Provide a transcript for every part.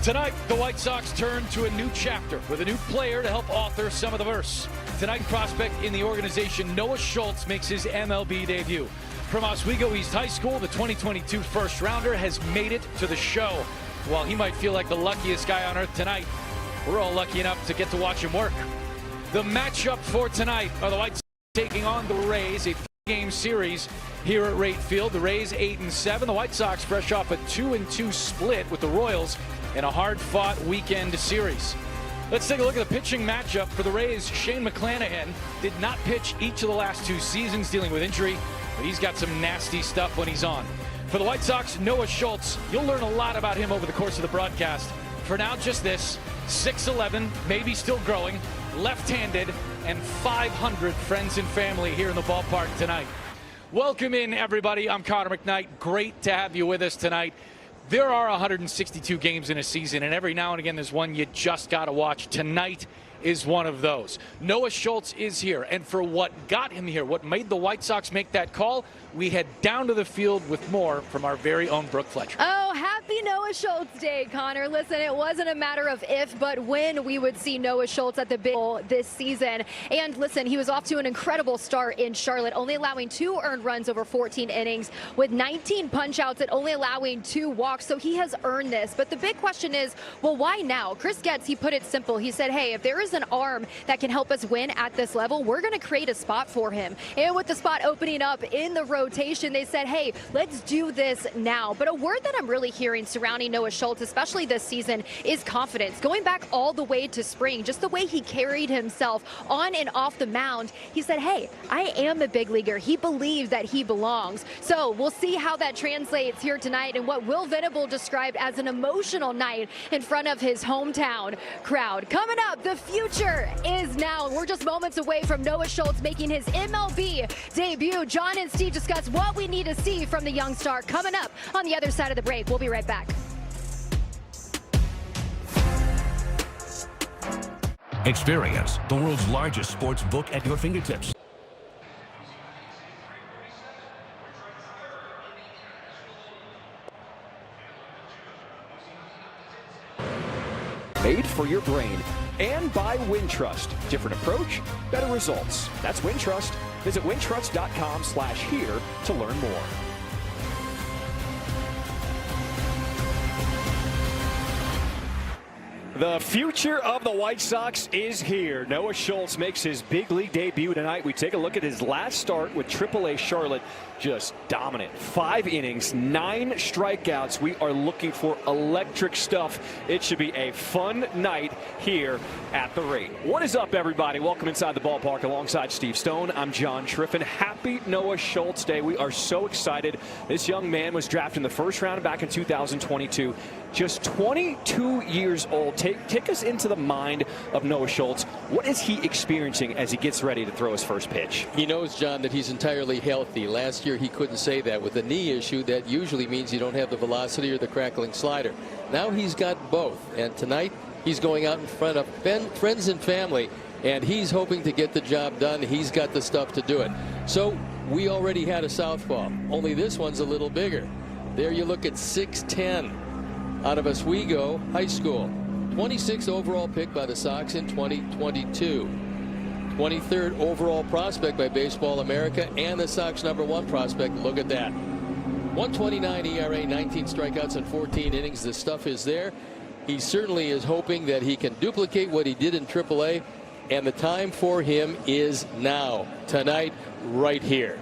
Tonight, the White Sox turn to a new chapter with a new player to help author some of the verse. Tonight, prospect in the organization Noah Schultz makes his MLB debut. From Oswego East High School, the 2022 first-rounder has made it to the show. While he might feel like the luckiest guy on earth tonight, we're all lucky enough to get to watch him work. The matchup for tonight are the White Sox taking on the Rays, a three-game series here at Rate Field. The Rays 8-7. The White Sox fresh off a 2-2 split with the Royals in a hard-fought weekend series. Let's take a look at the pitching matchup for the Rays. Shane McClanahan did not pitch each of the last two seasons, dealing with injury, but he's got some nasty stuff when he's on. For the White Sox, Noah Schultz. You'll learn a lot about him over the course of the broadcast. For now, just this: 6'11", maybe still growing, left-handed, and 500 friends and family here in the ballpark tonight. Welcome in, everybody. I'm Connor McKnight. Great to have you with us tonight. There are 162 games in a season, and every now and again there's one you just got to watch. Tonight is one of those. Noah Schultz is here, and for what got him here, what made the White Sox make that call, we head down to the field with more from our very own Brooke Fletcher. Oh, happy Noah Schultz Day, Connor. Listen, it wasn't a matter of if, but when we would see Noah Schultz at the big bowl this season. And listen, he was off to an incredible start in Charlotte, only allowing 2 earned runs over 14 innings with 19 punch-outs and only allowing 2 walks. So he has earned this. But the big question is, well, why now? Chris Getz, he put it simple. He said, hey, if there is an arm that can help us win at this level, we're going to create a spot for him. And with the spot opening up in the rotation, they said, hey, let's do this now. But a word that I'm really hearing surrounding Noah Schultz, especially this season, is confidence. Going back all the way to spring, just the way he carried himself on and off the mound, he said, hey, I am a big leaguer. He believes that he belongs. So we'll see how that translates here tonight and what Will Venable described as an emotional night in front of his hometown crowd. Coming up, the future is now. We're just moments away from Noah Schultz making his MLB debut. John and Steve discuss what we need to see from the young star coming up on the other side of the break. We'll be right back. Experience the world's largest sports book at your fingertips. Made for your brain and by Wintrust. Different approach, better results. That's Wintrust. Visit wintrust.com/here to learn more. The future of the White Sox is here. Noah Schultz makes his big league debut tonight. We take a look at his last start with AAA Charlotte. Just dominant. 5 innings, 9 strikeouts. We are looking for electric stuff. It should be a fun night here at the Rate. What is up, everybody? Welcome inside the ballpark alongside Steve Stone. I'm John Triffin. Happy Noah Schultz Day. We are so excited. This young man was drafted in the first round back in 2022. Just 22 years old. Take us into the mind of Noah Schultz. What is he experiencing as he gets ready to throw his first pitch? He knows, John, that he's entirely healthy. Last year he couldn't say that. With a knee issue, that usually means you don't have the velocity or the crackling slider. Now he's got both, and tonight he's going out in front of friends and family, and he's hoping to get the job done. He's got the stuff to do it. So we already had a southpaw, only this one's a little bigger. There you look at 6'10", out of Oswego High School. 26th overall pick by the Sox in 2022. 23rd overall prospect by Baseball America, and the Sox #1 prospect. Look at that. 1.29 ERA, 19 strikeouts in 14 innings. The stuff is there. He certainly is hoping that he can duplicate what he did in AAA, and the time for him is now. Tonight, right here.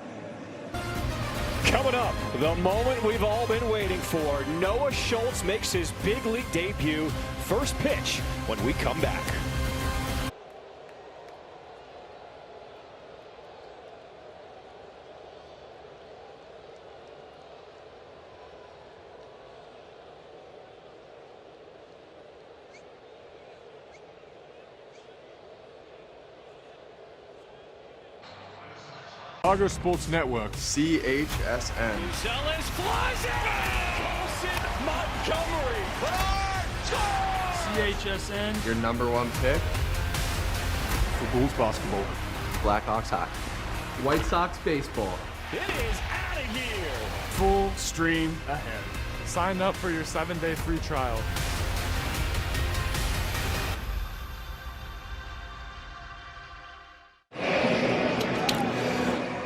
Coming up, the moment we've all been waiting for. Noah Schultz makes his big league debut. First pitch when we come back. Chicago Sports Network. CHSN. Zealous flies it! Colson Montgomery. CHSN. Your #1 pick. For Bulls basketball. Blackhawks hockey. White Sox baseball. It is out of here. Full stream ahead. Sign up for your 7-day free trial.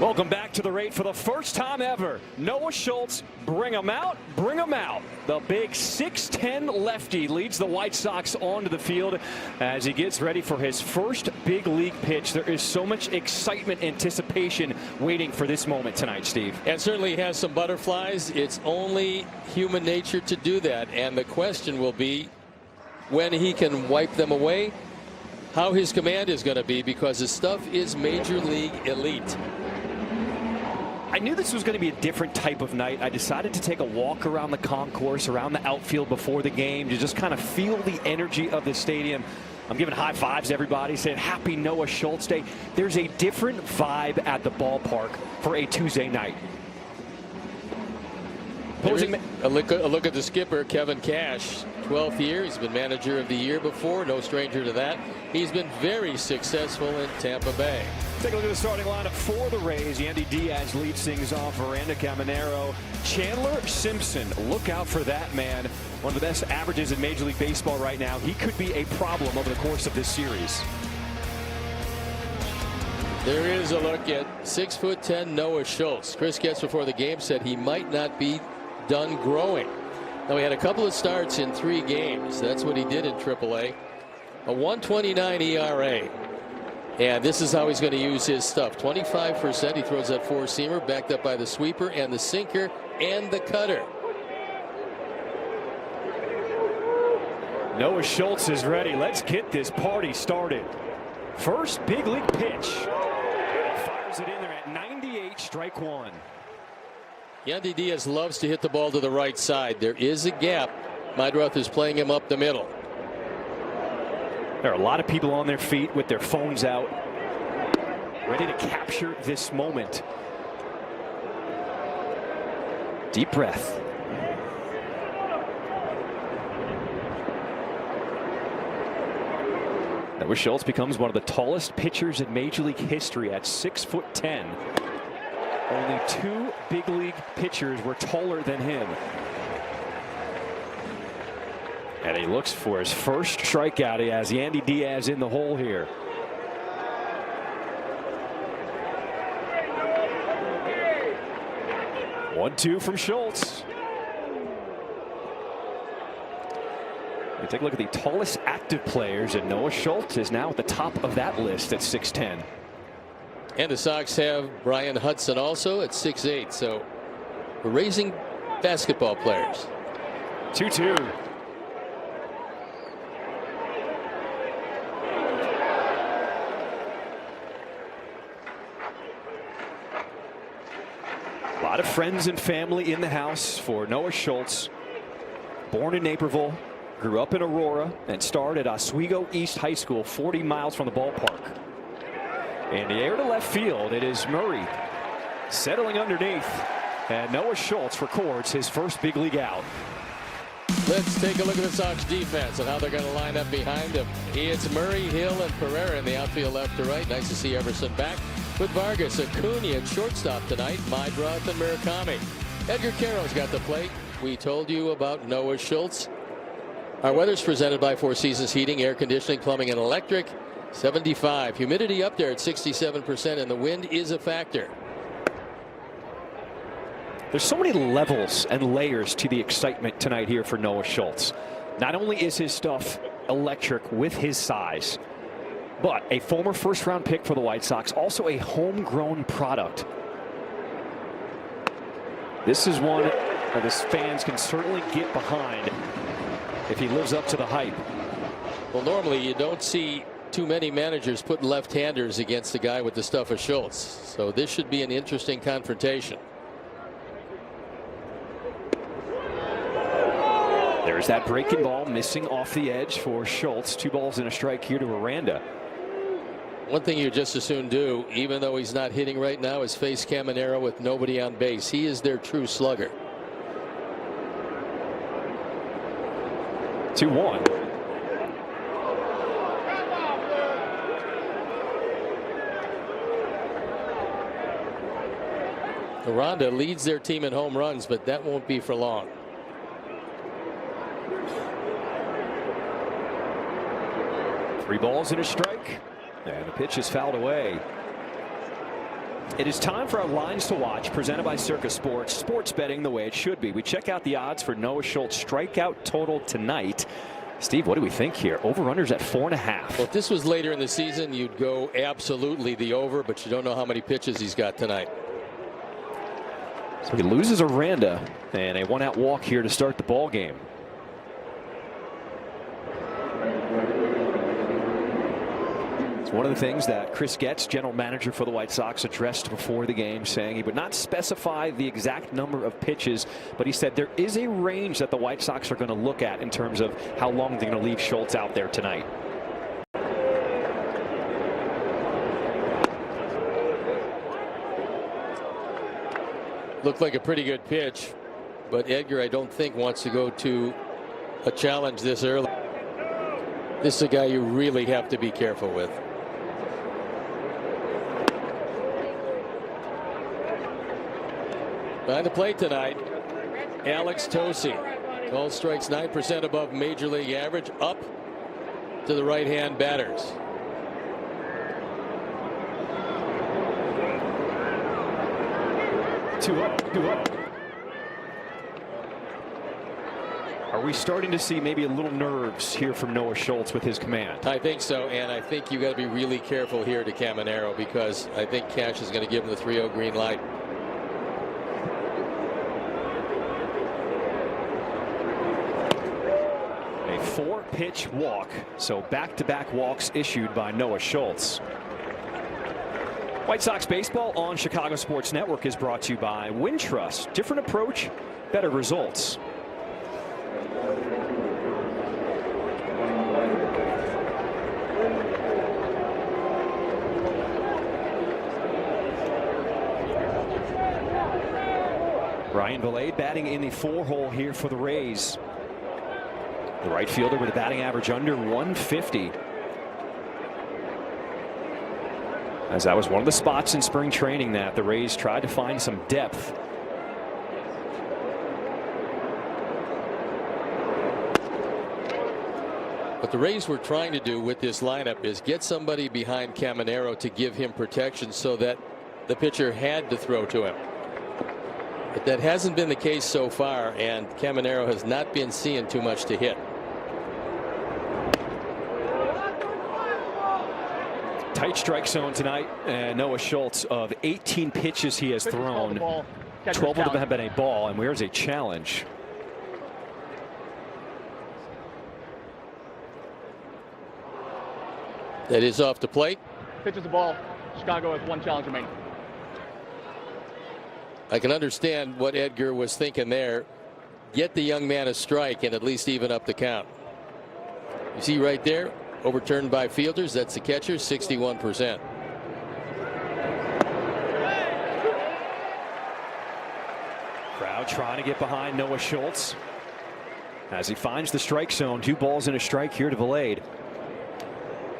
Welcome back to the rate for the first time ever. Noah Schultz, bring him out, bring him out. The big 6'10 lefty leads the White Sox onto the field as he gets ready for his first big league pitch. There is so much excitement, anticipation waiting for this moment tonight, Steve. And certainly has some butterflies. It's only human nature to do that. And the question will be when he can wipe them away, how his command is going to be, because his stuff is major league elite. I knew this was going to be a different type of night. I decided to take a walk around the concourse, around the outfield before the game to just kind of feel the energy of the stadium. I'm giving high fives to everybody, saying happy Noah Schultz Day. There's a different vibe at the ballpark for a Tuesday night. A look at the skipper, Kevin Cash. 12th year. He's been manager of the year before. No stranger to that. He's been very successful in Tampa Bay. Take a look at the starting lineup for the Rays. Yandy Diaz leads things off. Veranda Caminero. Chandler Simpson. Look out for that man. One of the best averages in Major League Baseball right now. He could be a problem over the course of this series. There is a look at 6'10" Noah Schultz. Chris Getz before the game said he might not be done growing. Now, he had a couple of starts in 3 games. That's what he did in AAA. A 1.29 ERA. And this is how he's going to use his stuff. 25%. He throws that 4-seamer, backed up by the sweeper and the sinker and the cutter. Noah Schultz is ready. Let's get this party started. First big league pitch. He fires it in there at 98, strike 1. Yandy Diaz loves to hit the ball to the right side. There is a gap. Meidroth is playing him up the middle. There are a lot of people on their feet with their phones out, ready to capture this moment. Deep breath. Noah Schultz becomes one of the tallest pitchers in Major League history at 6'10". Only 2 big league pitchers were taller than him. And he looks for his first strikeout. He has Yandy Diaz in the hole here. One-two from Schultz. We take a look at the tallest active players, and Noah Schultz is now at the top of that list at 6'10". And the Sox have Brian Hudson also at 6'8". So we're raising basketball players. 2-2. A lot of friends and family in the house for Noah Schultz. Born in Naperville, grew up in Aurora, and started at Oswego East High School, 40 miles from the ballpark. In the air to left field, it is Murray settling underneath, and Noah Schultz records his first big league out. Let's take a look at the Sox defense and how they're going to line up behind him. It's Murray, Hill, and Pereira in the outfield left to right. Nice to see Everson back with Vargas, Acuna at shortstop tonight, Meidroth and Murakami. Edgar Carroll's got the plate. We told you about Noah Schultz. Our weather's presented by Four Seasons Heating, Air Conditioning, Plumbing, and Electric. 75. Humidity up there at 67%, and the wind is a factor. There's so many levels and layers to the excitement tonight here for Noah Schultz. Not only is his stuff electric with his size, but a former first-round pick for the White Sox, also a homegrown product. This is one that his fans can certainly get behind if he lives up to the hype. Well, normally you don't see too many managers put left-handers against the guy with the stuff of Schultz. So this should be an interesting confrontation. There's that breaking ball missing off the edge for Schultz. 2 balls and a strike here to Aranda. One thing you just as soon do, even though he's not hitting right now, is face Caminero with nobody on base. He is their true slugger. 2-1. Aranda leads their team in home runs, but that won't be for long. Three balls and a strike, and the pitch is fouled away. It is time for our lines to watch, presented by Circus Sports. Sports betting the way it should be. We check out the odds for Noah Schultz strikeout total tonight. Steve, what do we think here? Over-unders at 4.5. Well, if this was later in the season, you'd go absolutely the over, but you don't know how many pitches he's got tonight. So he loses Aranda, and a one-out walk here to start the ball game. It's one of the things that Chris Getz, general manager for the White Sox, addressed before the game, saying he would not specify the exact number of pitches, but he said there is a range that the White Sox are going to look at in terms of how long they're going to leave Schultz out there tonight. Looked like a pretty good pitch, but Edgar, I don't think, wants to go to a challenge this early. This is a guy you really have to be careful with. Behind the plate tonight, Alex Tosi. Called strikes 9% above major league average, up to the right-hand batters. Two up. Are we starting to see maybe a little nerves here from Noah Schultz with his command? I think so, and I think you got to be really careful here to Caminero, because I think Cash is going to give him the 3-0 green light. A 4-pitch walk, so back-to-back walks issued by Noah Schultz. White Sox baseball on Chicago Sports Network is brought to you by Wintrust. Different approach, better results. Ryan Vilade batting in the 4-hole here for the Rays. The right fielder with a batting average under 150. As that was one of the spots in spring training that the Rays tried to find some depth. What the Rays were trying to do with this lineup is get somebody behind Caminero to give him protection so that the pitcher had to throw to him. But that hasn't been the case so far, and Caminero has not been seeing too much to hit. Tight strike zone tonight, and Noah Schultz, of 18 pitches he has thrown, 12 of them have been a ball, and where's a challenge? That is off the plate. Pitches the ball. Chicago has one challenge remaining. I can understand what Edgar was thinking there. Get the young man a strike and at least even up the count. You see right there, overturned by fielders. That's the catcher, 61%. Crowd trying to get behind Noah Schultz as he finds the strike zone. 2 balls and a strike here to Vilade.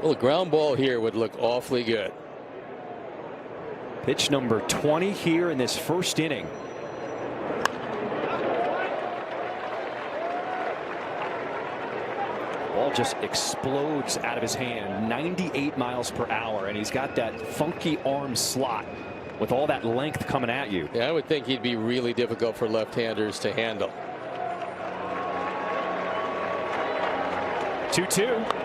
Well, a ground ball here would look awfully good. Pitch number 20 here in this first inning. Ball just explodes out of his hand, 98 miles per hour, and he's got that funky arm slot with all that length coming at you. Yeah, I would think he'd be really difficult for left-handers to handle. 2-2.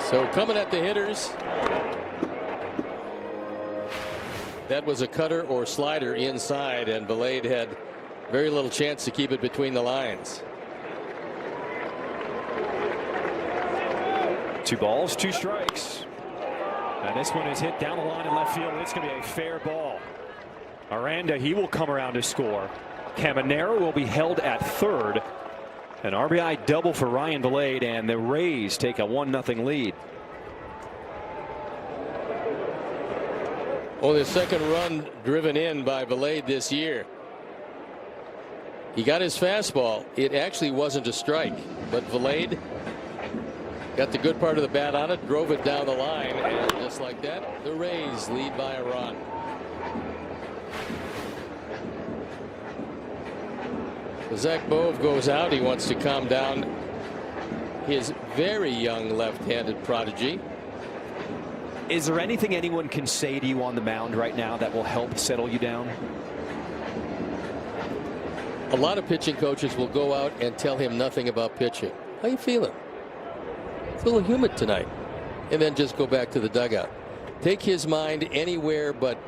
So coming at the hitters, that was a cutter or slider inside, and Vilade had very little chance to keep it between the lines. 2 balls, 2 strikes. And this one is hit down the line in left field, and it's going to be a fair ball. Aranda, he will come around to score. Caminero will be held at third. An RBI double for Ryan Vilade, and the Rays take a 1-0 lead. Oh, the second run driven in by Vilade this year. He got his fastball. It actually wasn't a strike, but Vilade got the good part of the bat on it, drove it down the line, and just like that, the Rays lead by a run. Zach Bove goes out. He wants to calm down his very young left-handed prodigy. Is there anything anyone can say to you on the mound right now that will help settle you down? A lot of pitching coaches will go out and tell him nothing about pitching. How you feeling? It's a little humid tonight. And then just go back to the dugout. Take his mind anywhere but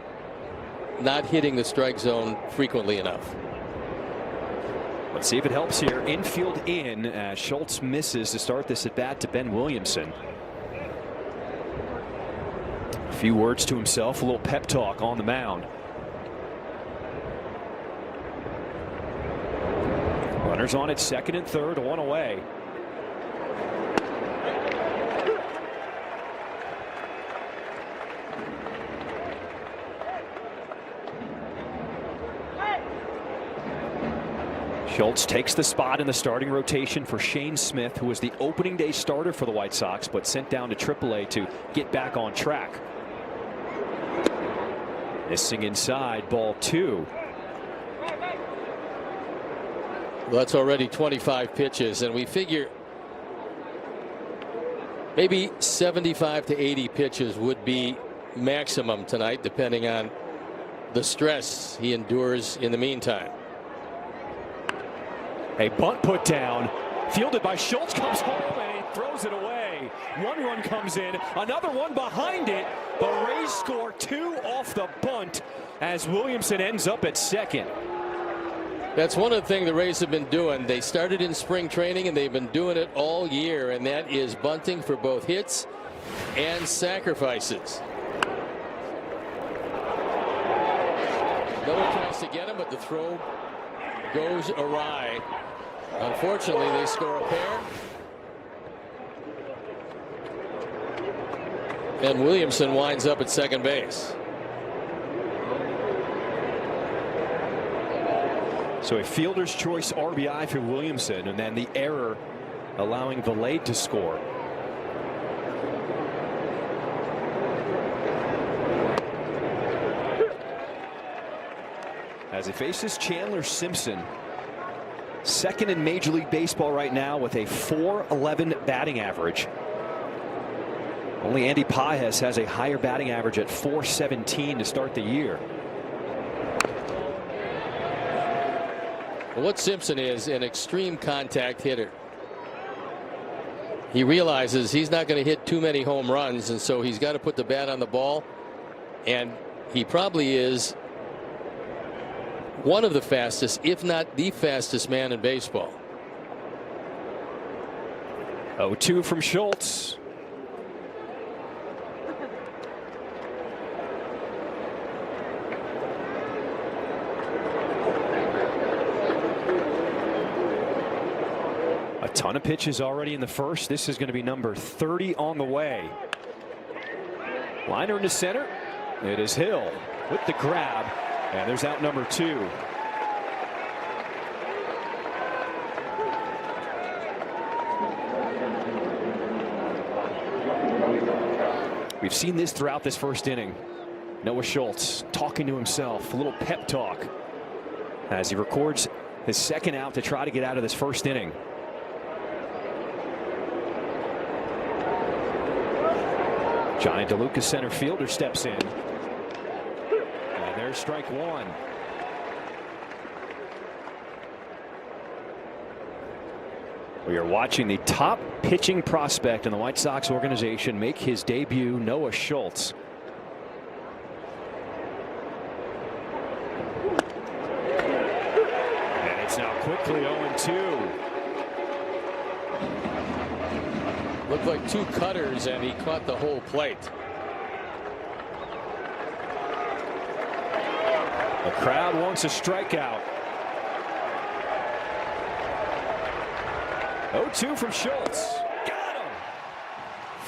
not hitting the strike zone frequently enough. Let's see if it helps here. Infield in as Schultz misses to start this at bat to Ben Williamson. A few words to himself, a little pep talk on the mound. Runners on at second and third, one away. Schultz takes the spot in the starting rotation for Shane Smith, who was the opening day starter for the White Sox, but sent down to AAA to get back on track. Missing inside, ball 2. Well, that's already 25 pitches, and we figure maybe 75 to 80 pitches would be maximum tonight, depending on the stress he endures in the meantime. A bunt put down, fielded by Schultz, comes home and he throws it away. One run comes in, another one behind it. The Rays score 2 off the bunt as Williamson ends up at second. That's one of the things the Rays have been doing. They started in spring training and they've been doing it all year, and that is bunting for both hits and sacrifices. Miller tries to get him, but the throw goes awry. Unfortunately, they score a pair. And Williamson winds up at second base. So a fielder's choice RBI for Williamson, and then the error allowing Valade to score. As he faces Chandler Simpson, second in Major League Baseball right now with a .411 batting average. Only Andy Pages has a higher batting average at .417 to start the year. What Simpson is, an extreme contact hitter. He realizes he's not going to hit too many home runs, and so he's got to put the bat on the ball, and he probably is one of the fastest, if not the fastest man in baseball. 0-2 from Schultz. A ton of pitches already in the first. This is going to be number 30 on the way. Liner into center. It is Hill with the grab, and there's out number 2. We've seen this throughout this first inning. Noah Schultz talking to himself, a little pep talk as he records his second out to try to get out of this first inning. Johnny DeLuca, center fielder, steps in. And there's strike 1. We are watching the top pitching prospect in the White Sox organization make his debut, Noah Schultz. And it's now quickly 0-2. Looked like 2 cutters, and he caught the whole plate. The crowd wants a strikeout. 0-2 from Schultz. Got him.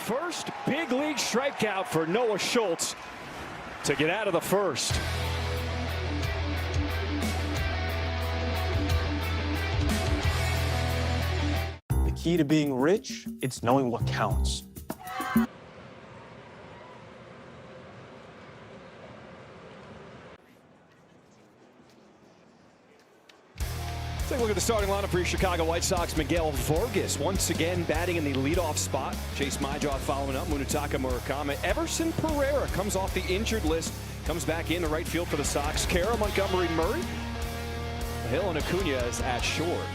First big league strikeout for Noah Schultz to get out of the first. The key to being rich, it's knowing what counts. Take a look at the starting lineup for your Chicago White Sox. Miguel Vargas once again batting in the leadoff spot. Chase Maidroth following up. Munetaka Murakami. Everson Pereira comes off the injured list. Comes back in the right field for the Sox. Carroll, Montgomery, Murray. Hill and Acuna is at short.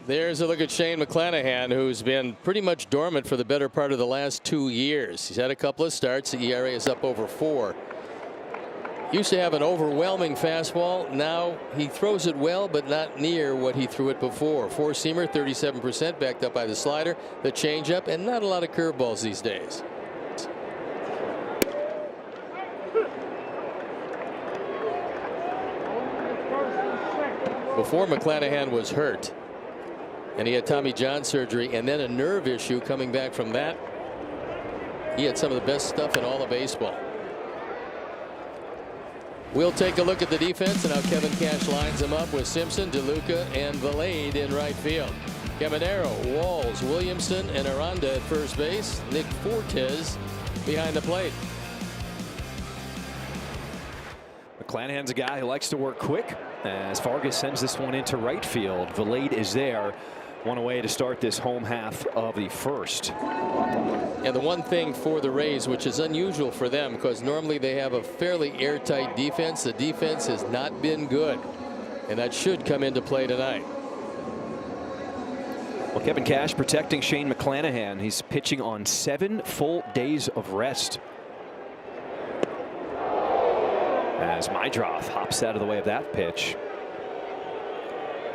There's a look at Shane McClanahan, who's been pretty much dormant for the better part of the last 2 years. He's had a couple of starts. The ERA is up over 4. Used to have an overwhelming fastball. Now he throws it well, but not near what he threw it before. Four-seamer, 37%, backed up by the slider, the changeup, and not a lot of curveballs these days. Before, McClanahan was hurt, and he had Tommy John surgery and then a nerve issue coming back from that. He had some of the best stuff in all of baseball. We'll take a look at the defense and how Kevin Cash lines them up with Simpson, DeLuca, and Valade in right field. Caminero, Walls, Williamson, and Aranda at first base. Nick Fortes behind the plate. McClanahan's a guy who likes to work quick as Vargas sends this one into right field. Valade is there. One away to start this home half of the first. And the one thing for the Rays, which is unusual for them, because normally they have a fairly airtight defense, the defense has not been good, and that should come into play tonight. Well, Kevin Cash protecting Shane McClanahan. He's pitching on 7 full days of rest. As Maidroth hops out of the way of that pitch.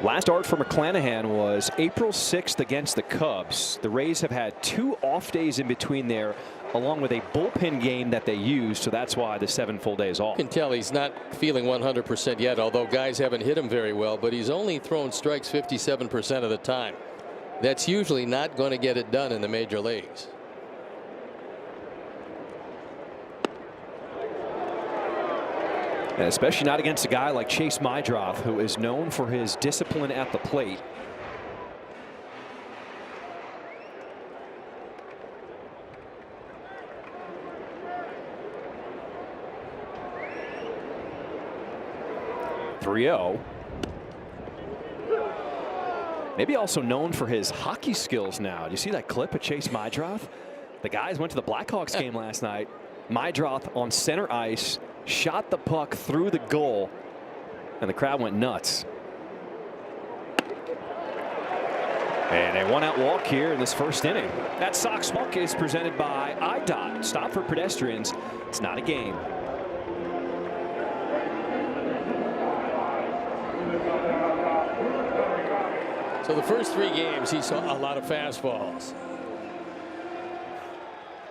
Last start for McClanahan was April 6th against the Cubs. The Rays have had 2 off days in between there, along with a bullpen game that they used, so that's why the 7 full days off. You can tell he's not feeling 100% yet, although guys haven't hit him very well, but he's only thrown strikes 57% of the time. That's usually not going to get it done in the major leagues. And especially not against a guy like Chase Maidroth, who is known for his discipline at the plate. .30. Maybe also known for his hockey skills now. Do you see that clip of Chase Maidroth? The guys went to the Blackhawks game last night. Maidroth on center ice, shot the puck through the goal, and the crowd went nuts. And a one-out walk here in this first inning. That Sox walk is presented by IDOT. Stop for pedestrians. It's not a game. So the first 3 games he saw a lot of fastballs.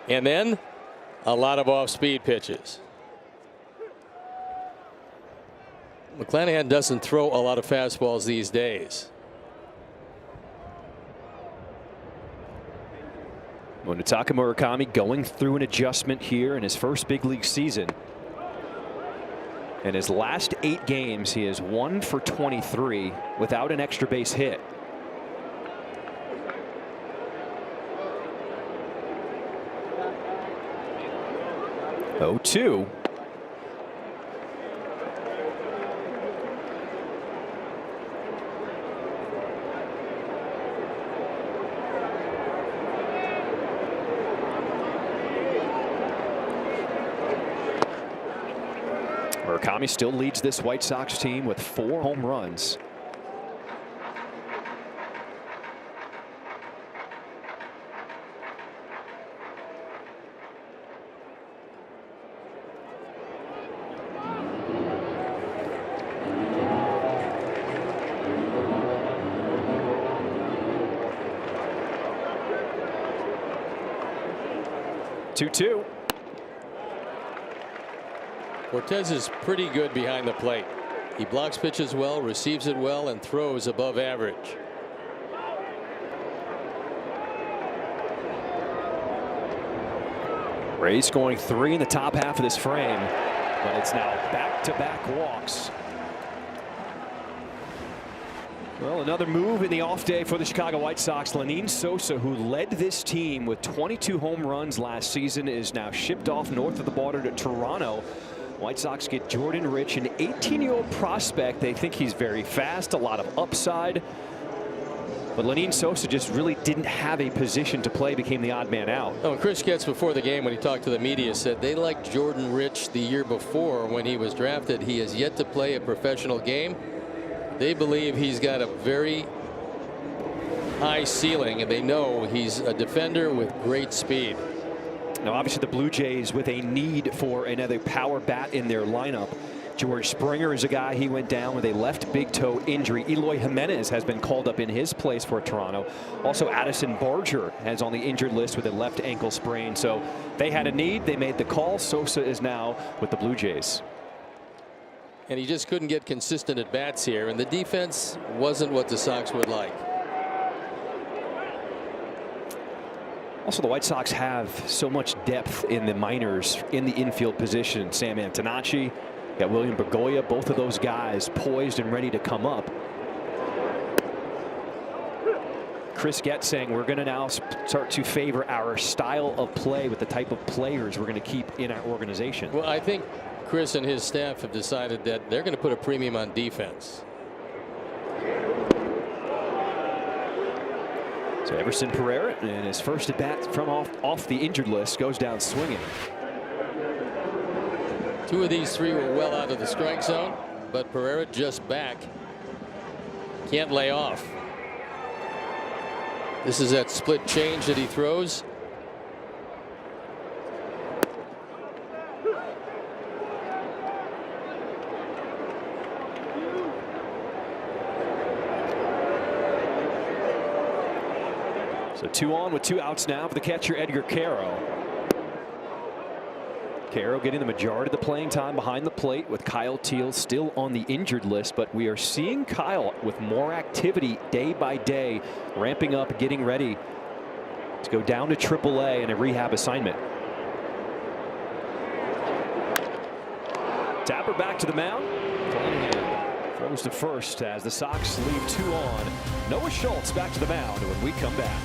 And then a lot of off-speed pitches. McClanahan doesn't throw a lot of fastballs these days. Munetaka Murakami going through an adjustment here in his first big league season. In his last 8 games, he is 1 for 23 without an extra base hit. .02. Murakami still leads this White Sox team with 4 home runs. .22. Cortez is pretty good behind the plate. He blocks pitches well, receives it well, and throws above average. Rays scoring 3 in the top half of this frame, but it's now back-to-back walks. Well, another move in the off day for the Chicago White Sox. Lenyn Sosa, who led this team with 22 home runs last season, is now shipped off north of the border to Toronto. White Sox get Jordan Rich, an 18-year-old prospect. They think he's very fast, a lot of upside. But Lenyn Sosa just really didn't have a position to play, became the odd man out. Oh, Chris Getz before the game when he talked to the media said they liked Jordan Rich the year before when he was drafted. He has yet to play a professional game. They believe he's got a very high ceiling, and they know he's a defender with great speed. Now, obviously, the Blue Jays with a need for another power bat in their lineup. George Springer is a guy, he went down with a left big toe injury. Eloy Jimenez has been called up in his place for Toronto. Also, Addison Barger has on the injured list with a left ankle sprain. So they had a need. They made the call. Sosa is now with the Blue Jays. And he just couldn't get consistent at bats here. And the defense wasn't what the Sox would like. Also, the White Sox have so much depth in the minors in the infield position. Sam Antonacci, got William Bergoya, both of those guys poised and ready to come up. Chris Getz saying we're going to now start to favor our style of play with the type of players we're going to keep in our organization. Well, I think Chris and his staff have decided that they're going to put a premium on defense. So Everson Pereira in his first at bat from off the injured list goes down swinging. Two of these three were well out of the strike zone, but Pereira just back. Can't lay off. This is that split change that he throws. So 2 on with 2 outs now for the catcher Edgar Quero. Quero getting the majority of the playing time behind the plate with Kyle Teel still on the injured list, but we are seeing Kyle with more activity day by day, ramping up, getting ready to go down to AAA in a rehab assignment. Tapper back to the mound. Flanagan throws to first as the Sox leave 2 on. Noah Schultz back to the mound when we come back.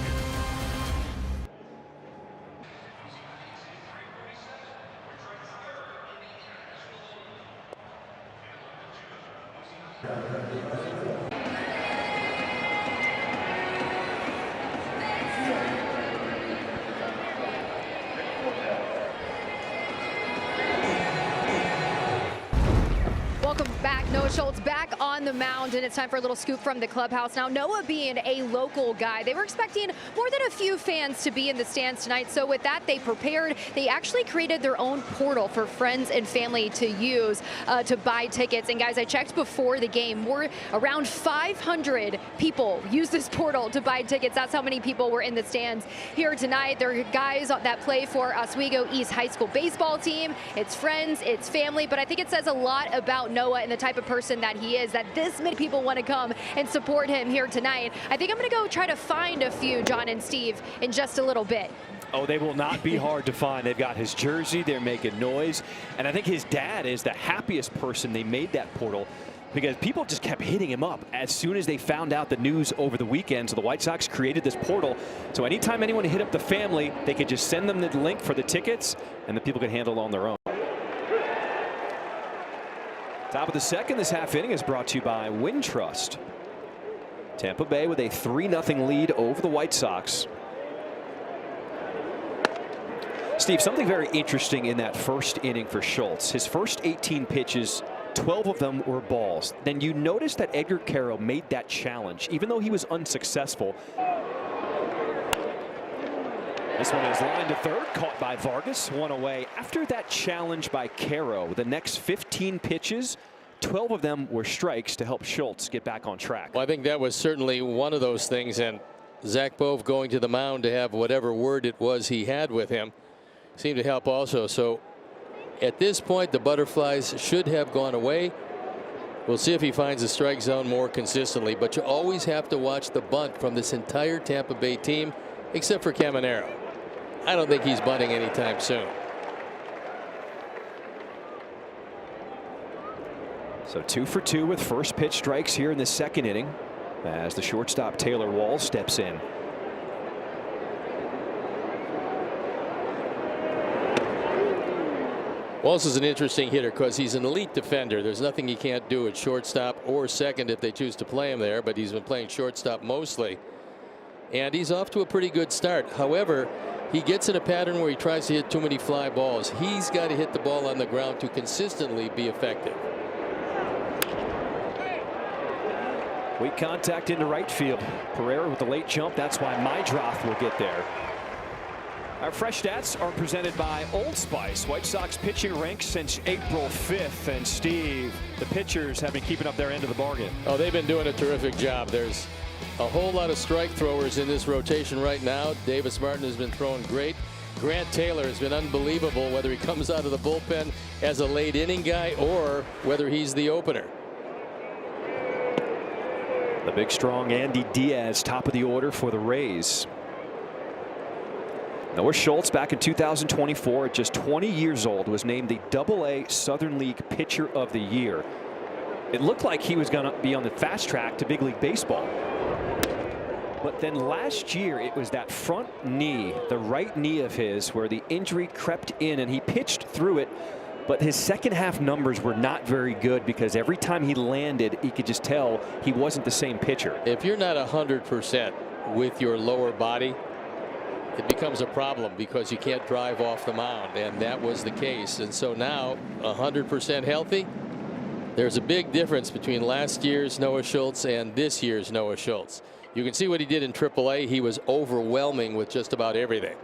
Welcome back. Noah Schultz back on the mound, and it's time for a little scoop from the clubhouse. Now, Noah being a local guy, they were expecting more than a few fans to be in the stands tonight. So with that, they prepared. They actually created their own portal for friends and family to use to buy tickets. And guys, I checked before the game, around 500 people used this portal to buy tickets. That's how many people were in the stands here tonight. There are guys that play for Oswego East High School baseball team. It's friends, it's family, but I think it says a lot about Noah and the type of person that he is, that this many people want to come and support him here tonight. I think I'm going to go try to find a few, John and Steve, in just a little bit. Oh, they will not be hard to find. They've got his jersey. They're making noise. And I think his dad is the happiest person they made that portal, because people just kept hitting him up as soon as they found out the news over the weekend. So the White Sox created this portal. So anytime anyone hit up the family, they could just send them the link for the tickets, and the people could handle it on their own. Top of the second, this half inning is brought to you by Wintrust. Tampa Bay with a 3-0 lead over the White Sox. Steve, something very interesting in that first inning for Schultz. His first 18 pitches, 12 of them were balls. Then you notice that Edgar Quero made that challenge, even though he was unsuccessful. This one is lined to third, caught by Vargas, one away. After that challenge by Quero, the next 15 pitches, 12 of them were strikes to help Schultz get back on track. Well, I think that was certainly one of those things, and Zach Bove going to the mound to have whatever word it was he had with him seemed to help also. So at this point, the butterflies should have gone away. We'll see if he finds the strike zone more consistently, but you always have to watch the bunt from this entire Tampa Bay team, except for Caminero. I don't think he's bunting anytime soon. So 2 for 2 with first pitch strikes here in the second inning as the shortstop Taylor Walls steps in. Walsh is an interesting hitter because he's an elite defender. There's nothing he can't do at shortstop or second if they choose to play him there, but he's been playing shortstop mostly. And he's off to a pretty good start. However, he gets in a pattern where he tries to hit too many fly balls. He's got to hit the ball on the ground to consistently be effective. Weak contact into right field. Pereira with the late jump. That's why Mydroth will get there. Our fresh stats are presented by Old Spice. White Sox pitching ranks since April 5th. And Steve, the pitchers have been keeping up their end of the bargain. Oh, they've been doing a terrific job. There's a whole lot of strike throwers in this rotation right now. Davis Martin has been throwing great. Grant Taylor has been unbelievable, whether he comes out of the bullpen as a late inning guy or whether he's the opener. The big strong Andy Diaz, top of the order for the Rays. Noah Schultz, back in 2024 at just 20 years old, was named the AA Southern League Pitcher of the Year. It looked like he was going to be on the fast track to big league baseball. But then last year it was that front knee, the right knee of his, where the injury crept in and he pitched through it. But his second half numbers were not very good because every time he landed, he could just tell he wasn't the same pitcher. If you're not 100% with your lower body, it becomes a problem because you can't drive off the mound, and that was the case. And so now 100% healthy. There's a big difference between last year's Noah Schultz and this year's Noah Schultz. You can see what he did in AAA. He was overwhelming with just about everything.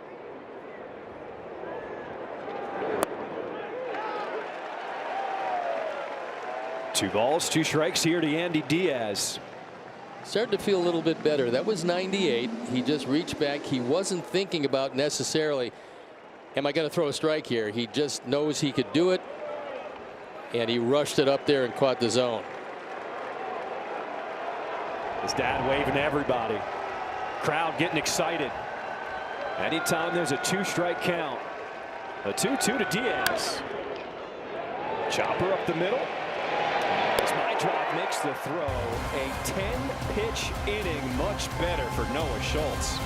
Two balls, two strikes here to Andy Diaz. Started to feel a little bit better. That was 98. He just reached back. He wasn't thinking about necessarily, am I going to throw a strike here? He just knows he could do it, and he rushed it up there and caught the zone. His dad waving to everybody. Crowd getting excited. Anytime there's a two-strike count. A 2-2 to Diaz. Chopper up the middle. As Mydroth makes the throw. A 10-pitch inning, much better for Noah Schultz.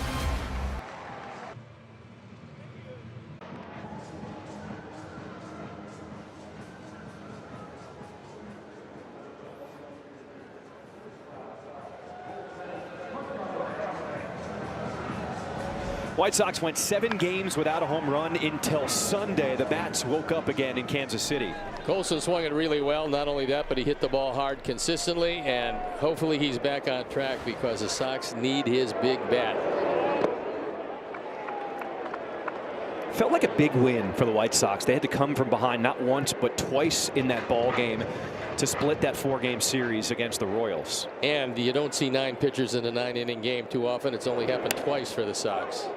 White Sox went 7 games without a home run until Sunday. The bats woke up again in Kansas City. Colson swung it really well. Not only that, but he hit the ball hard consistently, and hopefully he's back on track because the Sox need his big bat. Felt like a big win for the White Sox. They had to come from behind not once but twice in that ball game to split that 4-game series against the Royals. And you don't see 9 pitchers in a 9-inning game too often. It's only happened twice for the Sox.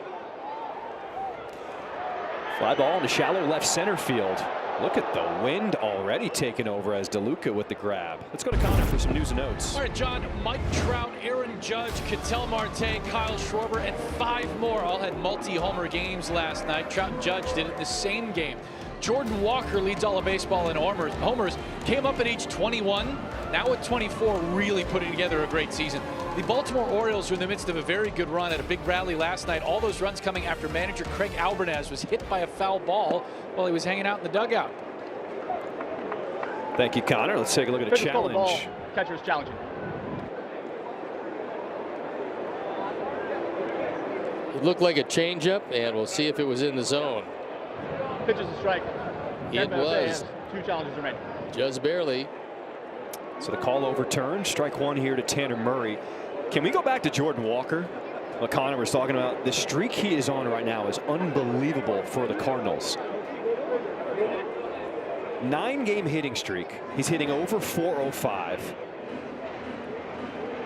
Fly ball into shallow left center field. Look at the wind already taking over as DeLuca with the grab. Let's go to Connor for some news and notes. All right, John, Mike Trout, Aaron Judge, Ketel Marte, Kyle Schwarber, and 5 more all had multi-homer games last night. Trout and Judge did it in the same game. Jordan Walker leads all of baseball in homers. Came up at age 21. Now at 24, really putting together a great season. The Baltimore Orioles are in the midst of a very good run at a big rally last night. All those runs coming after manager Craig Albernaz was hit by a foul ball while he was hanging out in the dugout. Thank you, Connor. Let's take a look at a challenge. Catcher's challenging. It looked like a changeup, and we'll see if it was in the zone. Pitch is a strike. It was. 2 challenges remain. Just barely. So the call overturned. Strike 1 here to Tanner Murray. Can we go back to Jordan Walker? What Connor was talking about. The streak he is on right now is unbelievable for the Cardinals. 9-game hitting streak. He's hitting over .405.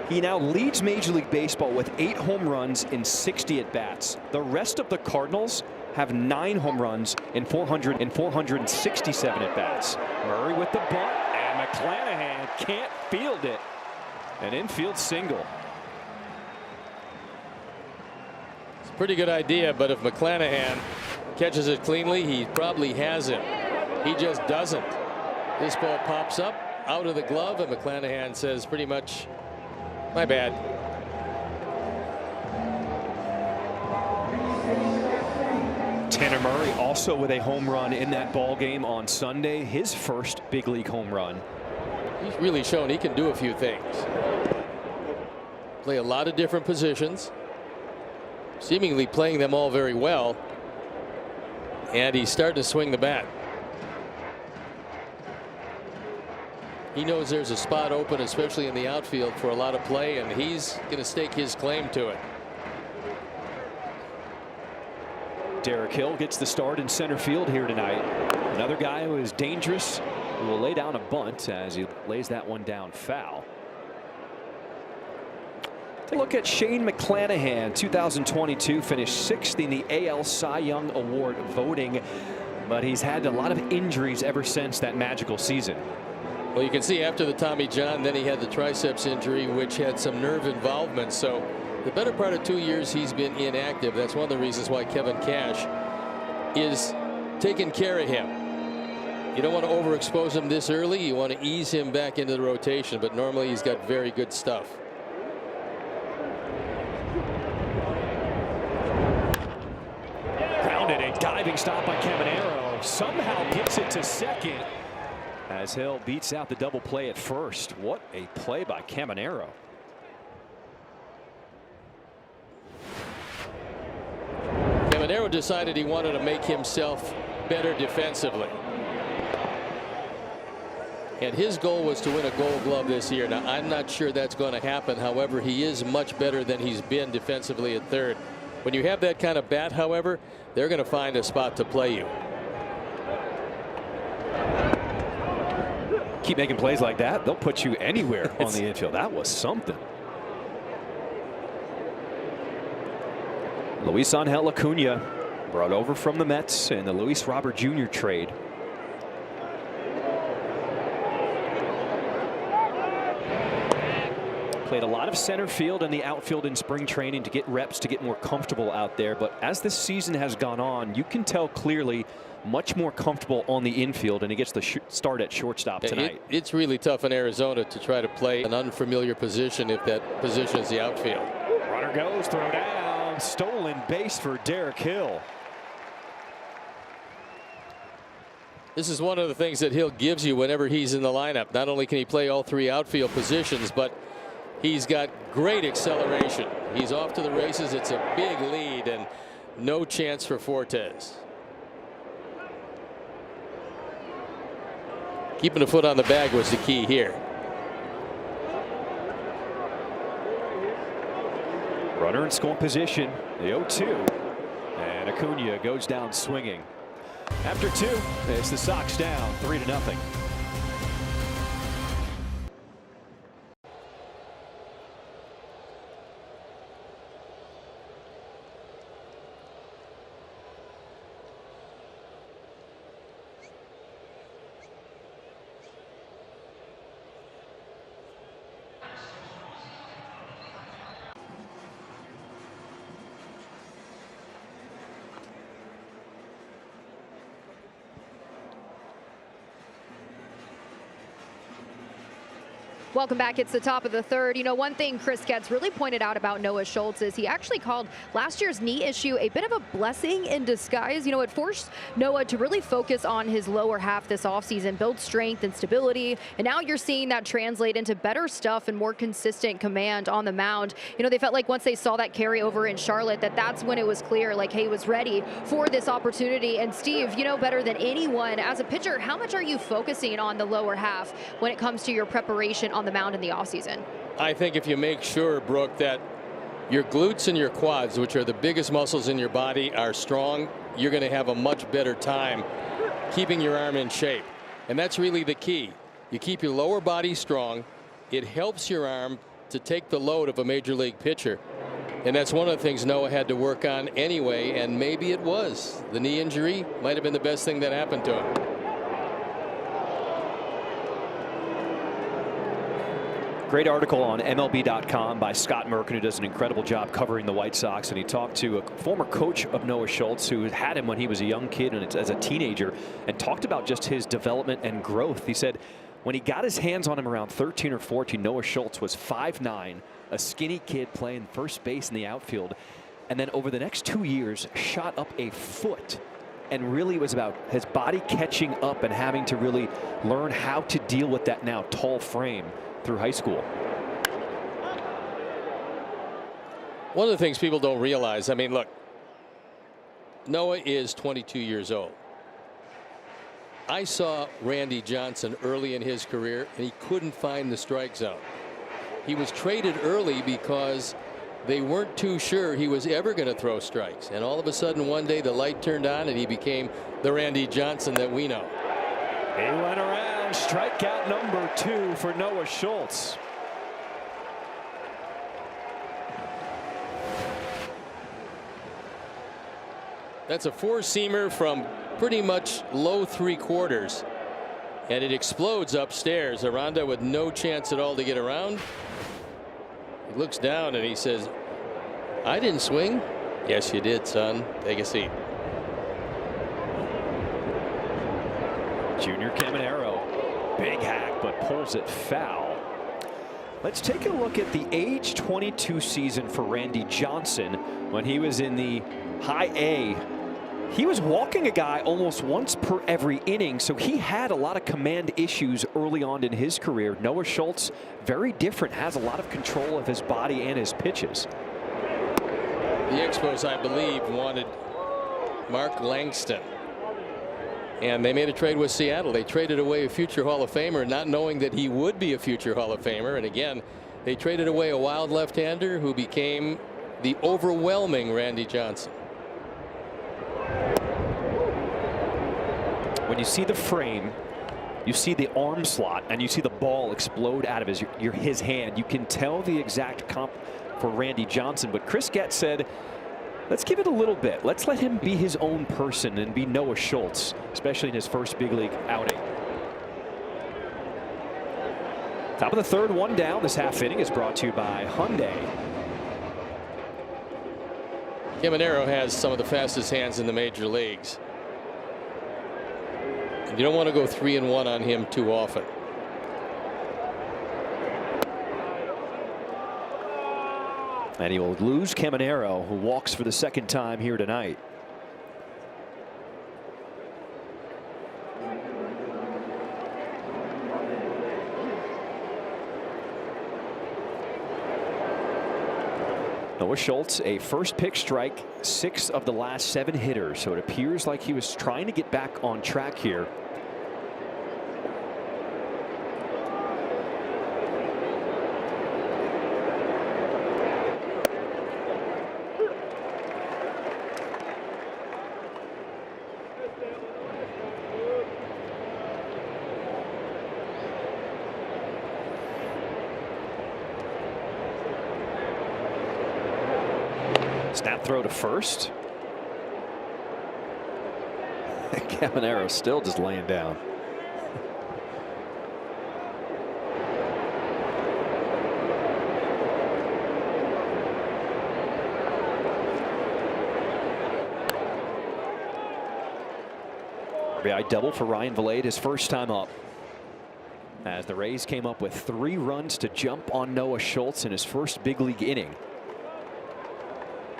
He now leads Major League Baseball with 8 home runs in 60 at-bats. The rest of the Cardinals have 9 home runs in 467 at-bats. Murray with the bunt, and McClanahan can't field it. An infield single. It's a pretty good idea, but if McClanahan catches it cleanly, he probably has him. He just doesn't. This ball pops up out of the glove, and McClanahan says pretty much, my bad. Tanner Murray also with a home run in that ball game on Sunday, his first big league home run. He's really shown he can do a few things. Play a lot of different positions, seemingly playing them all very well, and he's starting to swing the bat. He knows there's a spot open, especially in the outfield, for a lot of play, and he's going to stake his claim to it. Derek Hill gets the start in center field here tonight. Another guy who is dangerous, who will lay down a bunt as he lays that one down foul. Take a look at Shane McClanahan. 2022 finished 6th in the AL Cy Young Award voting, but he's had a lot of injuries ever since that magical season. Well, you can see after the Tommy John, then he had the triceps injury, which had some nerve involvement. So the better part of 2 years he's been inactive. That's one of the reasons why Kevin Cash is taking care of him. You don't want to overexpose him this early. You want to ease him back into the rotation, but normally he's got very good stuff. Grounded, a diving stop by Caminero. Somehow gets it to second as Hill beats out the double play at first. What a play by Caminero. Caminero decided he wanted to make himself better defensively. And his goal was to win a Gold Glove this year. Now, I'm not sure that's going to happen. However, he is much better than he's been defensively at third. When you have that kind of bat, however, they're going to find a spot to play you. Keep making plays like that, they'll put you anywhere on the infield. That was something. Luis Angel Acuna, brought over from the Mets in the Luis Robert Jr. trade. Played a lot of center field and the outfield in spring training to get reps, to get more comfortable out there. But as this season has gone on, you can tell clearly much more comfortable on the infield, and he gets the start at shortstop tonight. It's really tough in Arizona to try to play an unfamiliar position if that position is the outfield. Runner goes, throw down, stolen base for Derek Hill. This is one of the things that Hill gives you whenever he's in the lineup. Not only can he play all three outfield positions, but he's got great acceleration. He's off to the races. It's a big lead and no chance for Fortes. Keeping a foot on the bag was the key here. Runner in scoring position, the 0-2, and Acuna goes down swinging. After 2, it's the Sox down 3-0. Welcome back. It's the top of the third. You know, one thing Chris Getz really pointed out about Noah Schultz is he actually called last year's knee issue a bit of a blessing in disguise. You know, it forced Noah to really focus on his lower half this offseason, build strength and stability. And now you're seeing that translate into better stuff and more consistent command on the mound. You know, they felt like once they saw that carry over in Charlotte, that's when it was clear, like, hey, he was ready for this opportunity. And Steve, you know better than anyone, as a pitcher, how much are you focusing on the lower half when it comes to your preparation on the mound in the offseason? I think if you make sure, Brooke, that your glutes and your quads, which are the biggest muscles in your body, are strong, you're going to have a much better time keeping your arm in shape. And that's really the key. You keep your lower body strong. It helps your arm to take the load of a major league pitcher. And that's one of the things Noah had to work on anyway, and maybe it was. The knee injury might have been the best thing that happened to him. Great article on MLB.com by Scott Merkin, who does an incredible job covering the White Sox. And he talked to a former coach of Noah Schultz who had him when he was a young kid and as a teenager, and talked about just his development and growth. He said when he got his hands on him around 13 or 14, Noah Schultz was 5'9", a skinny kid playing first base in the outfield. and then over the next 2 years shot up a foot. And really it was about his body catching up and having to really learn how to deal with that now tall frame through high school. One of the things people don't realize, I mean, look, Noah is 22 years old. I saw Randy Johnson early in his career, and he couldn't find the strike zone. He was traded early because they weren't too sure he was ever going to throw strikes. And all of a sudden one day the light turned on and he became the Randy Johnson that we know. He went around. Strikeout number 2 for Noah Schultz. That's a four-seamer from pretty much low 3/4, and it explodes upstairs. Aranda with no chance at all to get around. He looks down and he says, "I didn't swing." "Yes, you did, son. Take a seat." Junior Caminero, big hack, but pulls it foul. Let's take a look at the age 22 season for Randy Johnson. When he was in the high A, he was walking a guy almost once per every inning, so he had a lot of command issues early on in his career. Noah Schultz, very different, has a lot of control of his body and his pitches. The Expos, I believe, wanted Mark Langston, and they made a trade with Seattle. They traded away a future Hall of Famer, not knowing that he would be a future Hall of Famer. And again, they traded away a wild left-hander who became the overwhelming Randy Johnson. When you see the frame, you see the arm slot, and you see the ball explode out of his hand, you can tell the exact comp for Randy Johnson. But Chris Getz said, let's give it a little bit. Let's let him be his own person and be Noah Schultz, especially in his first big league outing. Top of the third, one down. This half inning is brought to you by Hyundai. Caminero has some of the fastest hands in the major leagues. And you don't want to go 3-1 on him too often. And he will lose Caminero, who walks for the second time here tonight. Noah Schultz, a first pitch strike, 6 of the last 7 hitters. So it appears like he was trying to get back on track here. Snap throw to first. Caminero still just laying down. RBI double for Ryan Vilade, his first time up, as the Rays came up with 3 runs to jump on Noah Schultz in his first big league inning.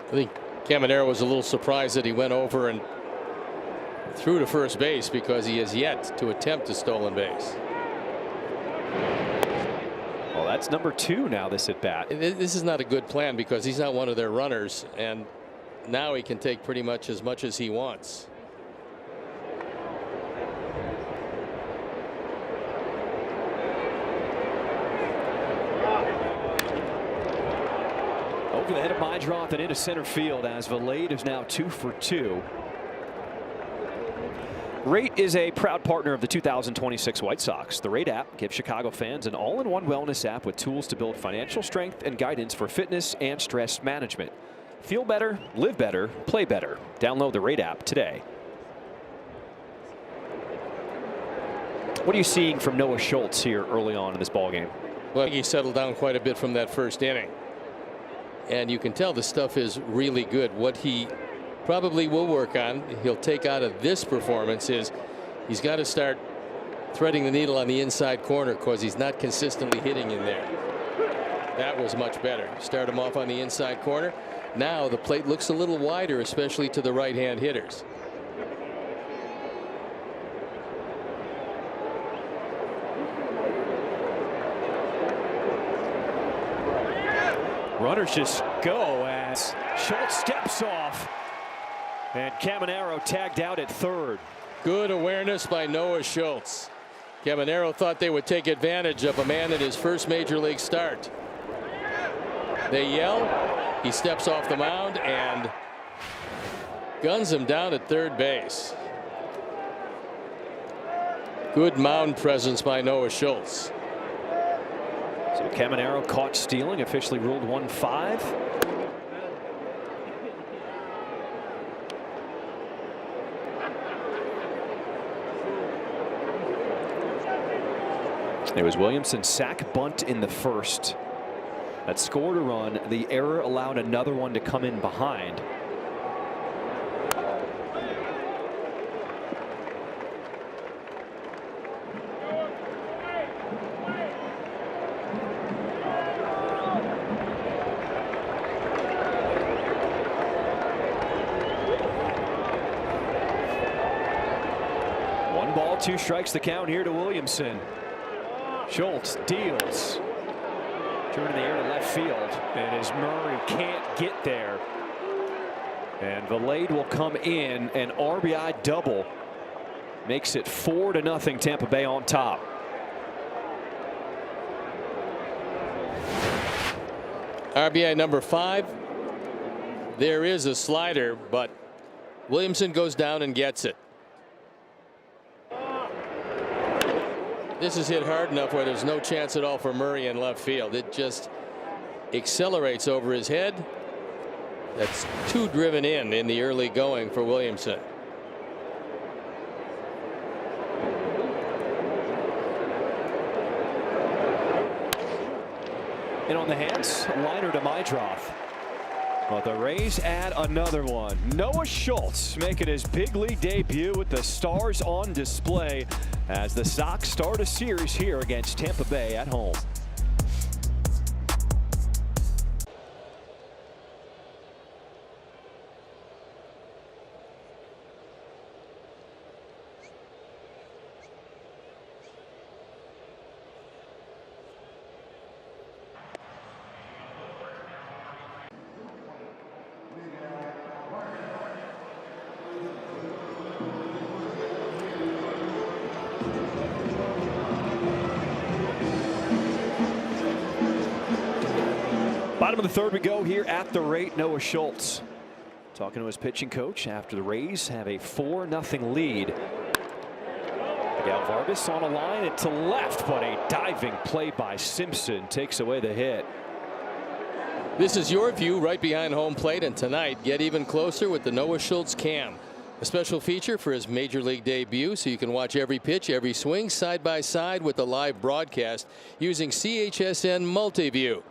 I think Caminero was a little surprised that he went over and threw to first base, because he has yet to attempt a stolen base. Well, that's number 2 now this at bat. This is not a good plan, because he's not one of their runners, and now he can take pretty much as he wants. Over the head of Meidroth and into center field, as Vilade is now 2 for 2. Rate is a proud partner of the 2026 White Sox. The Rate app gives Chicago fans an all-in-one wellness app with tools to build financial strength and guidance for fitness and stress management. Feel better, live better, play better. Download the Rate app today. What are you seeing from Noah Schultz here early on in this ballgame? Well, he settled down quite a bit from that first inning. And you can tell the stuff is really good. What he probably will work on, he'll take out of this performance, is he's got to start threading the needle on the inside corner, because he's not consistently hitting in there. That was much better. Start him off on the inside corner. Now the plate looks a little wider, especially to the right-hand hitters. Runners just go as Schultz steps off. And Caminero tagged out at third. Good awareness by Noah Schultz. Caminero thought they would take advantage of a man in his first major league start. They yell. He steps off the mound and guns him down at third base. Good mound presence by Noah Schultz. So Caminero caught stealing, officially ruled 1-5. It was Williamson's sac bunt in the first that scored a run. The error allowed another one to come in behind. One ball, 2 strikes the count here to Williamson. Schultz deals. Turning the air to left field. And as Murray can't get there. And Valade will come in. An RBI double. Makes it 4-0 Tampa Bay on top. RBI number 5. There is a slider, but Williamson goes down and gets it. This is hit hard enough where there's no chance at all for Murray in left field. It just accelerates over his head. That's 2 driven in the early going for Williamson. And on the hands, liner to Mydroth. But the Rays add another one. Noah Schultz making his big league debut with the Stars on display as the Sox start a series here against Tampa Bay at home. Bottom of the third we go here at the rate. Noah Schultz talking to his pitching coach after the Rays have a 4-0 lead. Miguel Vargas on a line and to left, but a diving play by Simpson takes away the hit. This is your view right behind home plate, and tonight get even closer with the Noah Schultz Cam, a special feature for his major league debut, so you can watch every pitch, every swing side by side with the live broadcast using CHSN Multiview.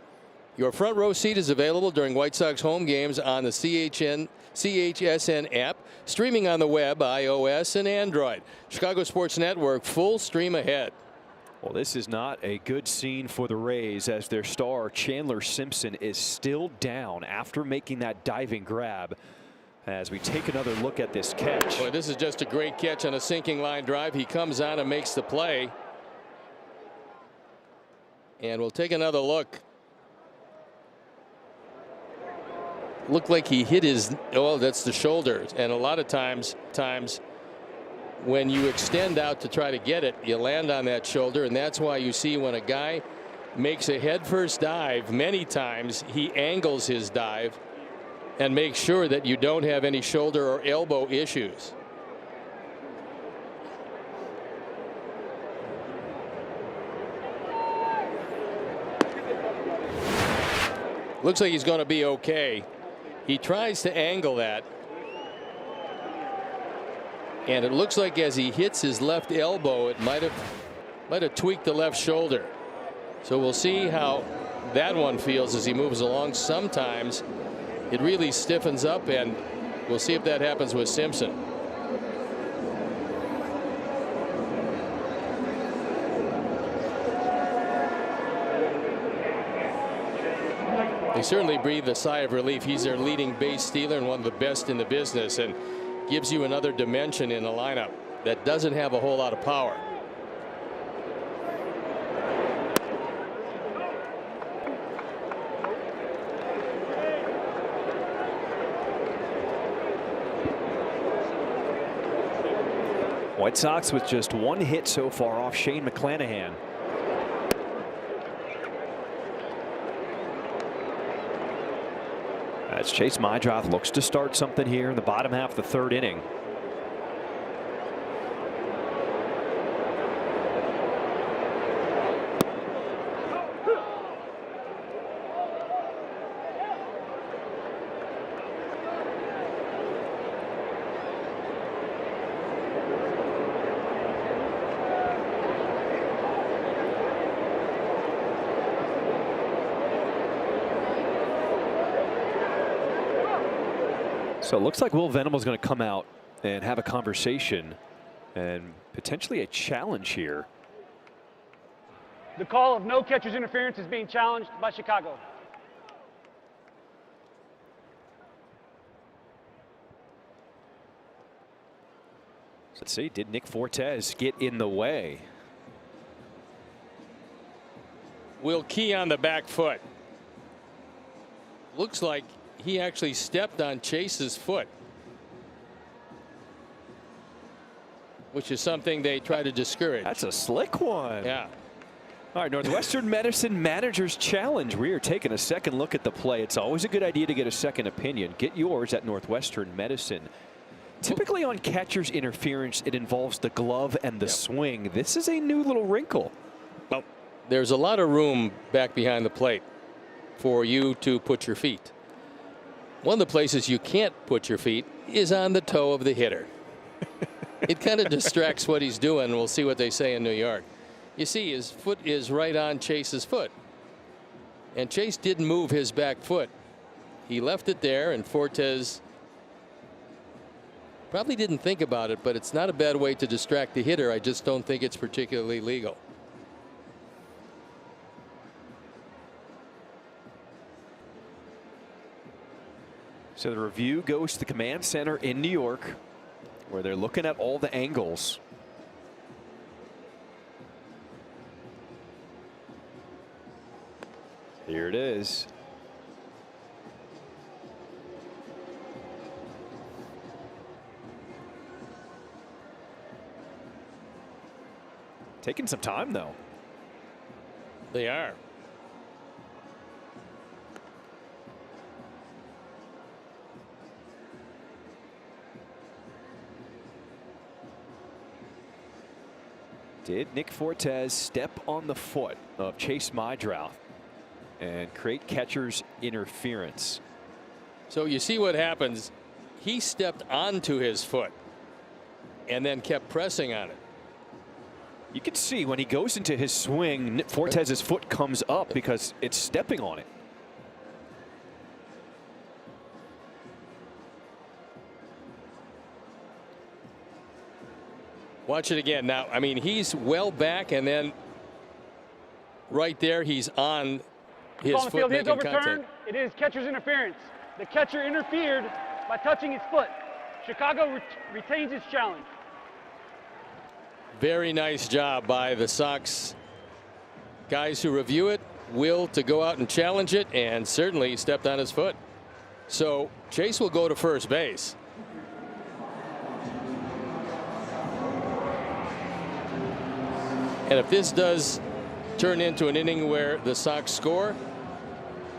Your front row seat is available during White Sox home games on the CHSN app, streaming on the web, iOS and Android. Chicago Sports Network, full stream ahead. Well, this is not a good scene for the Rays as their star Chandler Simpson is still down after making that diving grab. As we take another look at this catch. Boy, this is just a great catch on a sinking line drive. He comes on and makes the play. And we'll take another look. Looked like he hit his, oh, that's the shoulder. And a lot of times when you extend out to try to get it, you land on that shoulder, and that's why you see when a guy makes a headfirst dive, many times he angles his dive and makes sure that you don't have any shoulder or elbow issues. Looks like he's going to be okay. He tries to angle that, and it looks like as he hits his left elbow, it might have tweaked the left shoulder. So we'll see how that one feels as he moves along. Sometimes it really stiffens up, and we'll see if that happens with Simpson. They certainly breathe a sigh of relief. He's their leading base stealer and one of the best in the business, and gives you another dimension in a lineup that doesn't have a whole lot of power. White Sox with just one hit so far off Shane McClanahan. As Chase Mydroth looks to start something here in the bottom half of the third inning. So it looks like Will Venable's going to come out and have a conversation and potentially a challenge here. The call of no catcher's interference is being challenged by Chicago. Let's see, did Nick Fortes get in the way? Will key on the back foot. Looks like he actually stepped on Chase's foot, which is something they try to discourage. That's a slick one. Yeah. All right, Northwestern Medicine Manager's Challenge. We are taking a second look at the play. It's always a good idea to get a second opinion. Get yours at Northwestern Medicine. Typically on catcher's interference, it involves the glove and the swing. This is a new little wrinkle. Well, there's a lot of room back behind the plate for you to put your feet. One of the places you can't put your feet is on the toe of the hitter. It kind of distracts what he's doing. We'll see what they say in New York. You see, his foot is right on Chase's foot. And Chase didn't move his back foot. He left it there, and Fortes probably didn't think about it, but it's not a bad way to distract the hitter. I just don't think it's particularly legal. So the review goes to the command center in New York, where they're looking at all the angles. Here it is. Taking some time, though. They are. Did Nick Fortes step on the foot of Chase Mydroth and create catcher's interference? So you see what happens. He stepped onto his foot and then kept pressing on it. You can see when he goes into his swing, Fortes' foot comes up because it's stepping on it. Watch it again. Now, I mean, he's well back, and then right there, he's on his foot making contact. It is catcher's interference. The catcher interfered by touching his foot. Chicago retains its challenge. Very nice job by the Sox guys who review it. Will to go out and challenge it, and certainly stepped on his foot. So Chase will go to first base. And if this does turn into an inning where the Sox score,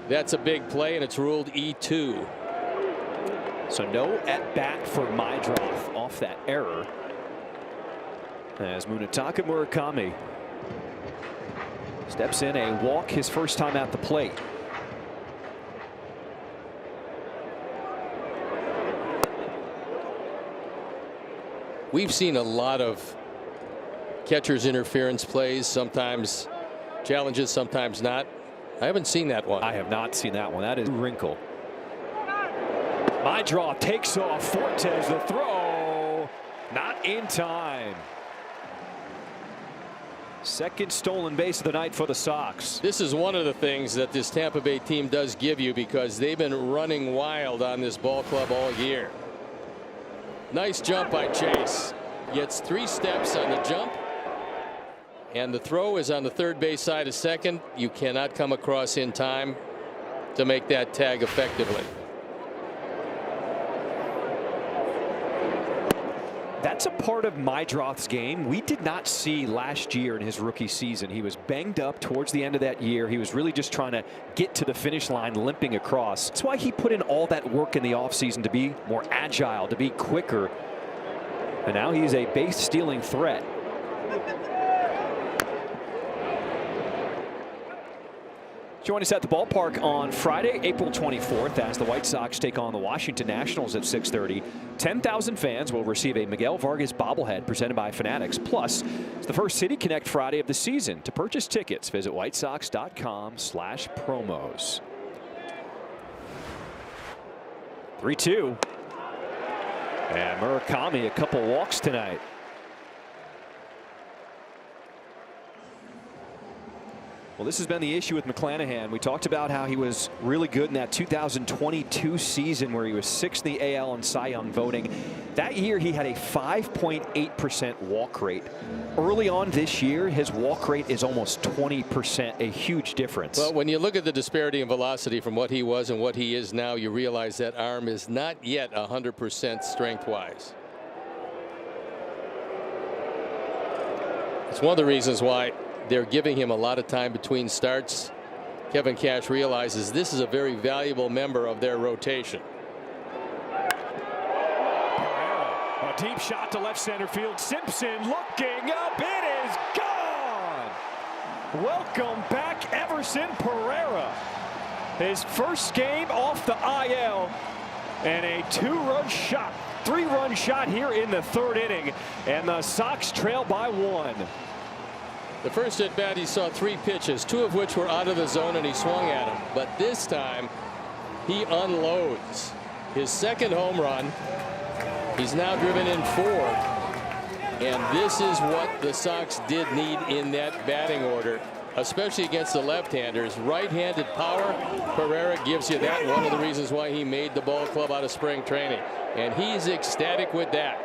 that's a big play, and it's ruled E2. So no at bat for Mydroth off that error, as Munetaka Murakami steps in a walk his first time at the plate. We've seen a lot of catcher's interference plays, sometimes challenges, sometimes not. I haven't seen that one. I have not seen that one. That is a wrinkle. Mydroth takes off. Fortes, the throw, not in time. Second stolen base of the night for the Sox. This is one of the things that this Tampa Bay team does give you, because they've been running wild on this ball club all year. Nice jump by Chase. Gets 3 steps on the jump. And the throw is on the third base side of second. You cannot come across in time to make that tag effectively. That's a part of Mydroth's game we did not see last year in his rookie season. He was banged up towards the end of that year. He was really just trying to get to the finish line, limping across. That's why he put in all that work in the offseason to be more agile, to be quicker. And now he's a base stealing threat. Join us at the ballpark on Friday, April 24th, as the White Sox take on the Washington Nationals at 6:30. 10,000 fans will receive a Miguel Vargas bobblehead presented by Fanatics. Plus, it's the first City Connect Friday of the season. To purchase tickets, visit whitesox.com/promos. 3-2. And Murakami, a couple walks tonight. Well, this has been the issue with McClanahan. We talked about how he was really good in that 2022 season where he was 6th in the AL in Cy Young voting. That year he had a 5.8% walk rate. Early on this year, his walk rate is almost 20%, a huge difference. Well, when you look at the disparity in velocity from what he was and what he is now, you realize that arm is not yet 100% strength-wise. It's one of the reasons why they're giving him a lot of time between starts. Kevin Cash realizes this is a very valuable member of their rotation. Pereira, a deep shot to left center field. Simpson looking up. It is gone. Welcome back, Everson Pereira. His first game off the IL, and a 3-run shot here in the 3rd inning, and the Sox trail by 1. The first at bat, he saw 3 pitches, 2 of which were out of the zone, and he swung at them. But this time, he unloads. His 2nd home run. He's now driven in 4. And this is what the Sox did need in that batting order, especially against the left-handers. Right-handed power. Pereira gives you that. One of the reasons why he made the ball club out of spring training. And he's ecstatic with that.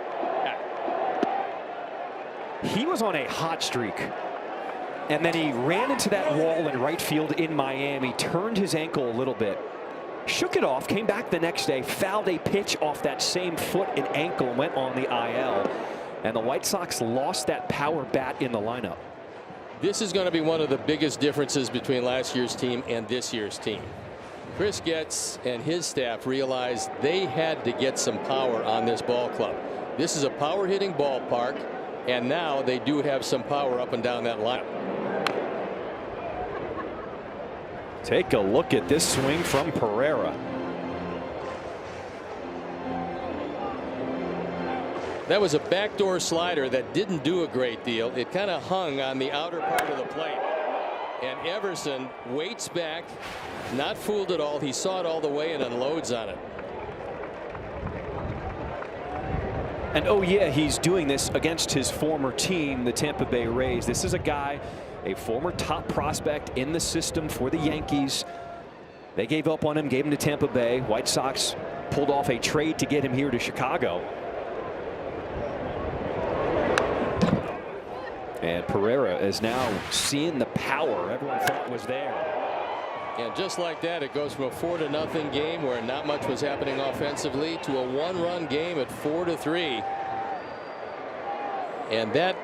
He was on a hot streak. And then he ran into that wall in right field in Miami, turned his ankle a little bit, shook it off, came back the next day, fouled a pitch off that same foot and ankle, and went on the IL. And the White Sox lost that power bat in the lineup. This is going to be one of the biggest differences between last year's team and this year's team. Chris Getz and his staff realized they had to get some power on this ball club. This is a power hitting ballpark, and now they do have some power up and down that lineup. Take a look at this swing from Pereira. That was a backdoor slider that didn't do a great deal. It kind of hung on the outer part of the plate. And Everson waits back, not fooled at all. He saw it all the way and unloads on it. And oh yeah, he's doing this against his former team, the Tampa Bay Rays. This is a guy, a former top prospect in the system for the Yankees. They gave up on him, gave him to Tampa Bay. White Sox pulled off a trade to get him here to Chicago. And Pereira is now seeing the power everyone thought was there. And just like that, it goes from a 4-0 game where not much was happening offensively to a 1-run game at 4-3. And that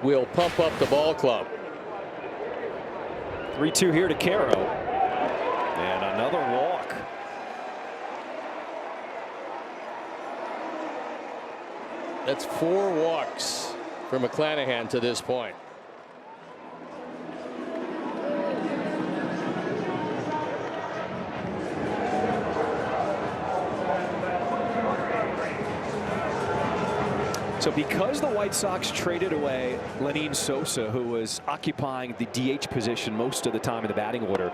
will pump up the ball club. 3-2 here to Caro. And another walk. That's 4 walks for McClanahan to this point. So because the White Sox traded away Lenyn Sosa, who was occupying the DH position most of the time in the batting order,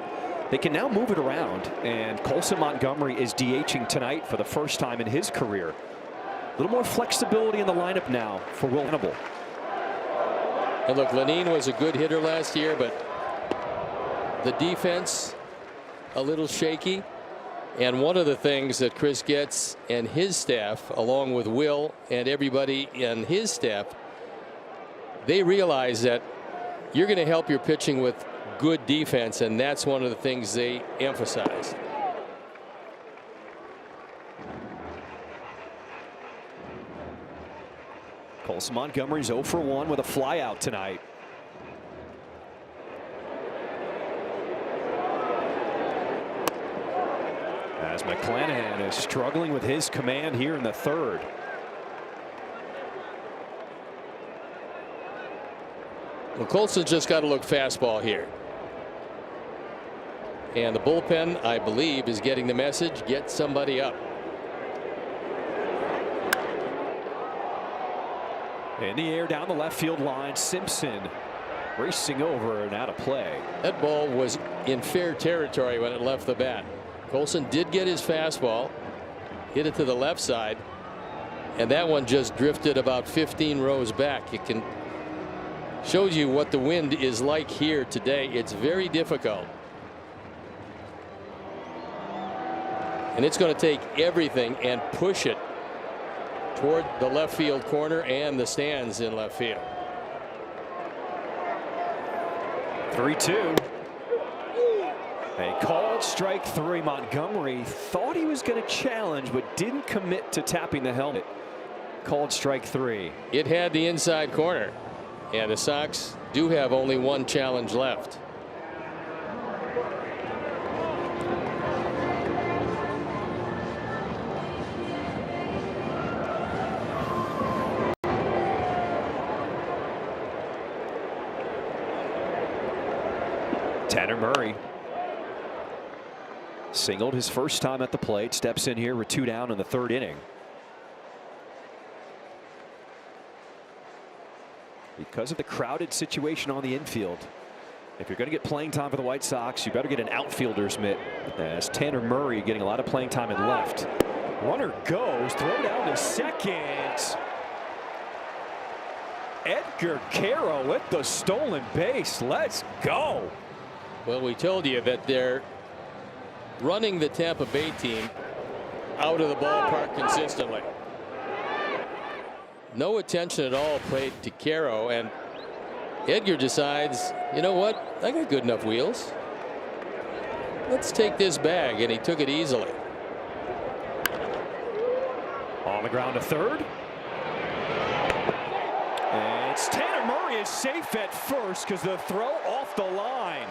they can now move it around. And Colson Montgomery is DHing tonight for the first time in his career. A little more flexibility in the lineup now for Will Hannibal. And look, Lenine was a good hitter last year, but the defense a little shaky. And one of the things that Chris Getz and his staff, along with Will and everybody in his staff, they realize that you're going to help your pitching with good defense, and that's one of the things they emphasize. Colson Montgomery's 0 for 1 with a flyout tonight. As McClanahan is struggling with his command here in the third. Well, Colson's just got to look fastball here. And the bullpen, I believe, is getting the message, get somebody up. In the air down the left field line, Simpson racing over and out of play. That ball was in fair territory when it left the bat. Colson did get his fastball, hit it to the left side, and that one just drifted about 15 rows back. It can shows you what the wind is like here today. It's very difficult. And it's going to take everything and push it toward the left field corner and the stands in left field. 3-2. A called strike 3. Montgomery thought he was going to challenge but didn't commit to tapping the helmet. Called strike 3. It had the inside corner, and the Sox do have only one challenge left. Tanner Murray singled his first time at the plate, steps in here with 2 down in the third inning. Because of the crowded situation on the infield, if you're going to get playing time for the White Sox, you better get an outfielder's mitt, as Tanner Murray getting a lot of playing time in left. Runner goes, throw down to second. Edgar Caro with the stolen base. Let's go. Well, we told you that they're running the Tampa Bay team out of the ballpark consistently. No attention at all paid to Caro, and Edgar decides, you know what, I got good enough wheels. Let's take this bag, and he took it easily. On the ground to third. And it's Tanner Murray is safe at first because the throw off the line.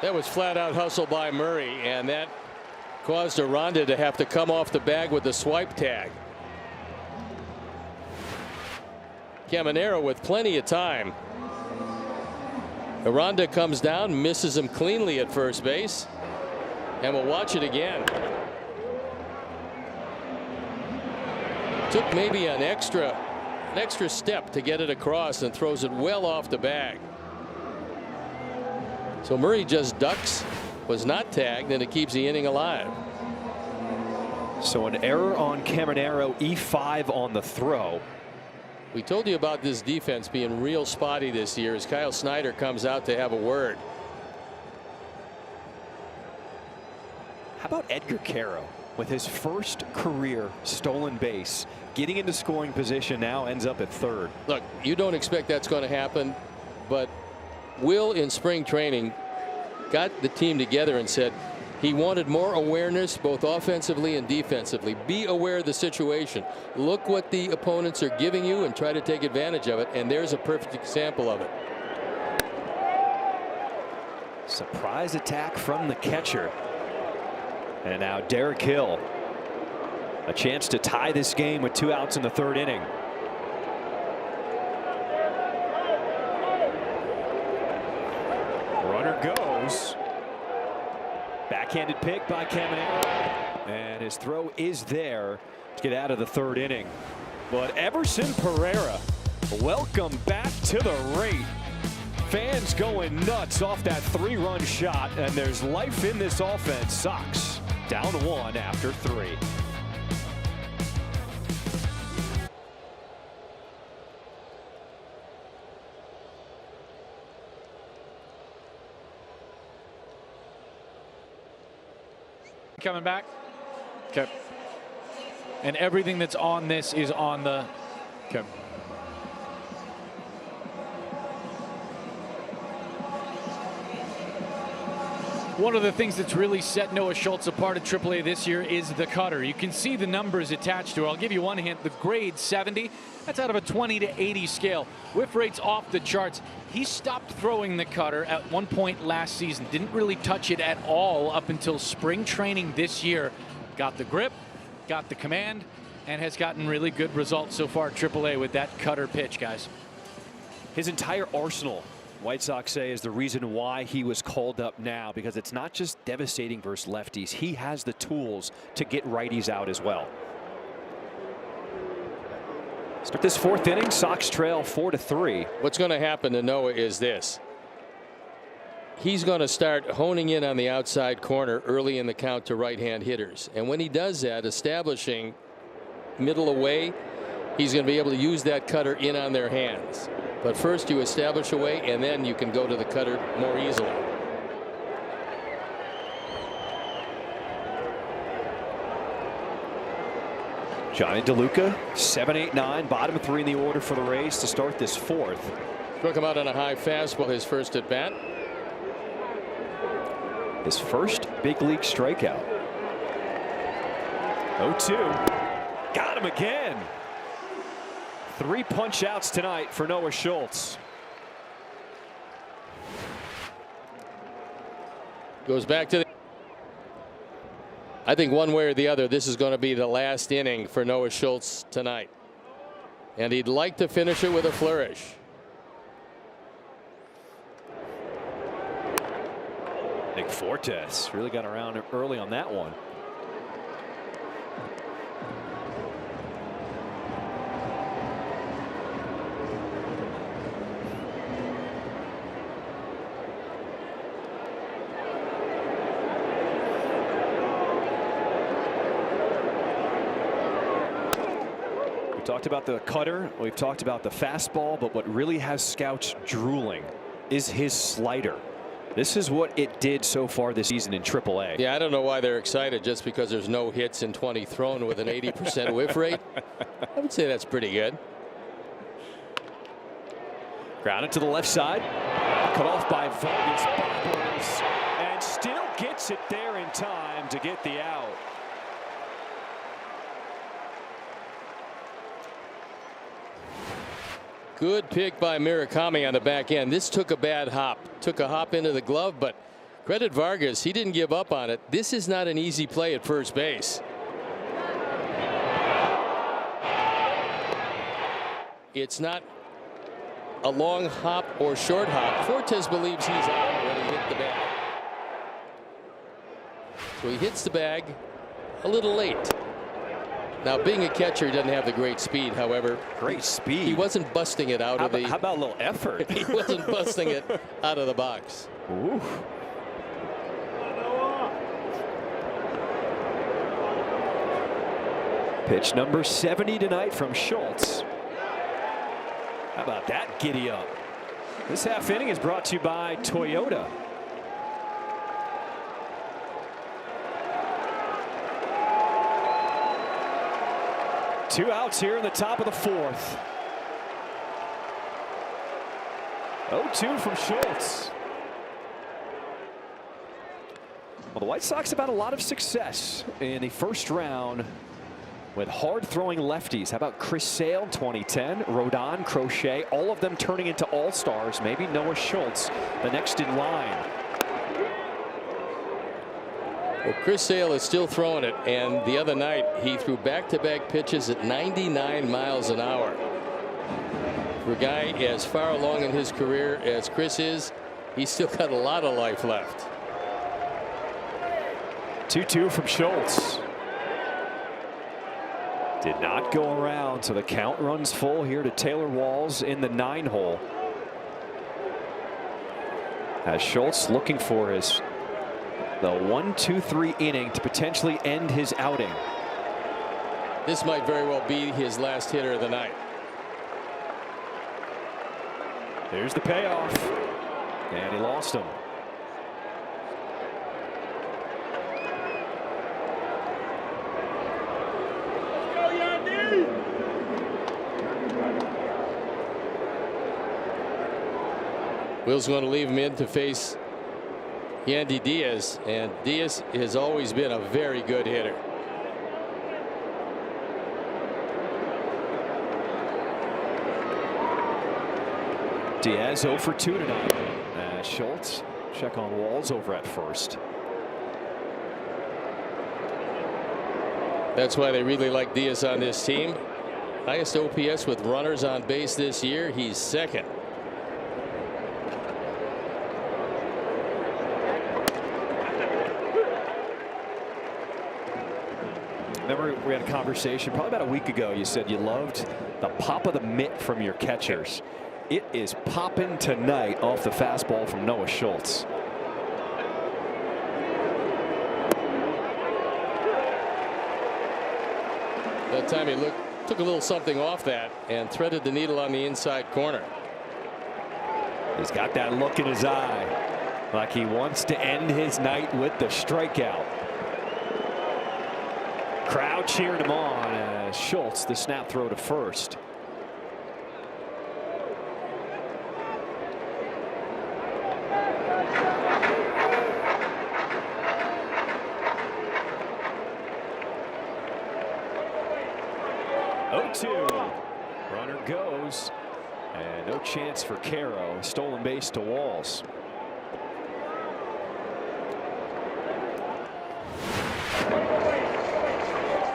That was flat out hustle by Murray, and that caused Aranda to have to come off the bag with the swipe tag. Caminero with plenty of time. Aranda comes down, misses him cleanly at first base, and we'll watch it again. Took maybe an extra step to get it across and throws it well off the bag. So Murray just ducks, was not tagged, and it keeps the inning alive. So an error on Caminero, E5 on the throw. We told you about this defense being real spotty this year as Kyle Snyder comes out to have a word. How about Edgar Caro with his first career stolen base, getting into scoring position, now ends up at third. Look, you don't expect that's going to happen, but Will in spring training got the team together and said he wanted more awareness both offensively and defensively. Be aware of the situation. Look what the opponents are giving you and try to take advantage of it. And there's a perfect example of it. Surprise attack from the catcher. And now Derek Hill. A chance to tie this game with 2 outs in the third inning. Runner goes. Backhanded pick by Caminero, and his throw is there to get out of the third inning. But Everson Pereira, welcome back to the rate. Fans going nuts off that 3-run shot, and there's life in this offense. Sox down 1 after 3. Coming back. Okay. And everything that's on this is on the. Okay. One of the things that's really set Noah Schultz apart at AAA this year is the cutter. You can see the numbers attached to it. I'll give you one hint. The grade 70, that's out of a 20 to 80 scale. Whiff rate's off the charts. He stopped throwing the cutter at one point last season. Didn't really touch it at all up until spring training this year. Got the grip, got the command, and has gotten really good results so far at AAA with that cutter pitch, guys. His entire arsenal, White Sox say, is the reason why he was called up now, because it's not just devastating versus lefties. He has the tools to get righties out as well. Start this fourth inning, Sox trail 4-3. What's going to happen to Noah is this. He's going to start honing in on the outside corner early in the count to right-hand hitters. And when he does that, establishing middle away, he's going to be able to use that cutter in on their hands. But first you establish away, and then you can go to the cutter more easily. Johnny DeLuca, 7-8-9, bottom 3 in the order for the Rays to start this fourth. Struck him out on a high fastball his first at bat. His first big league strikeout. 0-2. Got him again. 3 punch outs tonight for Noah Schultz. Goes back to the. I think one way or the other, this is going to be the last inning for Noah Schultz tonight. And he'd like to finish it with a flourish. Nick Fortes really got around early on that one. Talked about the cutter, we've talked about the fastball, but what really has scouts drooling is his slider. This is what it did so far this season in AAA. Yeah, I don't know why they're excited just because there's no hits in 20 thrown with an 80% whiff rate. I would say that's pretty good. Grounded to the left side, cut off by Vargas, and still gets it there in time to get the out. Good pick by Murakami on the back end. This took a bad hop. Took a hop into the glove, but credit Vargas. He didn't give up on it. This is not an easy play at first base. It's not a long hop or short hop. Fortes believes he's out when he hit the bag. So he hits the bag a little late. Now, being a catcher, he doesn't have the great speed. However, great speed. He wasn't busting it out of the. How about a little effort? He wasn't busting it out of the box. Ooh. Pitch number 70 tonight from Schultz. How about that giddy up? This half inning is brought to you by Toyota. Two outs here in the top of the fourth. 0-2 from Schultz. Well, the White Sox have had a lot of success in the first round with hard-throwing lefties. How about Chris Sale in 2010, Rodon, Crochet, all of them turning into all-stars. Maybe Noah Schultz, the next in line. Well, Chris Sale is still throwing it, and the other night he threw back-to-back pitches at 99 miles an hour. For a guy as far along in his career as Chris is, he's still got a lot of life left. 2-2 from Schultz. Did not go around, so the count runs full here to Taylor Walls in the 9-hole. As Schultz looking for the 1-2-3 inning to potentially end his outing. This might very well be his last hitter of the night. There's the payoff, and he lost him. Will's going to leave him in to face Yandy Diaz, and Diaz has always been a very good hitter. Diaz 0 for 2 tonight. Schultz check on Walls over at first. That's why they really like Diaz on this team. Highest OPS with runners on base this year. He's second. Remember, we had a conversation probably about a week ago. You said you loved the pop of the mitt from your catchers. It is popping tonight off the fastball from Noah Schultz. That time he took a little something off that and threaded the needle on the inside corner. He's got that look in his eye, like he wants to end his night with the strikeout. Crowd cheering him on as Schultz, the snap throw to first. Runner goes, and no chance for Caro. Stolen base to Walls.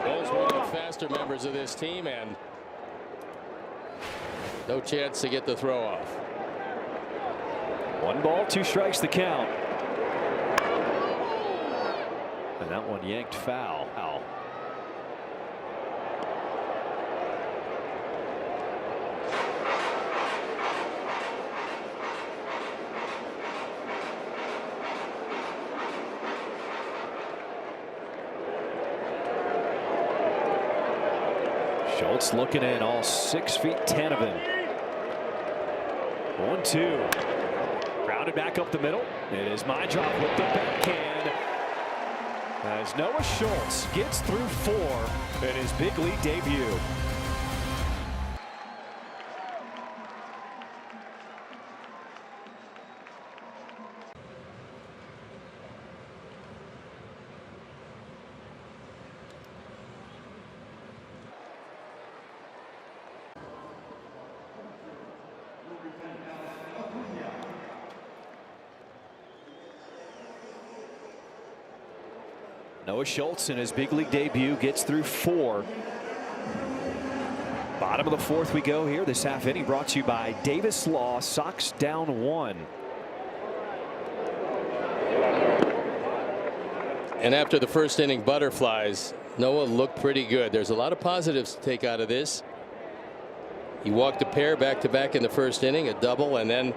Walls one of the faster members of this team, and no chance to get the throw off. 1 ball, 2 strikes the count. And that one yanked foul. Schultz looking in, all 6 feet 10 of him. 1-2. Grounded back up the middle. It is my job with the backhand. As Noah Schultz gets through 4 in his big league debut. Noah Schultz in his big league debut gets through 4. Bottom of the 4th we go here. This half inning brought to you by Davis Law. Sox down 1. And after the first inning butterflies, Noah looked pretty good. There's a lot of positives to take out of this. He walked a pair back-to-back in the first inning, a double, and then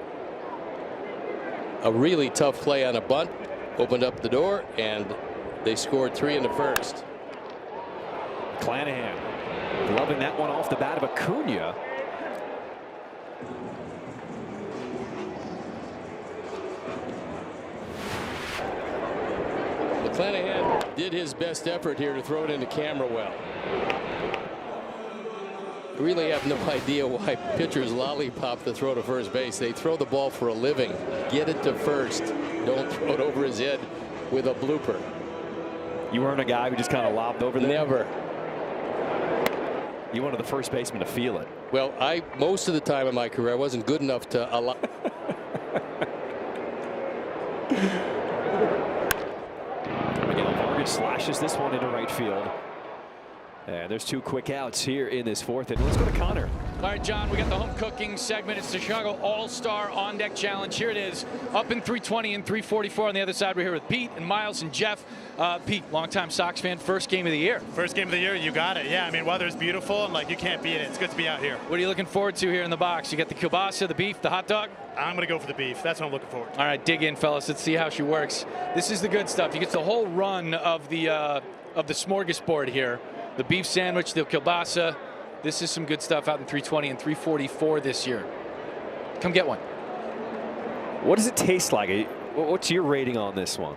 a really tough play on a bunt. Opened up the door, and they scored 3 in the first. Clanahan gloving that one off the bat of Acuna. Clanahan did his best effort here to throw it into camera well. I really have no idea why pitchers lollipop the throw to first base. They throw the ball for a living. Get it to first. Don't throw it over his head with a blooper. You weren't a guy who just kind of lobbed over there? Never. You wanted the first baseman to feel it. Well, most of the time in my career, I wasn't good enough to allow. Miguel Vargas slashes this one into right field. And there's 2 quick outs here in this 4th. And let's go to Connor. All right, John, we got the home cooking segment. It's the Chicago All-Star On Deck Challenge. Here it is, up in 320 and 344. On the other side, we're here with Pete and Miles and Jeff. Pete, longtime Sox fan, first game of the year. First game of the year, you got it. Yeah, I mean, weather's beautiful, and you can't beat it. It's good to be out here. What are you looking forward to here in the box? You got the kielbasa, the beef, the hot dog? I'm going to go for the beef. That's what I'm looking forward to. All right, dig in, fellas. Let's see how she works. This is the good stuff. You get the whole run of the smorgasbord here. The beef sandwich, the kielbasa. This is some good stuff out in 320 and 344 this year. Come get one. What does it taste like? What's your rating on this one?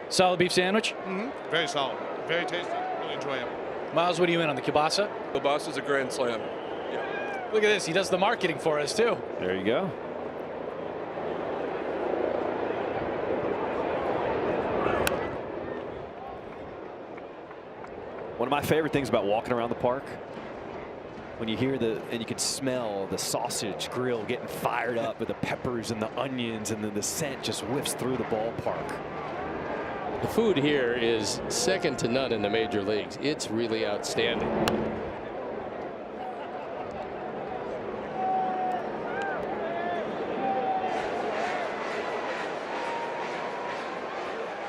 Solid beef sandwich? Mm-hmm. Very solid. Very tasty. Really enjoy it. Miles, what are you in on the kielbasa? Kielbasa's a grand slam. Yeah. Look at this. He does the marketing for us, too. There you go. One of my favorite things about walking around the park, when you hear and you can smell the sausage grill getting fired up with the peppers and the onions, and then the scent just whiffs through the ballpark. The food here is second to none in the major leagues. It's really outstanding.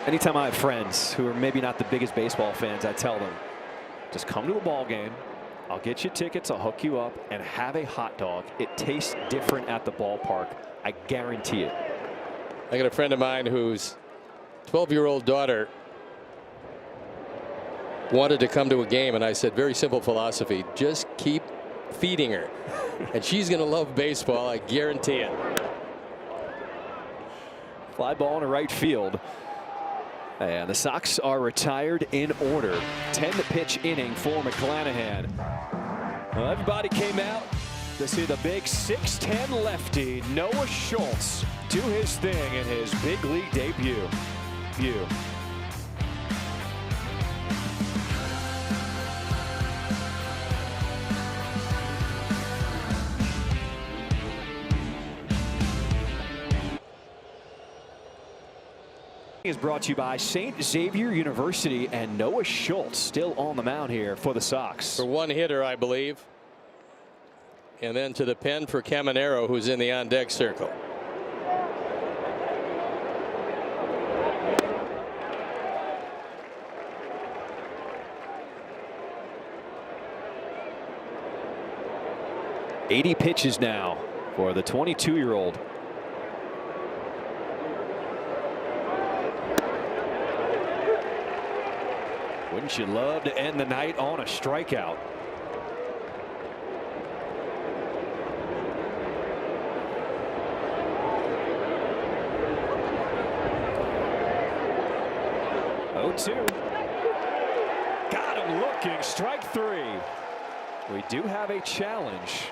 Anytime I have friends who are maybe not the biggest baseball fans, I tell them, just come to a ball game. I'll get you tickets. I'll hook you up and have a hot dog. It tastes different at the ballpark. I guarantee it. I got a friend of mine whose 12-year-old daughter wanted to come to a game, and I said, very simple philosophy, just keep feeding her and she's going to love baseball. I guarantee it. Fly ball in right field. And the Sox are retired in order. 10-pitch inning for McClanahan. Well, everybody came out to see the big 6'10 lefty Noah Schultz do his thing in his big league debut. Is brought to you by St. Xavier University, and Noah Schultz still on the mound here for the Sox. For one hitter, I believe. And then to the pen for Caminero, who's in the on-deck circle. .80 pitches now for the 22-year-old. Wouldn't you love to end the night on a strikeout? Oh, 2. Got him looking. Strike 3. We do have a challenge.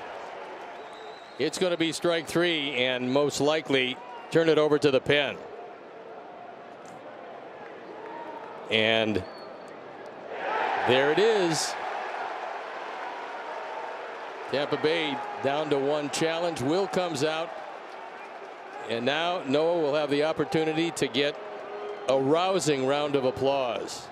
It's going to be strike 3 and most likely turn it over to the pen. And there it is. Tampa Bay down to 1 challenge. Will comes out. And now Noah will have the opportunity to get a rousing round of applause.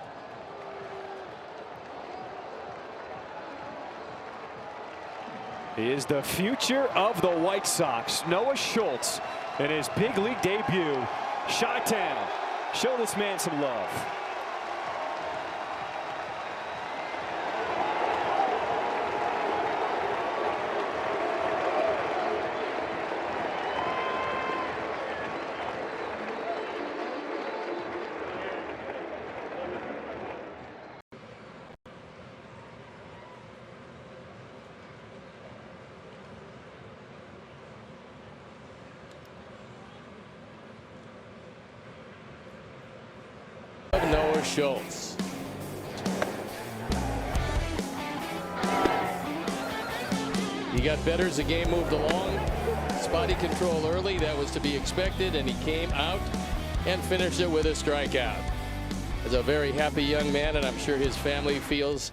He is the future of the White Sox. Noah Schultz in his big league debut. Chi-Town, show this man some love. Noah Schultz. He got better as the game moved along. Spotty control early, that was to be expected, and he came out and finished it with a strikeout. As a very happy young man, and I'm sure his family feels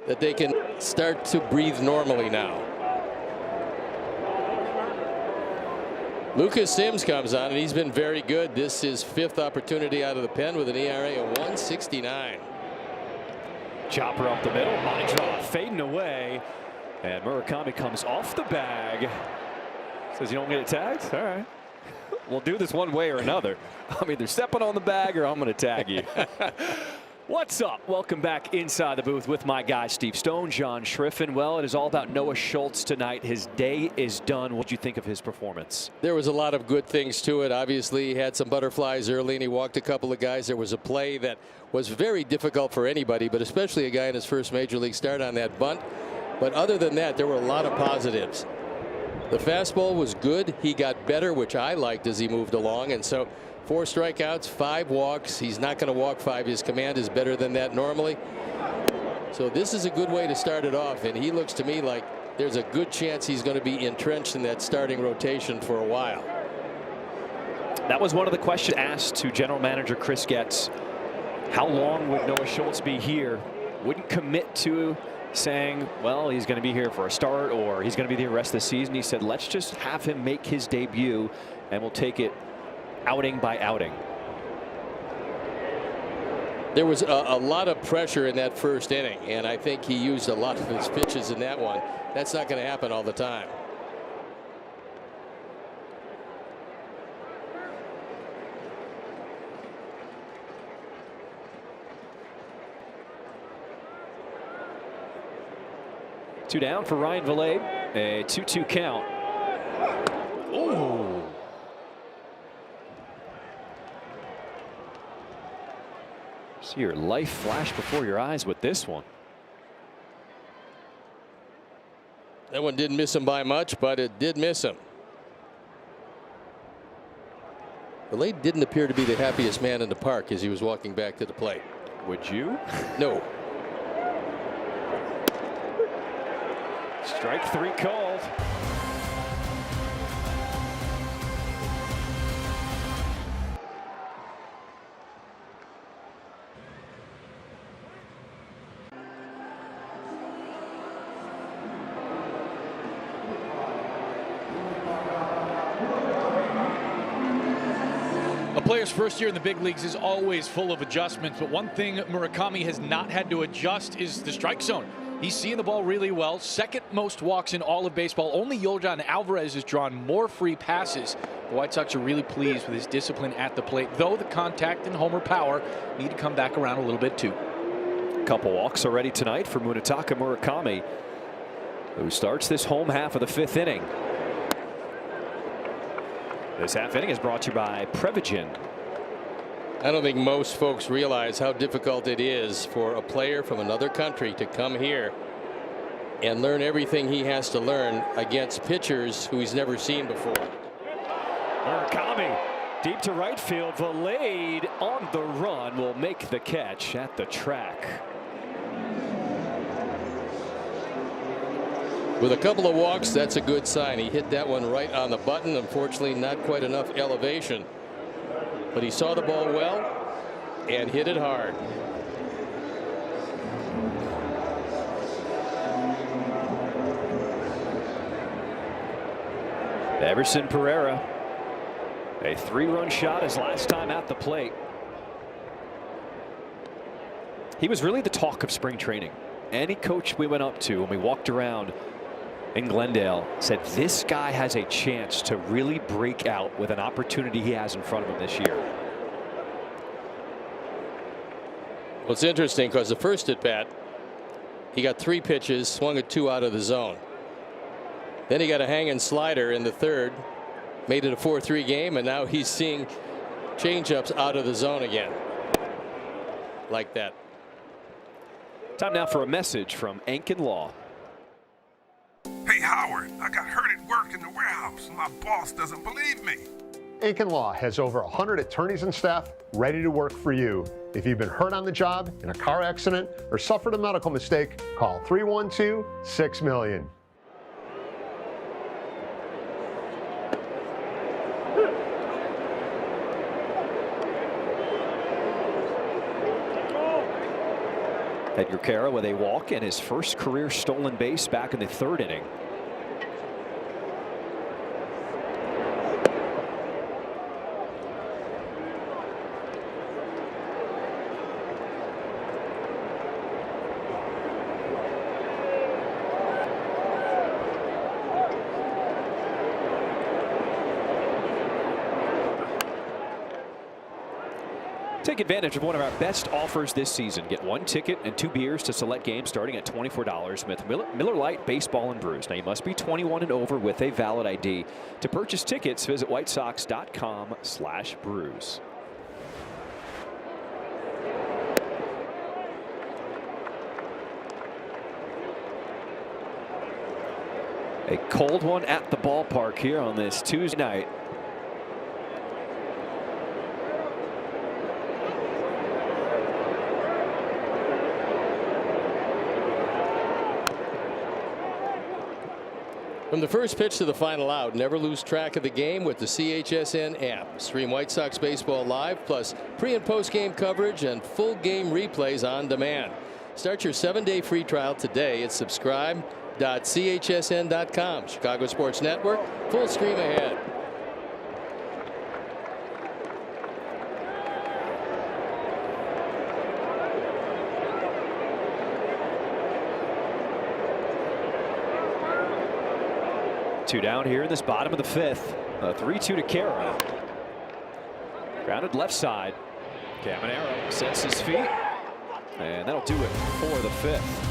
that they can start to breathe normally now. Lucas Sims comes on, and he's been very good. This is 5th opportunity out of the pen with an ERA of 1.69. Chopper up the middle, line draw fading away, and Murakami comes off the bag. Says you don't get it tagged? All right. We'll do this one way or another. I'm either stepping on the bag or I'm going to tag you. What's up? Welcome back inside the booth with my guy Steve Stone, John Schriffen. Well, it is all about Noah Schultz tonight. His day is done. What do you think of his performance? There was a lot of good things to it. Obviously, he had some butterflies early, and he walked a couple of guys. There was a play that was very difficult for anybody, but especially a guy in his first major league start on that bunt. But other than that, there were a lot of positives. The fastball was good. He got better, which I liked as he moved along. And so 4 strikeouts, 5 walks. He's not going to walk 5. His command is better than that normally. So this is a good way to start it off. And he looks to me like there's a good chance he's going to be entrenched in that starting rotation for a while. That was one of the questions asked to general manager Chris Getz. How long would Noah Schultz be here? Wouldn't commit to saying, well, he's going to be here for a start or he's going to be here the rest of the season. He said, let's just have him make his debut and we'll take it outing by outing. There was a lot of pressure in that first inning, and I think he used a lot of his pitches in that one. That's not going to happen all the time. Two down for Ryan Vilade. A 2-2 count. Ooh. See your life flash before your eyes with this one. That one didn't miss him by much, but it did miss him. Vilade didn't appear to be the happiest man in the park as he was walking back to the plate. Would you? No. Strike three called. A player's first year in the big leagues is always full of adjustments, but one thing Murakami has not had to adjust is the strike zone. He's seeing the ball really well. Second most walks in all of baseball. Only Yordan Alvarez has drawn more free passes. The White Sox are really pleased with his discipline at the plate, though the contact and homer power need to come back around a little bit too. Couple walks already tonight for Munetaka Murakami, who starts this home half of the fifth inning. This half inning is brought to you by Prevagen. I don't think most folks realize how difficult it is for a player from another country to come here and learn everything he has to learn against pitchers who he's never seen before. Murakami deep to right field. Vilade on the run will make the catch at the track. With a couple of walks, that's a good sign. He hit that one right on the button. Unfortunately, not quite enough elevation. But he saw the ball well and hit it hard. Everson Pereira, a 3-run shot his last time at the plate. He was really the talk of spring training. Any coach we went up to when we walked around in Glendale said this guy has a chance to really break out with an opportunity he has in front of him this year. Well, it's interesting because the first at bat, he got 3 pitches, swung at 2 out of the zone. Then he got a hanging slider in the third, made it a 4-3 game, and now he's seeing changeups out of the zone again. Like that. Time now for a message from Ankin Law. Hey Howard, I got hurt at work in the warehouse. My boss doesn't believe me. Ankin Law has over 100 attorneys and staff ready to work for you. If you've been hurt on the job, in a car accident, or suffered a medical mistake, call 312-6-million. Edgar Cara with a walk and his first career stolen base back in the 3rd inning. Take advantage of one of our best offers this season. Get 1 ticket and 2 beers to select games starting at $24 with Miller Lite Baseball and Brews. Now you must be 21 and over with a valid ID. To purchase tickets, visit whitesox.com/brews. A cold one at the ballpark here on this Tuesday night. From the first pitch to the final out, never lose track of the game with the CHSN app. Stream White Sox baseball live, plus pre and post game coverage and full game replays on demand. Start your 7-day free trial today at subscribe.chsn.com. Chicago Sports Network, full stream ahead. Two down here in this bottom of the fifth. A 3-2 to Carroll. Grounded left side. Caminero sets his feet. And that'll do it for the fifth.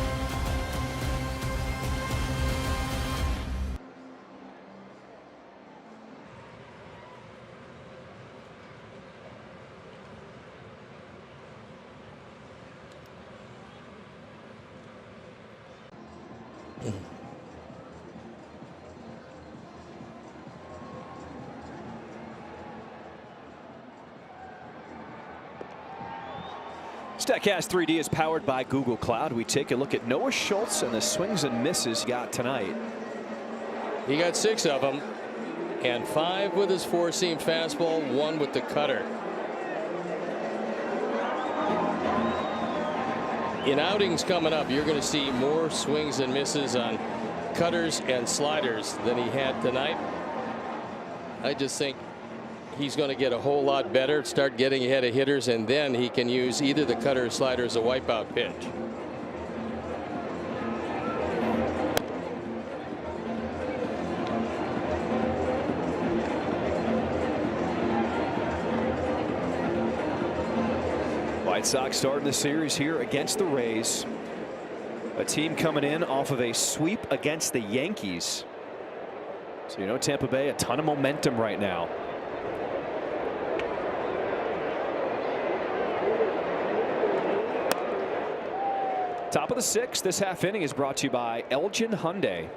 StatCast 3D is powered by Google Cloud. We take a look at Noah Schultz and the swings and misses he got tonight. He got 6 of them, and 5 with his four-seam fastball, 1 with the cutter. In outings coming up, you're going to see more swings and misses on cutters and sliders than he had tonight. I just think he's going to get a whole lot better, start getting ahead of hitters, and then he can use either the cutter or slider as a wipeout pitch. White Sox starting the series here against the Rays. A team coming in off of a sweep against the Yankees. So you know Tampa Bay, a ton of momentum right now. Top of the sixth. This half inning is brought to you by Elgin Hyundai.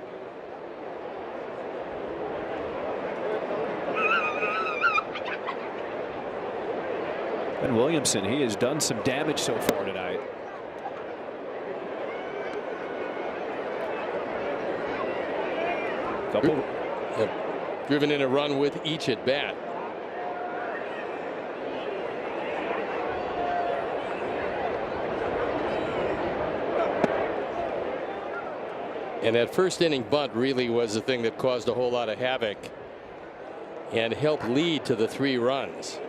And Williamson, he has done some damage so far tonight. Couple. Driven in a run with each at bat. And that first inning bunt really was the thing that caused a whole lot of havoc and helped lead to the 3 runs.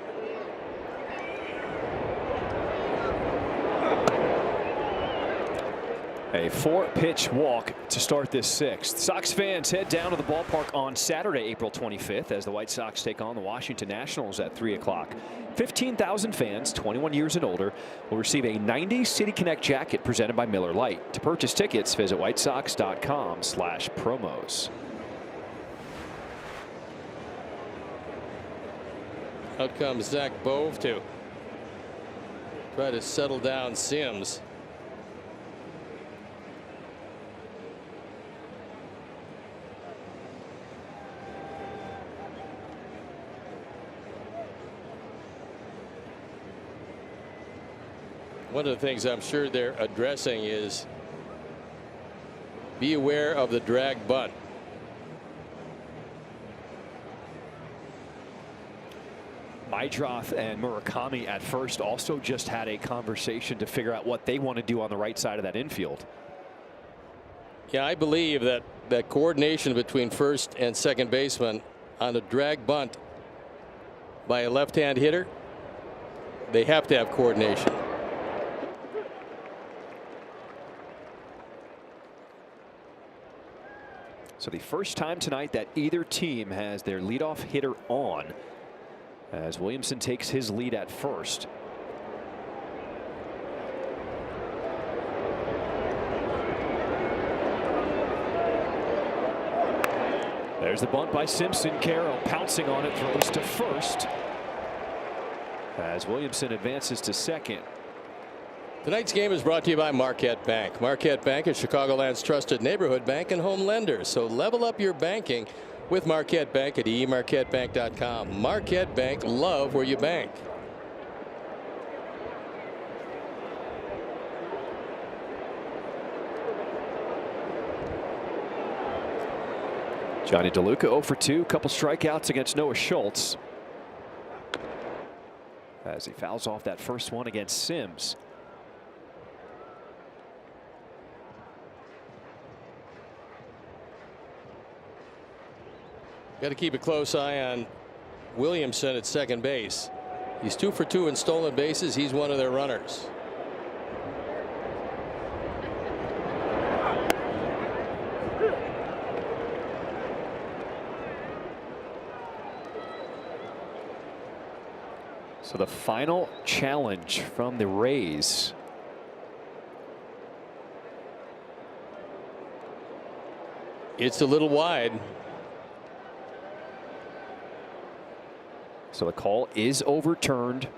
A 4-pitch walk to start this sixth. Sox fans head down to the ballpark on Saturday, April 25th, as the White Sox take on the Washington Nationals at 3 o'clock. 15,000 fans, 21 years and older, will receive a 90s City Connect jacket presented by Miller Lite. To purchase tickets, visit whitesox.com/promos. Out comes Zach Bove to try to settle down Sims. One of the things I'm sure they're addressing is be aware of the drag bunt. Meidroth and Murakami at first also just had a conversation to figure out what they want to do on the right side of that infield. Yeah, I believe that coordination between first and second baseman on a drag bunt by a left-hand hitter, they have to have coordination. So the first time tonight that either team has their leadoff hitter on, as Williamson takes his lead at first. There's the bunt by Simpson. Carroll pouncing on it, throws to first as Williamson advances to second. Tonight's game is brought to you by Marquette Bank. Marquette Bank is Chicagoland's trusted neighborhood bank and home lender. So level up your banking with Marquette Bank at emarquettebank.com. Marquette Bank, love where you bank. Johnny DeLuca 0 for 2, couple strikeouts against Noah Schultz as he fouls off that first one against Sims. Got to keep a close eye on Williamson at second base. He's 2 for 2 in stolen bases. He's one of their runners. So the final challenge from the Rays. It's a little wide. So the call is overturned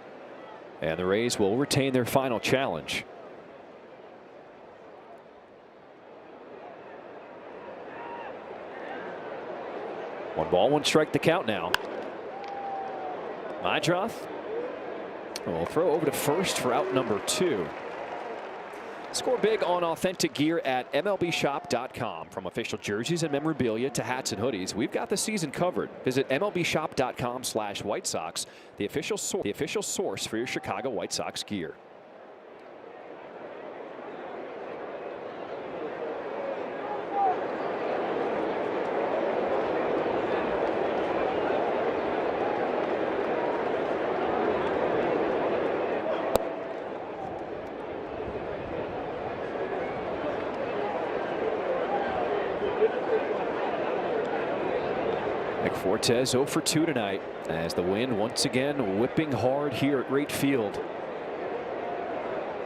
and the Rays will retain their final challenge. One ball, one strike the count now. Majdroth will throw over to first for out number 2. Score big on authentic gear at MLBshop.com. From official jerseys and memorabilia to hats and hoodies, we've got the season covered. Visit MLBshop.com/White Sox, the official source for your Chicago White Sox gear. Fortes 0 for 2 tonight as the wind once again whipping hard here at Wright Field.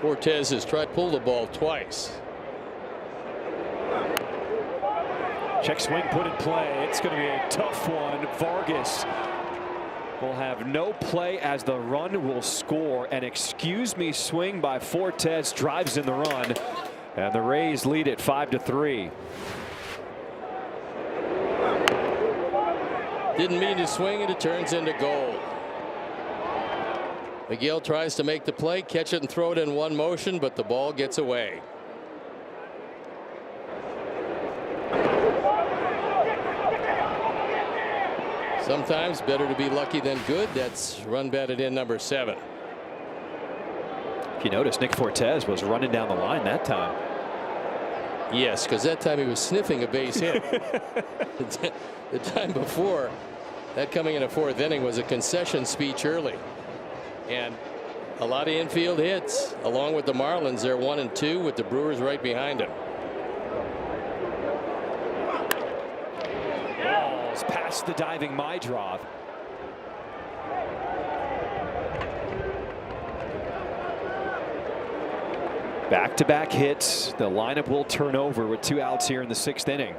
Fortes has tried to pull the ball twice. Check swing put in play. It's going to be a tough one. Vargas will have no play as the run will score. An excuse me swing by Fortes drives in the run, and the Rays lead it 5-3. Didn't mean to swing it. It turns into gold. Miguel tries to make the play, catch it and throw it in one motion, but the ball gets away. Sometimes better to be lucky than good. That's run batted in number 7. If you notice, Nick Fortes was running down the line that time. Yes, because that time he was sniffing a base hit. The time before that, coming in a 4th inning, was a concession speech early, and a lot of infield hits along with the Marlins. They're 1 and 2 with the Brewers right behind them. Balls past the diving Majdroth. Back-to-back hits. The lineup will turn over with 2 outs here in the 6th inning.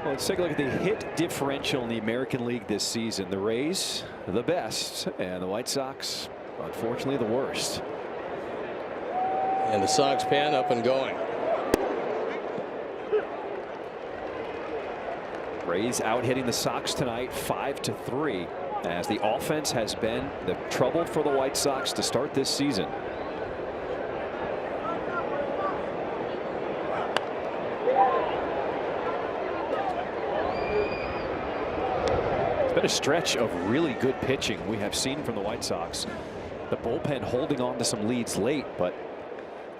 Let's take a look at the hit differential in the American League this season. The Rays, the best, and the White Sox, unfortunately, the worst. And the Sox pan up and going. Rays out hitting the Sox tonight 5-3, as the offense has been the trouble for the White Sox to start this season. Been a stretch of really good pitching we have seen from the White Sox. The bullpen holding on to some leads late, but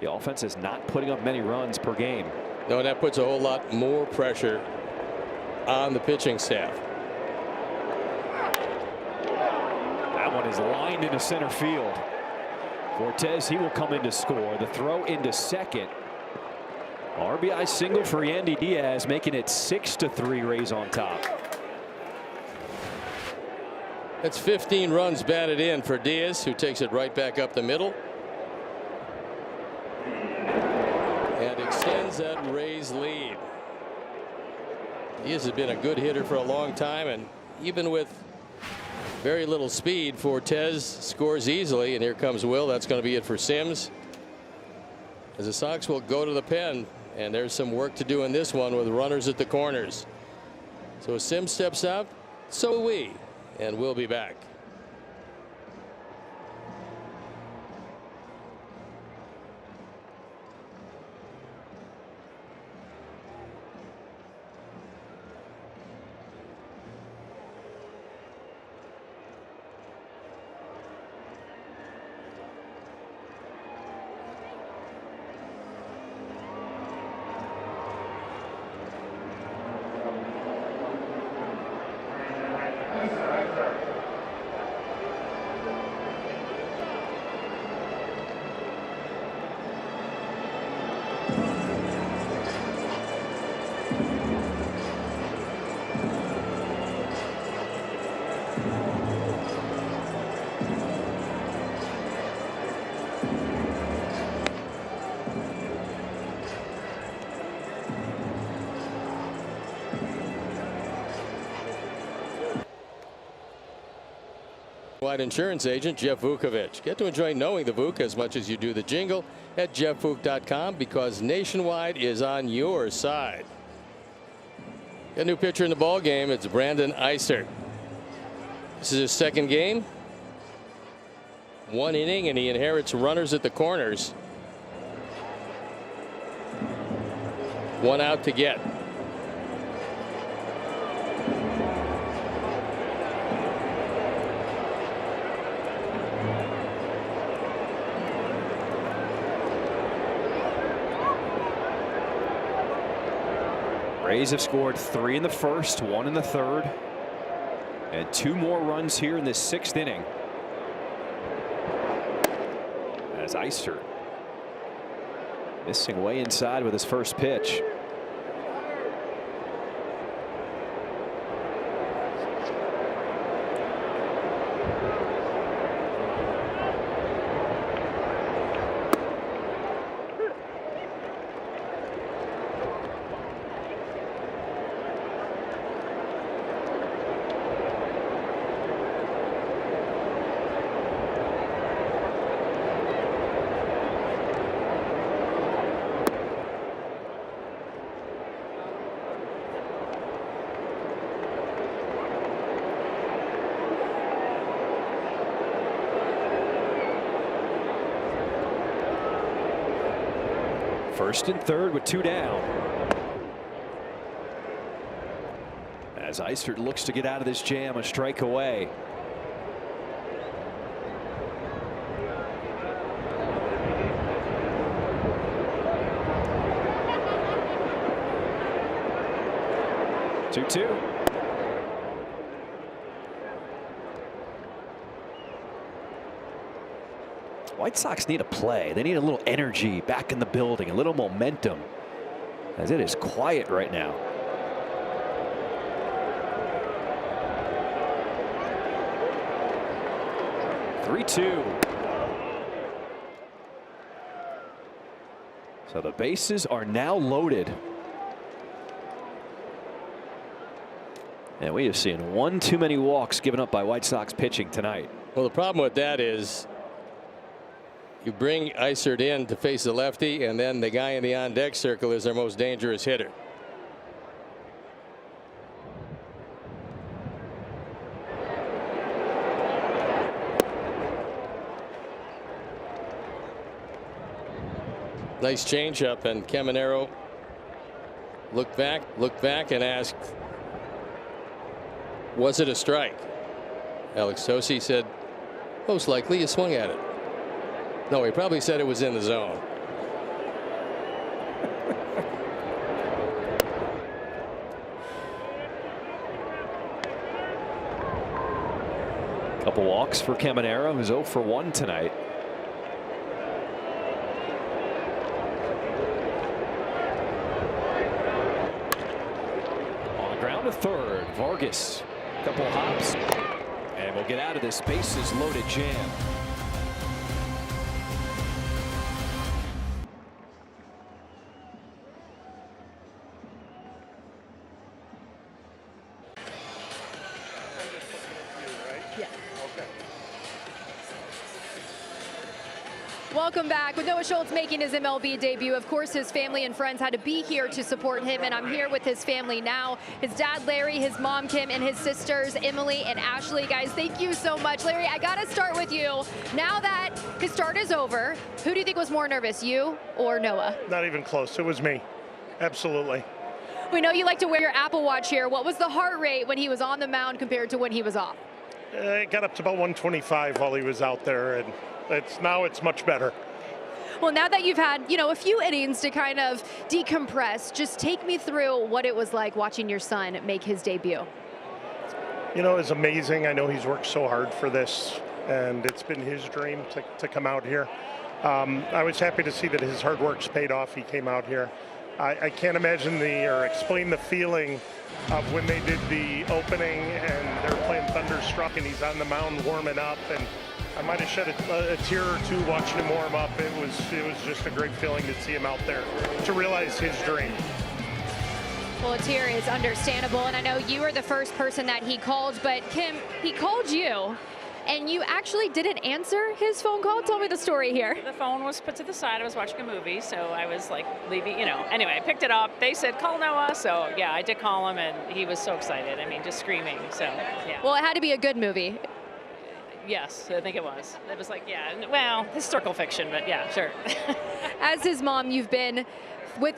the offense is not putting up many runs per game. No, that puts a whole lot more pressure on the pitching staff. That one is lined into center field. Fortes, he will come in to score. The throw into second. RBI single for Yandy Diaz, making it 6-3, Rays on top. That's 15 runs batted in for Diaz, who takes it right back up the middle and extends that Rays lead. He has been a good hitter for a long time, and even with very little speed, Fortes scores easily. And here comes Will. That's going to be it for Sims, as the Sox will go to the pen, and there's some work to do in this one with runners at the corners. So as Sims steps out, so will we, and we'll be back. White insurance agent Jeff Vukovich. Get to enjoy knowing the Vuk as much as you do the jingle at jeffvuk.com, because Nationwide is on your side. Got a new pitcher in the ball game. It's Brandon Eisert. This is his second game. 1 inning, and he inherits runners at the corners. 1 out to get. Rays have scored 3 in the first, 1 in the third, and 2 more runs here in this 6th inning. As Eisert missing way inside with his first pitch. First and third with 2 down. As Eisert looks to get out of this jam, a strike away. Two. White Sox need a play. They need a little energy back in the building, a little momentum, as it is quiet right now. Three-two. So the bases are now loaded. And we have seen 1 too many walks given up by White Sox pitching tonight. Well, the problem with that is you bring Eisert in to face the lefty, and then the guy in the on-deck circle is their most dangerous hitter. Nice changeup, and Caminero looked back and asked, was it a strike? Alex Tosi said, most likely you swung at it. No, he probably said it was in the zone. Couple walks for Caminero, who's 0 for 1 tonight. On the ground to third, Vargas. Couple hops, and we'll get out of this bases loaded jam. Welcome back. With Noah Schultz making his MLB debut, of course, his family and friends had to be here to support him, and I'm here with his family now. His dad, Larry, his mom, Kim, and his sisters, Emily and Ashley. Guys, thank you so much. Larry, I got to start with you. Now that his start is over, who do you think was more nervous, you or Noah? Not even close. It was me. Absolutely. We know you like to wear your Apple Watch here. What was the heart rate when he was on the mound compared to when he was off? It got up to about 125 while he was out there, and now it's much better. Well, now that you've had, a few innings to kind of decompress, just take me through what it was like watching your son make his debut. It was amazing. I know he's worked so hard for this, and it's been his dream to come out here. I was happy to see that his hard work's paid off. He came out here. I can't imagine or explain the feeling of when they did the opening and they're playing Thunderstruck and he's on the mound warming up, and I might have shed a tear or two watching him warm up. It was just a great feeling to see him out there, to realize his dream. Well, a tear is understandable, and I know you were the first person that he called, but Kim, he called you, and you actually didn't answer his phone call. Tell me the story here. The phone was put to the side. I was watching a movie, so I was like leaving, Anyway, I picked it up. They said, call Noah. So, yeah, I did call him, and he was so excited. I mean, just screaming. So, yeah. Well, it had to be a good movie. Yes, I think it was. It was like, historical fiction, but yeah, sure. As his mom, you've been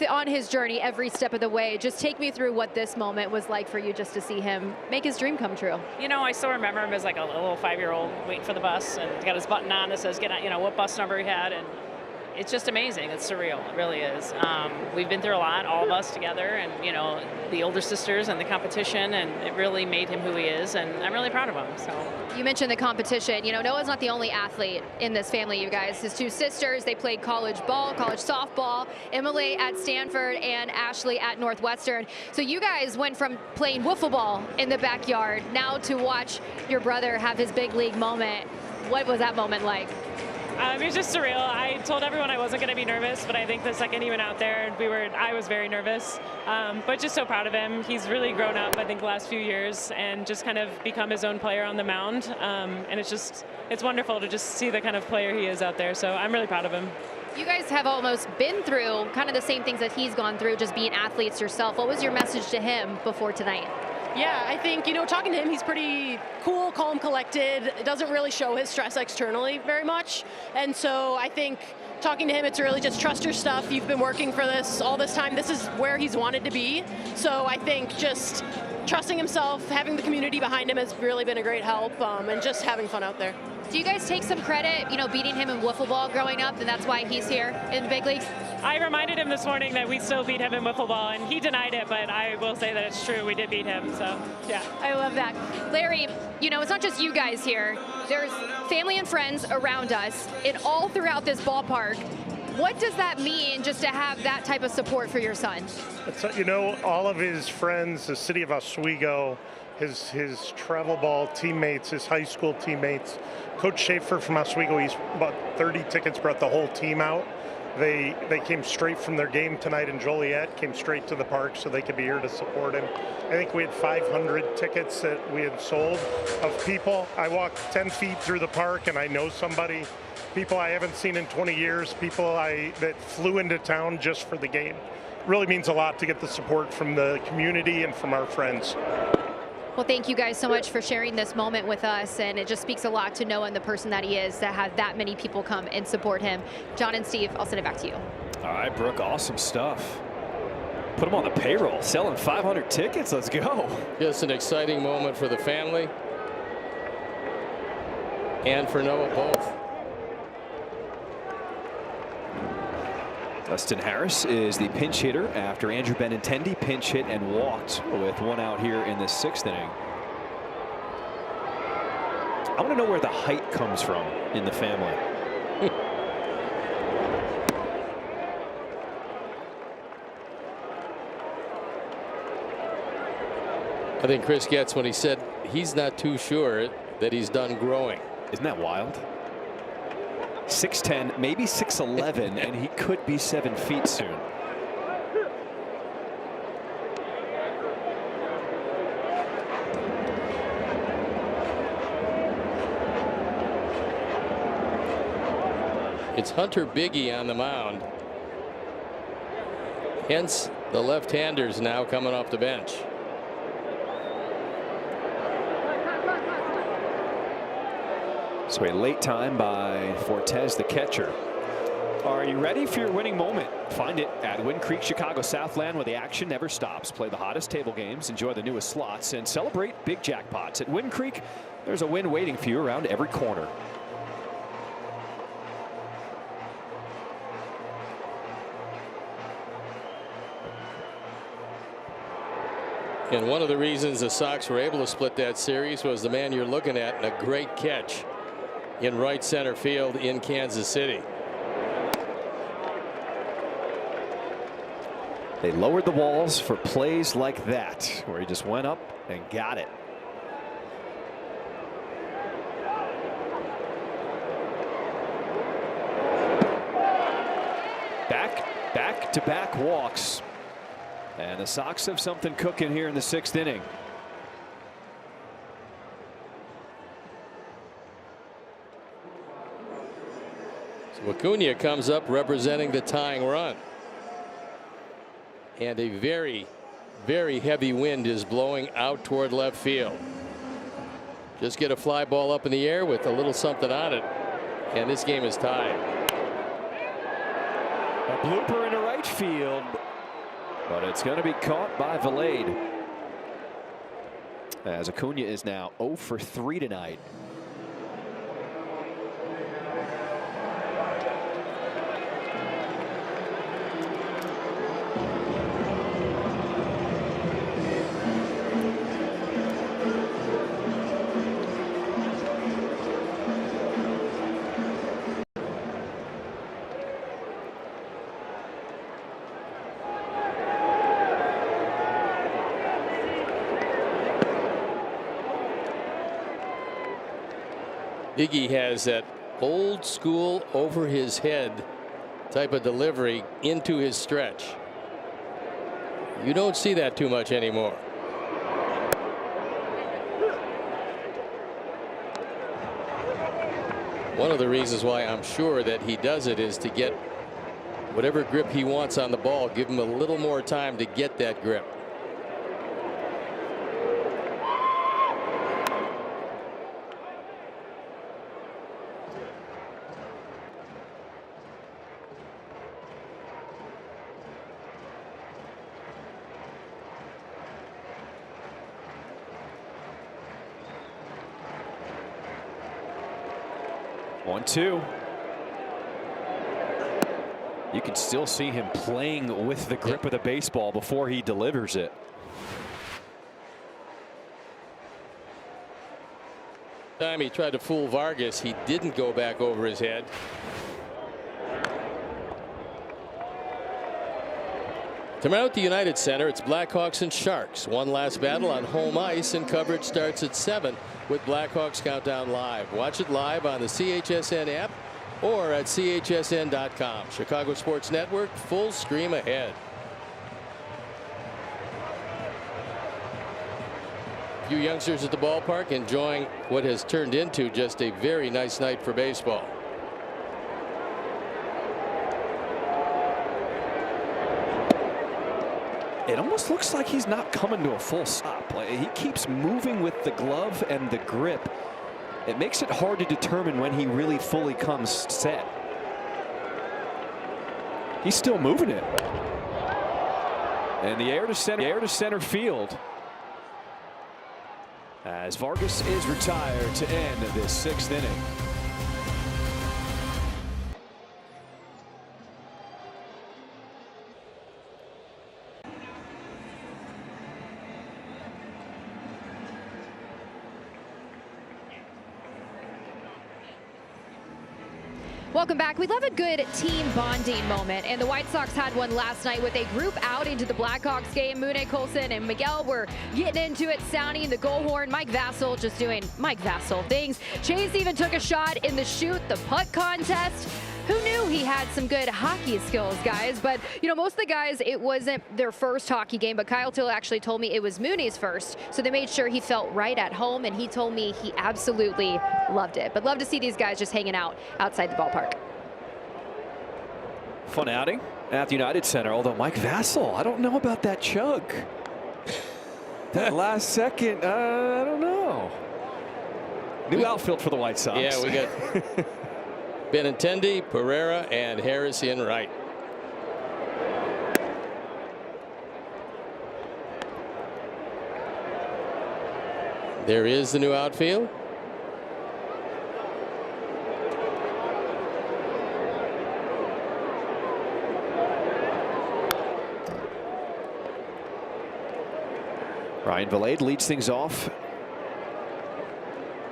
on his journey every step of the way. Just take me through what this moment was like for you, just to see him make his dream come true. I still remember him as like a little 5-year-old waiting for the bus, and got his button on that says, what bus number he had, and it's just amazing. It's surreal. It really is. We've been through a lot, all of us together, and, the older sisters and the competition, and it really made him who he is, and I'm really proud of him. So. You mentioned the competition. Noah's not the only athlete in this family, you guys. His two sisters, they played college ball, college softball, Emily at Stanford and Ashley at Northwestern. So you guys went from playing wiffle ball in the backyard now to watch your brother have his big league moment. What was that moment like? It was just surreal. I told everyone I wasn't going to be nervous, but I think the second he went out there, I was very nervous. But just so proud of him. He's really grown up, I think, the last few years, and just kind of become his own player on the mound. And it's wonderful to just see the kind of player he is out there. So I'm really proud of him. You guys have almost been through kind of the same things that he's gone through, just being athletes yourself. What was your message to him before tonight? Yeah, I think, talking to him, he's pretty cool, calm, collected. It doesn't really show his stress externally very much. And so I think talking to him, it's really just trust your stuff. You've been working for this all this time. This is where he's wanted to be. So I think just trusting himself, having the community behind him has really been a great help, and just having fun out there. Do you guys take some credit, beating him in wiffle ball growing up, and that's why he's here in the big leagues? I reminded him this morning that we still beat him in wiffle ball, and he denied it, but I will say that it's true. We did beat him, so yeah. I love that. Larry, it's not just you guys here. There's family and friends around us and all throughout this ballpark. What does that mean just to have that type of support for your son? All of his friends, the city of Oswego, his travel ball teammates, his high school teammates. Coach Schaefer from Oswego, he's bought 30 tickets, brought the whole team out. They came straight from their game tonight in Joliet, came straight to the park so they could be here to support him. I think we had 500 tickets that we had sold of people. I walked 10 feet through the park and I know somebody, people I haven't seen in 20 years, people that flew into town just for the game. It really means a lot to get the support from the community and from our friends. Well, thank you guys so much for sharing this moment with us, and it just speaks a lot to Noah and the person that he is to have that many people come and support him. John and Steve, I'll send it back to you. All right, Brooke, awesome stuff. Put him on the payroll, selling 500 tickets. Let's go. Just an exciting moment for the family and for Noah both. Dustin Harris is the pinch hitter after Andrew Benintendi pinch hit and walked with one out here in the 6th inning. I want to know where the height comes from in the family. I think Chris gets when he said he's not too sure that he's done growing. Isn't that wild? 6'10", maybe 6'11", and he could be 7 feet soon. It's Hunter Biggie on the mound. Hence the left-handers now coming off the bench. So a late time by Fortes, the catcher. Are you ready for your winning moment? Find it at Wind Creek, Chicago Southland, where the action never stops. Play the hottest table games, enjoy the newest slots, and celebrate big jackpots. At Wind Creek, there's a win waiting for you around every corner. And one of the reasons the Sox were able to split that series was the man you're looking at, and a great catch in right center field in Kansas City. They lowered the walls for plays like that, where he just went up and got it. Back-to-back walks. And the Sox have something cooking here in the 6th inning. So Acuna comes up representing the tying run. And a very, very heavy wind is blowing out toward left field. Just get a fly ball up in the air with a little something on it, and this game is tied. A blooper into right field, but it's going to be caught by Valade. As Acuna is now 0 for 3 tonight. Iggy has that old school over his head type of delivery into his stretch. You don't see that too much anymore. One of the reasons why I'm sure that he does it is to get whatever grip he wants on the ball, give him a little more time to get that grip. One-two. You can still see him playing with the grip of the baseball before he delivers it. Time he tried to fool Vargas, he didn't go back over his head. Tomorrow at the United Center, it's Blackhawks and Sharks. One last battle on home ice, and coverage starts at 7 with Blackhawks Countdown Live. Watch it live on the CHSN app or at chsn.com. Chicago Sports Network, full stream ahead. A few youngsters at the ballpark enjoying what has turned into just a very nice night for baseball. It almost looks like he's not coming to a full stop. He keeps moving with the glove and the grip. It makes it hard to determine when he really fully comes set. He's still moving it. And the air to center field. As Vargas is retired to end this 6th inning. Welcome back. We love a good team bonding moment, and the White Sox had one last night with a group outing to the Blackhawks game. Mooney, Colson, and Miguel were getting into it, sounding the goal horn. Mike Vassell just doing Mike Vassell things. Chase even took a shot in the shoot the putt contest. Who knew he had some good hockey skills, guys? But, you know, most of the guys, it wasn't their first hockey game, but Kyle Till actually told me it was Mooney's first. So they made sure he felt right at home, and he told me he absolutely loved it. But love to see these guys just hanging out outside the ballpark. Fun outing at the United Center, although Mike Vassell, I don't know about that chug. That last second, I don't know. New outfield for the White Sox. Yeah, we got Benintendi, Pereira, and Harris in right. There is the new outfield. Ryan Vilade leads things off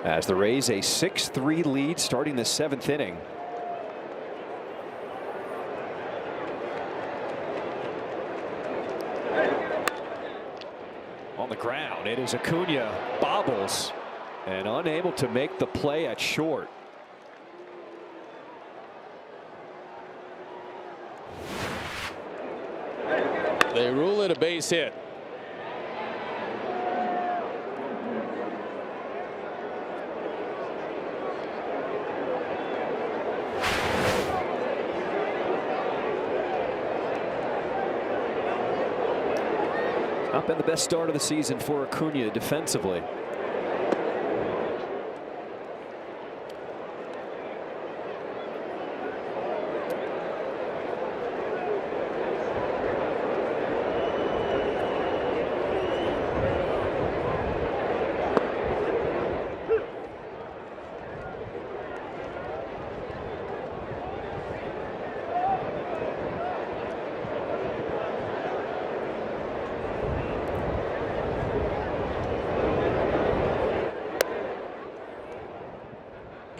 as the Rays a 6-3 lead starting the 7th inning. On the ground, it is Acuna, bobbles, and unable to make the play at short. They rule it a base hit. Not been the best start of the season for Acuna defensively.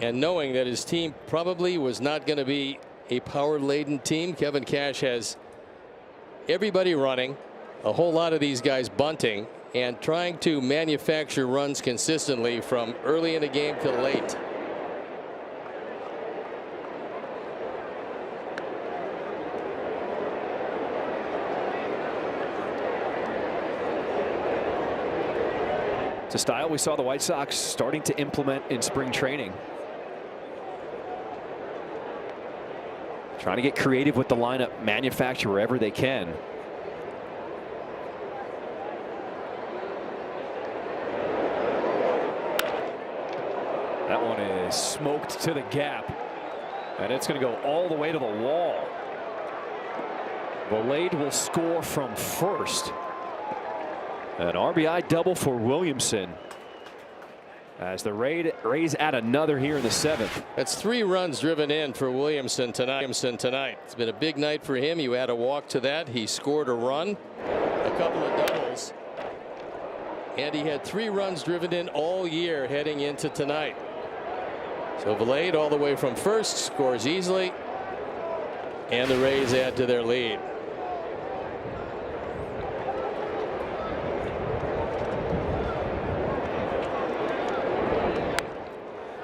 And knowing that his team probably was not going to be a power-laden team, Kevin Cash has everybody running, a whole lot of these guys bunting, and trying to manufacture runs consistently from early in the game to late. It's a style we saw the White Sox starting to implement in spring training. Trying to get creative with the lineup, manufacture wherever they can. That one is smoked to the gap, and it's going to go all the way to the wall. Vilade will score from first. An RBI double for Williamson as the Rays add another here in the 7th. That's 3 runs driven in for Williamson tonight. It's been a big night for him. You add a walk to that. He scored a run, a couple of doubles, and he had 3 runs driven in all year heading into tonight. So Vilade all the way from first scores easily, and the Rays add to their lead.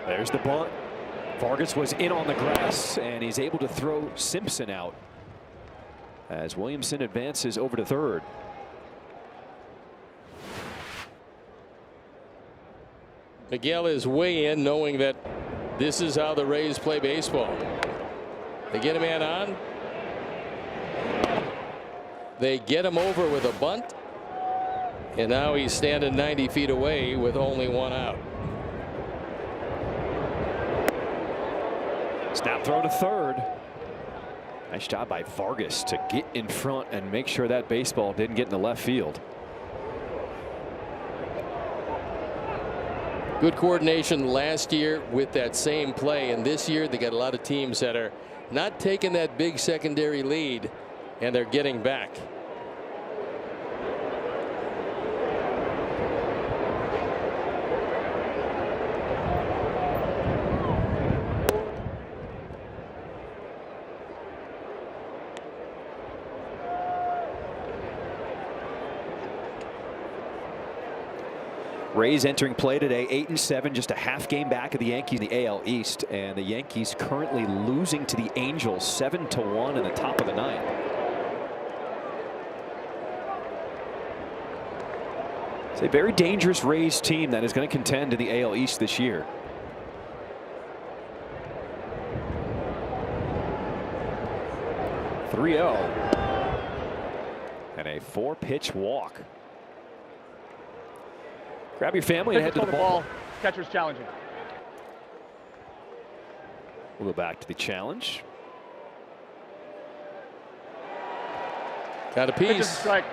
There's the bunt. Vargas was in on the grass, and he's able to throw Simpson out as Williamson advances over to third. Miguel is way in, knowing that this is how the Rays play baseball. They get a man on. They get him over with a bunt. And now he's standing 90 feet away with only 1 out. Snap throw to third. Nice job by Vargas to get in front and make sure that baseball didn't get in the left field. Good coordination last year with that same play, and this year they got a lot of teams that are not taking that big secondary lead, and they're getting back. Rays entering play today 8-7, just a half game back of the Yankees in the AL East, and the Yankees currently losing to the Angels 7-1 in the top of the 9th. It's a very dangerous Rays team that is going to contend in the AL East this year. 3-0. And a 4-pitch walk. Grab your family and head to the ball. Catcher's challenging. We'll go back to the challenge. Got a Pitcher's piece. strike.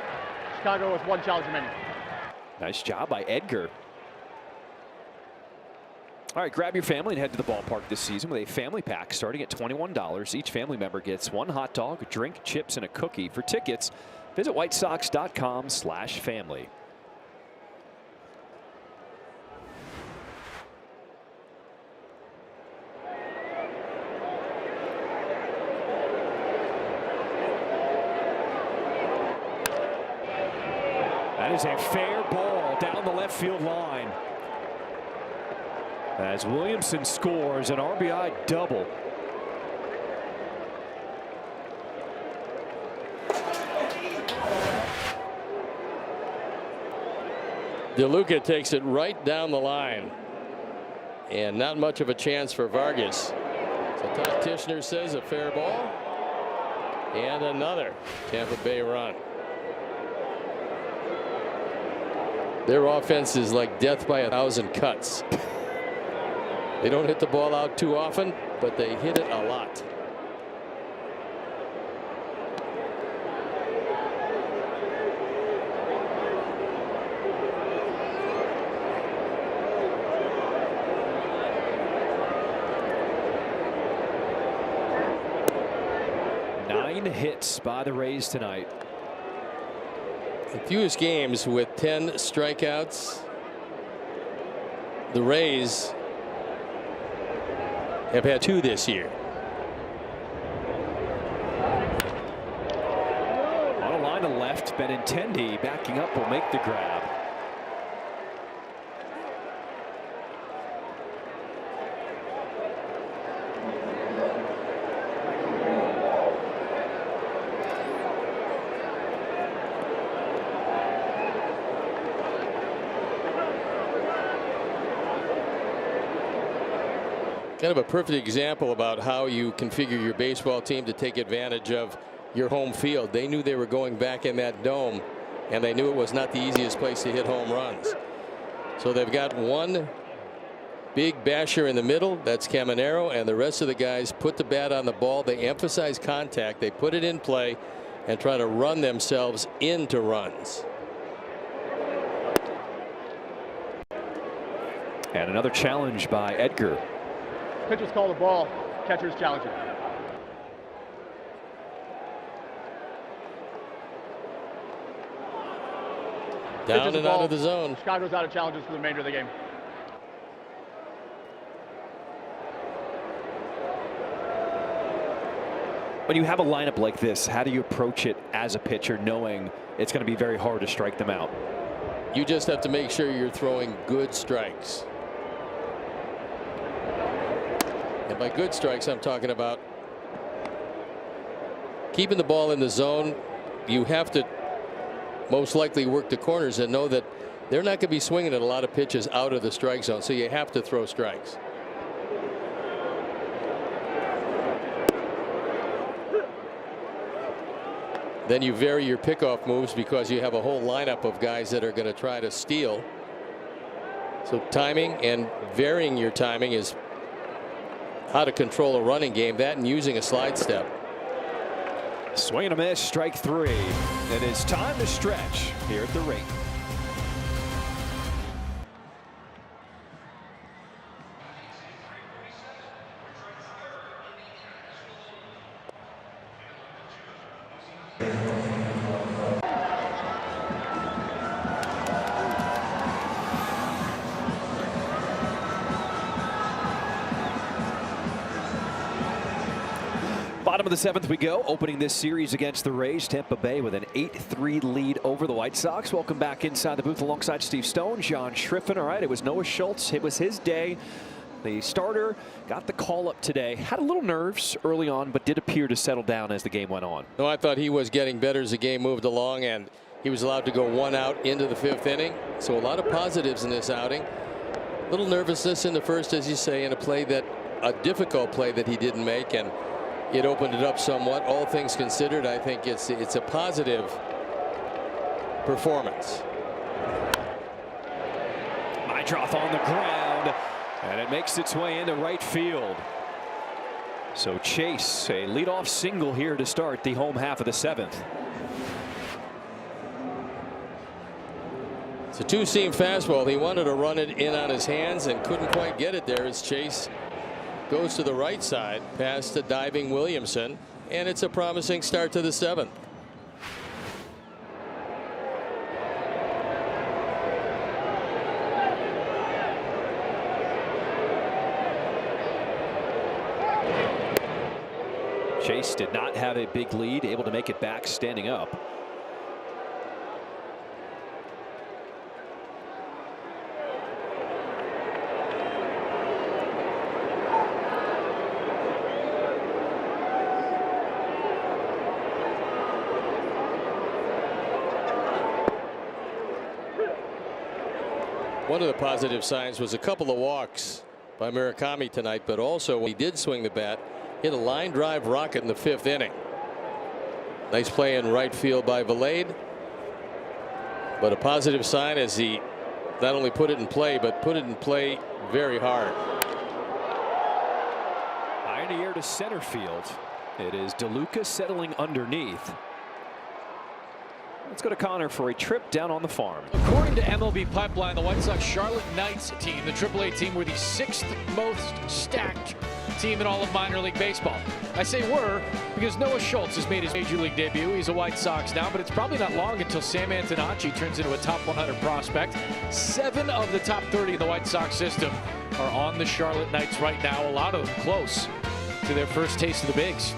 Chicago with 1 challenge remaining. Nice job by Edgar. All right, grab your family and head to the ballpark this season with a family pack starting at $21. Each family member gets 1 hot dog, a drink, chips, and a cookie. For tickets, visit whitesox.com/family. That is a fair ball down the left field line. As Williamson scores an RBI double. DeLuca takes it right down the line. And not much of a chance for Vargas. So Todd Tishner says a fair ball. And another Tampa Bay run. Their offense is like death by 1,000 cuts. They don't hit the ball out too often, but they hit it a lot. Nine hits by the Rays tonight. The fewest games with 10 strikeouts. The Rays have had 2 this year. On a line to left, Benintendi backing up will make the grab. Kind of a perfect example about how you configure your baseball team to take advantage of your home field. They knew they were going back in that dome, and they knew it was not the easiest place to hit home runs. So they've got one big basher in the middle. That's Caminero, and the rest of the guys put the bat on the ball. They emphasize contact. They put it in play and try to run themselves into runs. And another challenge by Edgar. Pitcher's called a ball. Catcher's challenging. Down and out of the zone. Chicago's out of challenges for the remainder of the game. When you have a lineup like this, how do you approach it as a pitcher, knowing it's going to be very hard to strike them out? You just have to make sure you're throwing good strikes. And by good strikes, I'm talking about keeping the ball in the zone. You have to most likely work the corners and know that they're not going to be swinging at a lot of pitches out of the strike zone. So you have to throw strikes. Then you vary your pickoff moves because you have a whole lineup of guys that are going to try to steal. So timing and varying your timing is how to control a running game. That and using a slide step. Swing and a miss, strike 3. And it's time to stretch here at the rink. Bottom of the 7th we go, opening this series against the Rays. Tampa Bay with an 8-3 lead over the White Sox. Welcome back inside the booth alongside Steve Stone, John Schriffen. All right, it was Noah Schultz. It was his day. The starter got the call up today. Had a little nerves early on, but did appear to settle down as the game went on. No, I thought he was getting better as the game moved along, and he was allowed to go 1 out into the 5th inning. So a lot of positives in this outing. A little nervousness in the first, as you say, in a difficult play that he didn't make, and it opened it up somewhat. All things considered, I think it's a positive performance. Meidroth on the ground, and it makes its way into right field. So Chase, a leadoff single here to start the home half of the 7th. It's a two-seam fastball. He wanted to run it in on his hands and couldn't quite get it there as Chase goes to the right side past the diving Williamson, and it's a promising start to the 7th. Chase did not have a big lead, able to make it back standing up. One of the positive signs was a couple of walks by Murakami tonight, but also when he did swing the bat, hit a line drive rocket in the 5th inning. Nice play in right field by Valade, but a positive sign as he not only put it in play, but put it in play very hard. High in the air to center field. It is DeLuca settling underneath. Let's go to Connor for a trip down on the farm. According to MLB Pipeline, the White Sox Charlotte Knights team, the AAA team, were the 6th most stacked team in all of minor league baseball. I say were because Noah Schultz has made his major league debut. He's a White Sox now, but it's probably not long until Sam Antonacci turns into a top 100 prospect. 7 of the top 30 in the White Sox system are on the Charlotte Knights right now, a lot of them close to their first taste of the bigs.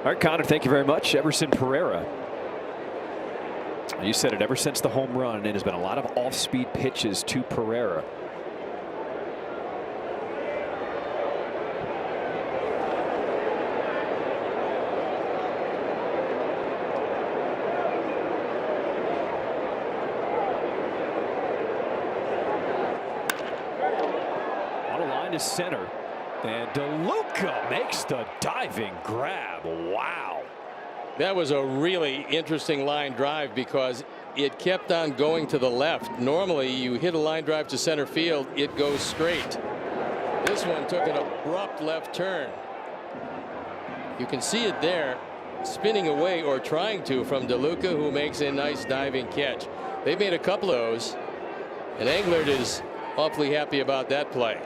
All right, Connor, thank you very much. Everson Pereira. You said it, ever since the home run, it has been a lot of off-speed pitches to Pereira. On a line to center. And DeLuca makes the diving grab. Wow. That was a really interesting line drive because it kept on going to the left. Normally you hit a line drive to center field, it goes straight. This one took an abrupt left turn. You can see it there, spinning away or trying to from DeLuca, who makes a nice diving catch. They made a couple of those, and Englert is awfully happy about that play.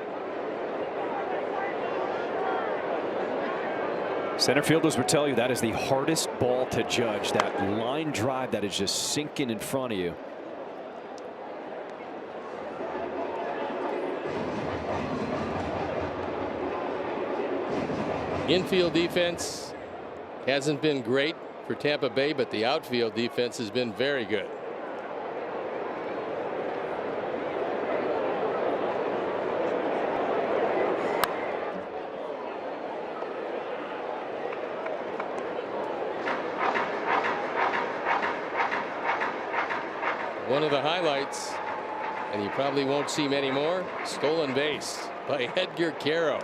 Center fielders would tell you that is the hardest ball to judge. That line drive that is just sinking in front of you. Infield defense hasn't been great for Tampa Bay, but the outfield defense has been very good. One of the highlights, and you probably won't see many more, stolen base by Edgar Caro.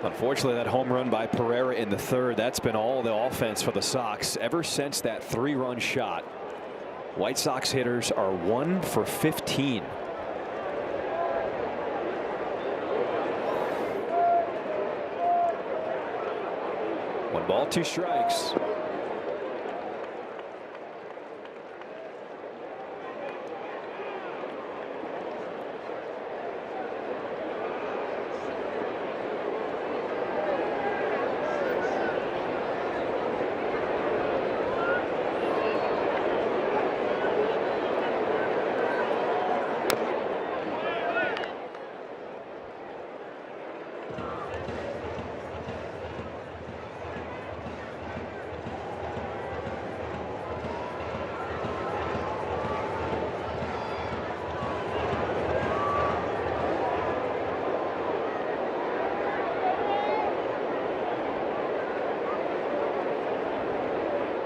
Unfortunately, that home run by Pereira in the 3rd, that's been all the offense for the Sox ever since that 3-run shot. White Sox hitters are 1 for 15. One ball, 2 strikes.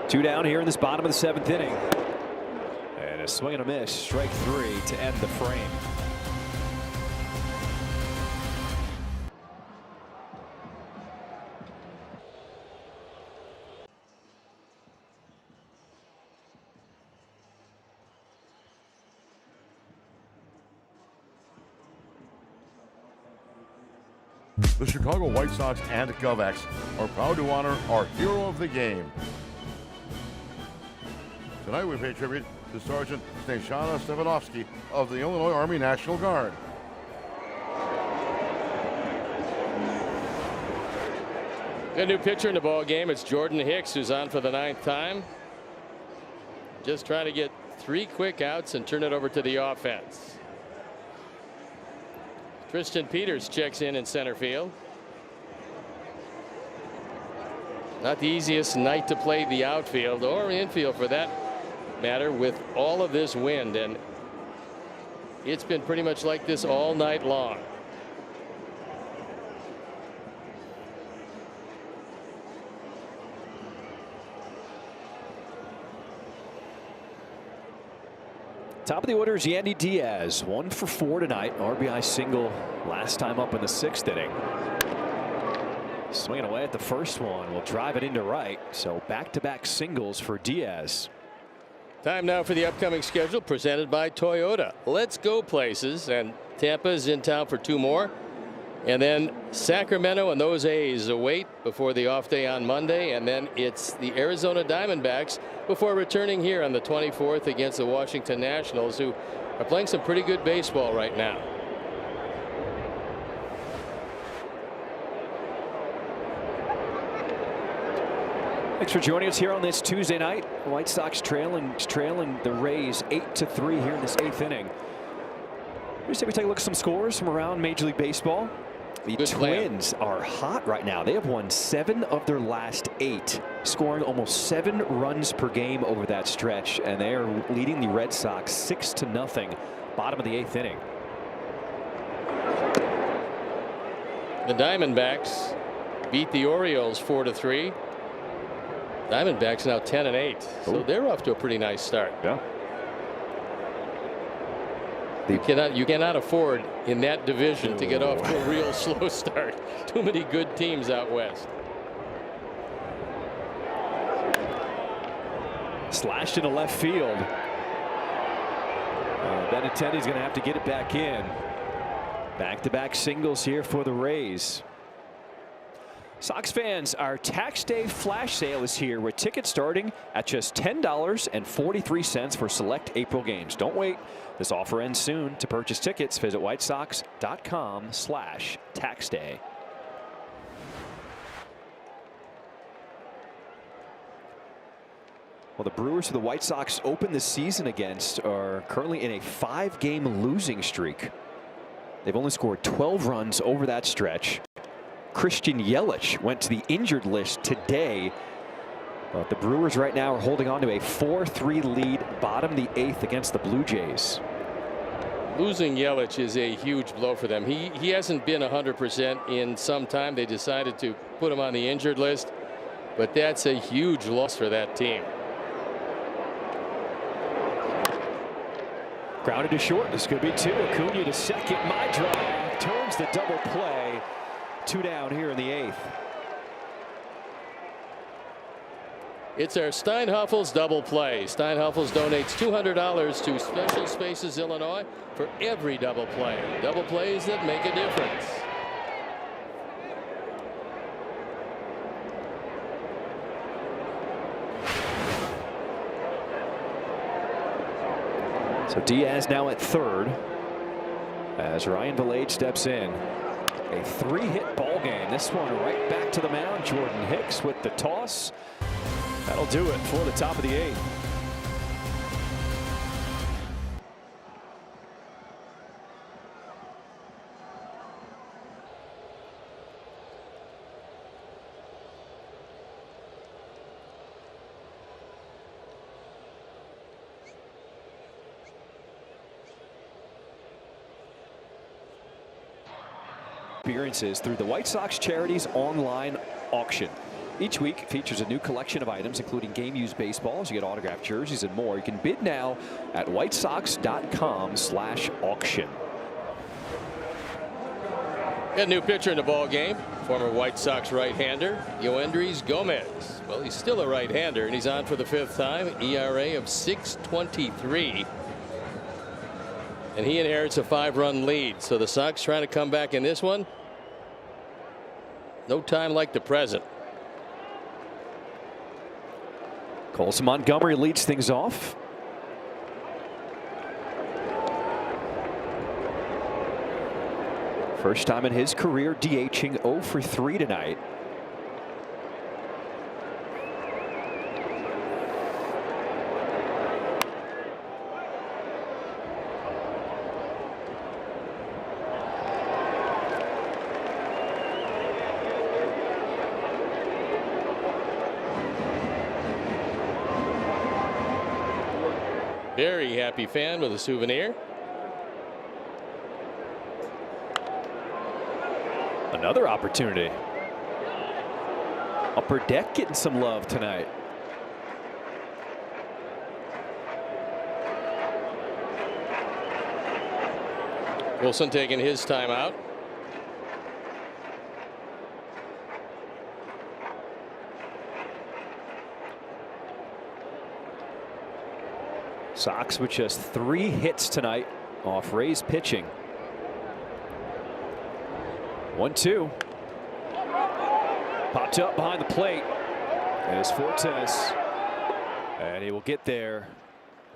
Two down here in this bottom of the 7th inning. And a swing and a miss, strike 3 to end the frame. The Chicago White Sox and GovX are proud to honor our hero of the game. Tonight we pay tribute to Sergeant Stashana Stevanovsky of the Illinois Army National Guard. A new pitcher in the ball game. It's Jordan Hicks, who's on for the 9th time. Just trying to get 3 quick outs and turn it over to the offense. Tristan Peters checks in center field. Not the easiest night to play the outfield or infield for that matter with all of this wind, and it's been pretty much like this all night long. Top of the order is Yandy Diaz, 1 for 4 tonight. RBI single last time up in the 6th inning. Swinging away at the first one, will drive it into right. So back-to-back singles for Diaz. Time now for the upcoming schedule presented by Toyota. Let's go places, and Tampa is in town for 2 more. And then Sacramento and those A's await before the off day on Monday, and then it's the Arizona Diamondbacks before returning here on the 24th against the Washington Nationals, who are playing some pretty good baseball right now. Thanks for joining us here on this Tuesday night. White Sox trailing the Rays 8-3 here in this 8th inning. We take a look at some scores from around Major League Baseball. The Twins are hot right now. They have won 7 of their last 8, scoring almost 7 runs per game over that stretch, and they are leading the Red Sox 6-0, bottom of the 8th inning. The Diamondbacks beat the Orioles 4-3. Diamondbacks now 10-8, so they're off to a pretty nice start. Yeah. You cannot afford in that division to get off to a real slow start. Too many good teams out west. Slashed into left field. Benintendi's going to have to get it back in. Back-to-back singles here for the Rays. Sox fans, our tax day flash sale is here with tickets starting at just $10.43 for select April games. Don't wait. This offer ends soon. To purchase tickets, visit whitesox.com/tax day. Well, the Brewers who the White Sox opened the season against are currently in a 5-game losing streak. They've only scored 12 runs over that stretch. Christian Yelich went to the injured list today. But the Brewers right now are holding on to a 4-3 lead, bottom of the 8th against the Blue Jays. Losing Yelich is a huge blow for them. He hasn't been 100% in some time. They decided to put him on the injured list, but that's a huge loss for that team. Grounded to short. This could be 2. Acuna to second. My drive turns the double play. 2 down here in the 8th. It's our Steinhafels double play. Steinhafels donates $200 to Special Spaces Illinois for every double play. Double plays that make a difference. So Diaz now at third as Ryan Valade steps in. A 3-hit ball game. This one right back to the mound. Jordan Hicks with the toss. That'll do it for the top of the 8th. Appearances through the White Sox Charities online auction. Each week features a new collection of items, including game-used baseballs. You get autographed jerseys and more. You can bid now at whitesox.com/auction. Got a new pitcher in the ball game. Former White Sox right-hander, Yoendrys Gomez. Well, he's still a right-hander, and he's on for the 5th time. ERA of 6.23. And he inherits a 5-run lead. So the Sox trying to come back in this one. No time like the present. Colson Montgomery leads things off. First time in his career DHing 0 for 3 tonight. Very happy fan with a souvenir. Another opportunity. Upper deck getting some love tonight. Wilson taking his time out. Sox with just 3 hits tonight off Ray's pitching. 1-2. Popped up behind the plate. And it's Fortes. And he will get there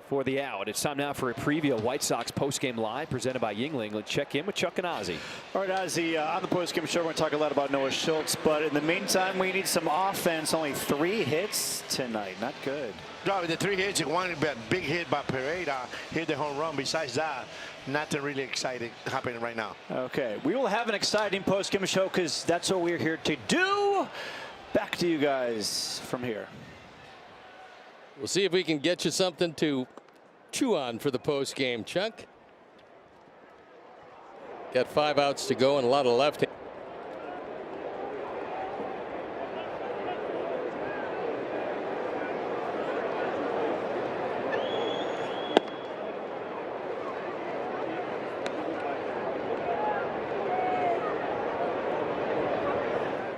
for the out. It's time now for a preview of White Sox postgame live presented by Yingling. Let's check in with Chuck and Ozzie. All right, Ozzie, on the postgame show, we're going to talk a lot about Noah Schultz, but in the meantime, we need some offense. Only 3 hits tonight. Not good. No, the 3 hits, one big hit by Pereira, hit the home run. Besides that, nothing really exciting happening right now. Okay, we will have an exciting postgame show because that's what we're here to do. Back to you guys from here. We'll see if we can get you something to chew on for the post game, Chuck. Got 5 outs to go and a lot of left.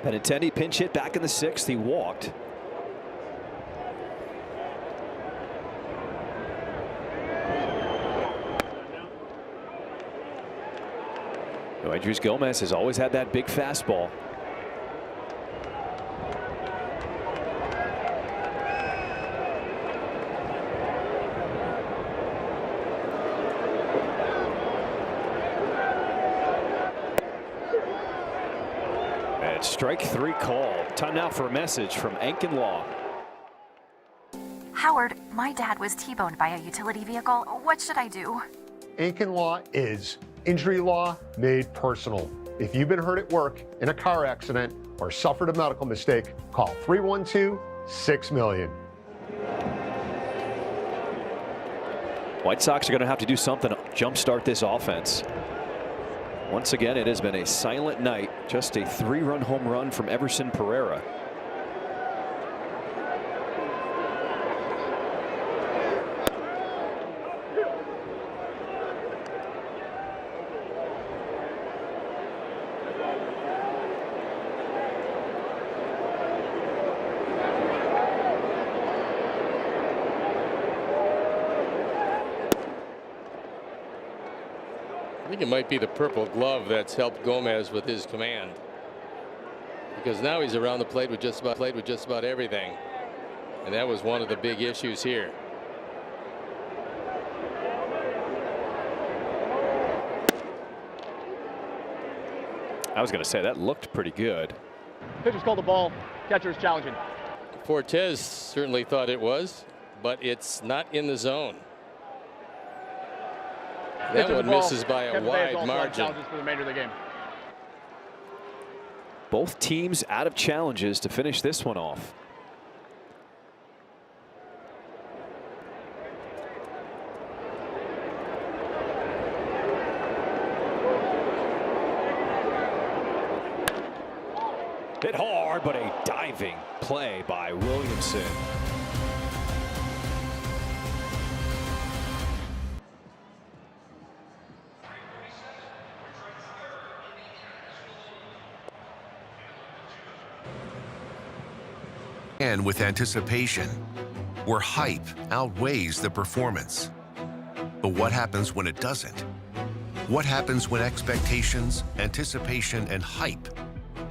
Benintendi pinch hit back in the 6th. He walked. Yoendrys Gomez has always had that big fastball. And strike 3 call. Time now for a message from Ankenlaw. Howard, my dad was T-boned by a utility vehicle. What should I do? Ankenlaw is injury law made personal. If you've been hurt at work in a car accident or suffered a medical mistake, call 312-6-million. White Sox are going to have to do something to jumpstart this offense. Once again, it has been a silent night. Just a 3-run home run from Everson Pereira. I think it might be the purple glove that's helped Gomez with his command, because now he's around the plate with just about everything, and that was one of the big issues here. I was going to say that looked pretty good. Pitcher's called the ball. Catcher's challenging. Fortes certainly thought it was, but it's not in the zone. That one misses by a wide margin. For the remainder of the game. Both teams out of challenges to finish this one off. Hit hard. hard, but a diving play by Williamson. And with anticipation, where hype outweighs the performance. But what happens when it doesn't? What happens when expectations, anticipation, and hype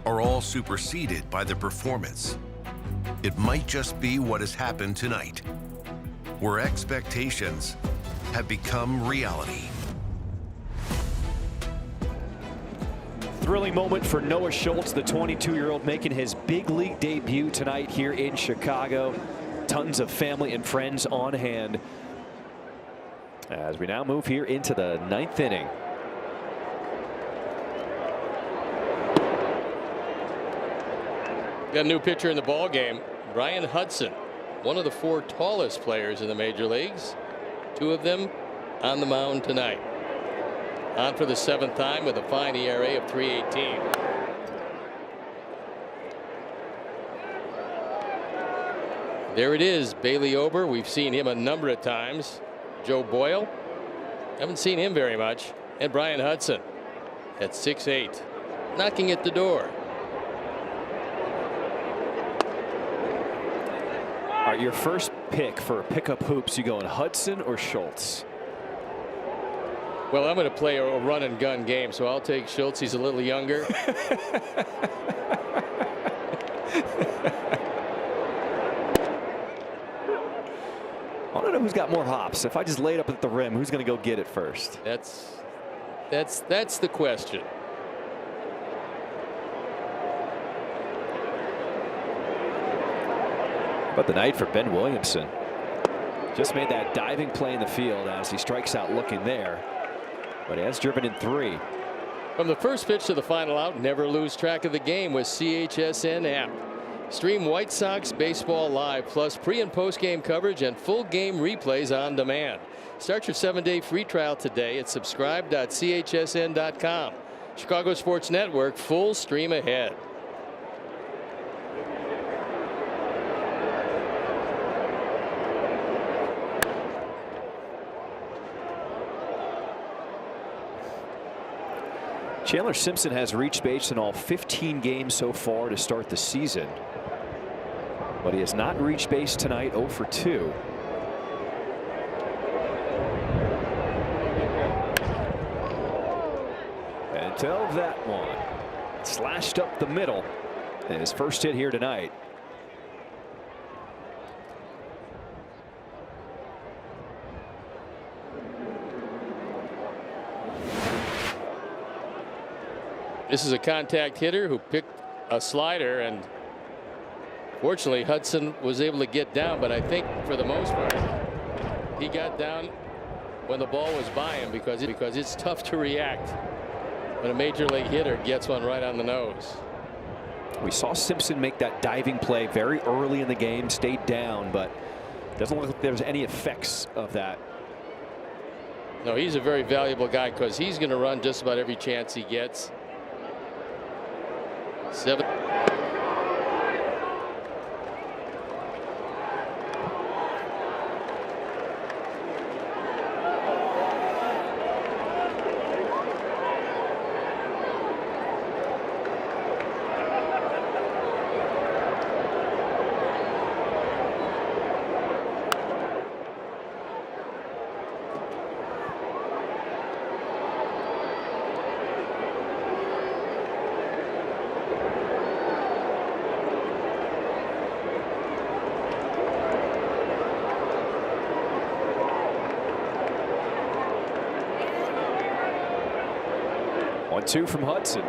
are all superseded by the performance? It might just be what has happened tonight, where expectations have become reality. Thrilling moment for Noah Schultz, the 22-year-old making his big league debut tonight here in Chicago. Tons of family and friends on hand as we now move here into the 9th inning. Got a new pitcher in the ball game, Brian Hudson, one of the 4 tallest players in the major leagues. 2 of them on the mound tonight. On for the 7th time with a fine ERA of 3.18. There it is, Bailey Ober. We've seen him a number of times. Joe Boyle, haven't seen him very much. And Brian Hudson at 6'8", knocking at the door. All right, your first pick for pickup hoops, you going Hudson or Schultz? Well, I'm going to play a run and gun game, so I'll take Schultz. He's a little younger. I don't know who's got more hops. If I just laid up at the rim, who's going to go get it first? That's the question. But the night for Ben Williamson. Just made that diving play in the field as he strikes out looking there. But he has driven in 3. From the first pitch to the final out, never lose track of the game with CHSN app. Stream White Sox baseball live, plus pre and post game coverage and full game replays on demand. Start your 7-day free trial today at subscribe.chsn.com. Chicago Sports Network, full stream ahead. Chandler Simpson has reached base in all 15 games so far to start the season. But he has not reached base tonight, 0 for 2. Until that one slashed up the middle. And his first hit here tonight. This is a contact hitter who picked a slider, and fortunately Hudson was able to get down, but I think for the most part he got down when the ball was by him, because it's tough to react when a major league hitter gets one right on the nose. We saw Simpson make that diving play very early in the game, stayed down, but doesn't look like there's any effects of that. No, he's a very valuable guy because he's going to run just about every chance he gets. 7. Two from Hudson.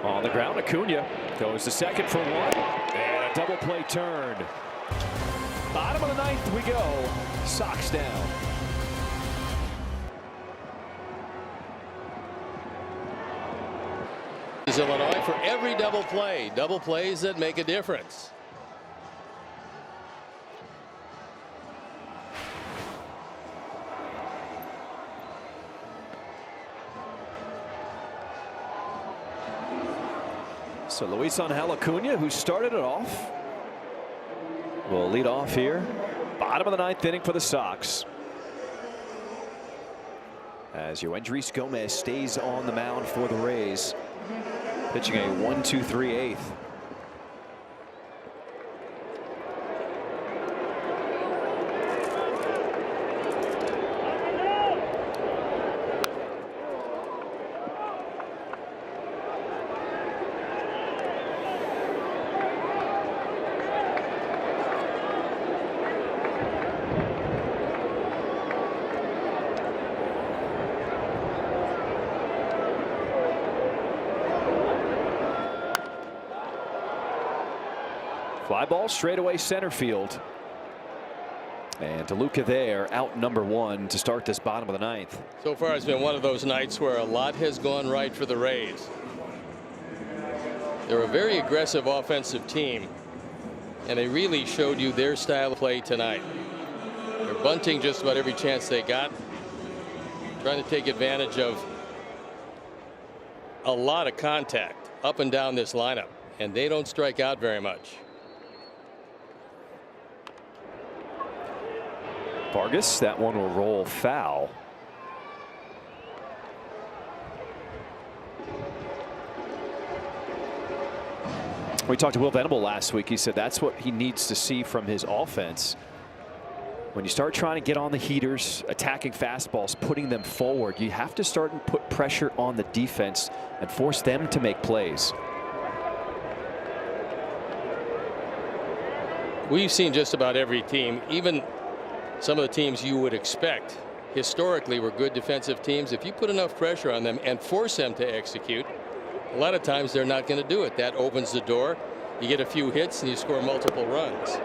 On the ground, Acuna goes to second for 1, and a double play turn. Bottom of the 9th we go. Sox down. Is Illinois for every double play. Double plays that make a difference. So Luis Angel Acuna, who started it off, will lead off here. Bottom of the 9th inning for the Sox. As Yoendrys Gomez stays on the mound for the Rays, pitching a 1-2-3 8th. Fly ball straight away center field. And DeLuca there, out number 1 to start this bottom of the 9th. So far it's been one of those nights where a lot has gone right for the Rays. They're a very aggressive offensive team, and they really showed you their style of play tonight. They're bunting just about every chance they got, trying to take advantage of a lot of contact up and down this lineup, and they don't strike out very much. Vargas, that one will roll foul. We talked to Will Venable last week. He said that's what he needs to see from his offense. When you start trying to get on the heaters, attacking fastballs, putting them forward, you have to start and put pressure on the defense and force them to make plays. We've seen just about every team, even some of the teams you would expect historically were good defensive teams. If you put enough pressure on them and force them to execute, a lot of times they're not going to do it. That opens the door. You get a few hits and you score multiple runs.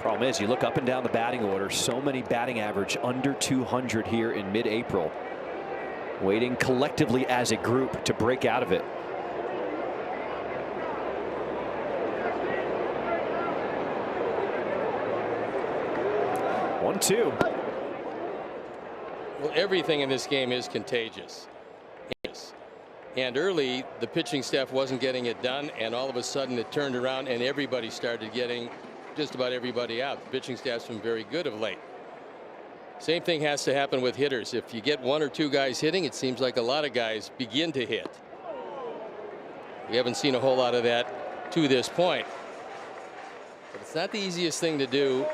Problem is, you look up and down the batting order, so many batting average under 200 here in mid-April, waiting collectively as a group to break out of it. One, two. Well, everything in this game is contagious. And early, the pitching staff wasn't getting it done, and all of a sudden it turned around and everybody started getting just about everybody out. The pitching staff's been very good of late. Same thing has to happen with hitters. If you get 1 or 2 guys hitting, it seems like a lot of guys begin to hit. We haven't seen a whole lot of that to this point. But it's not the easiest thing to do,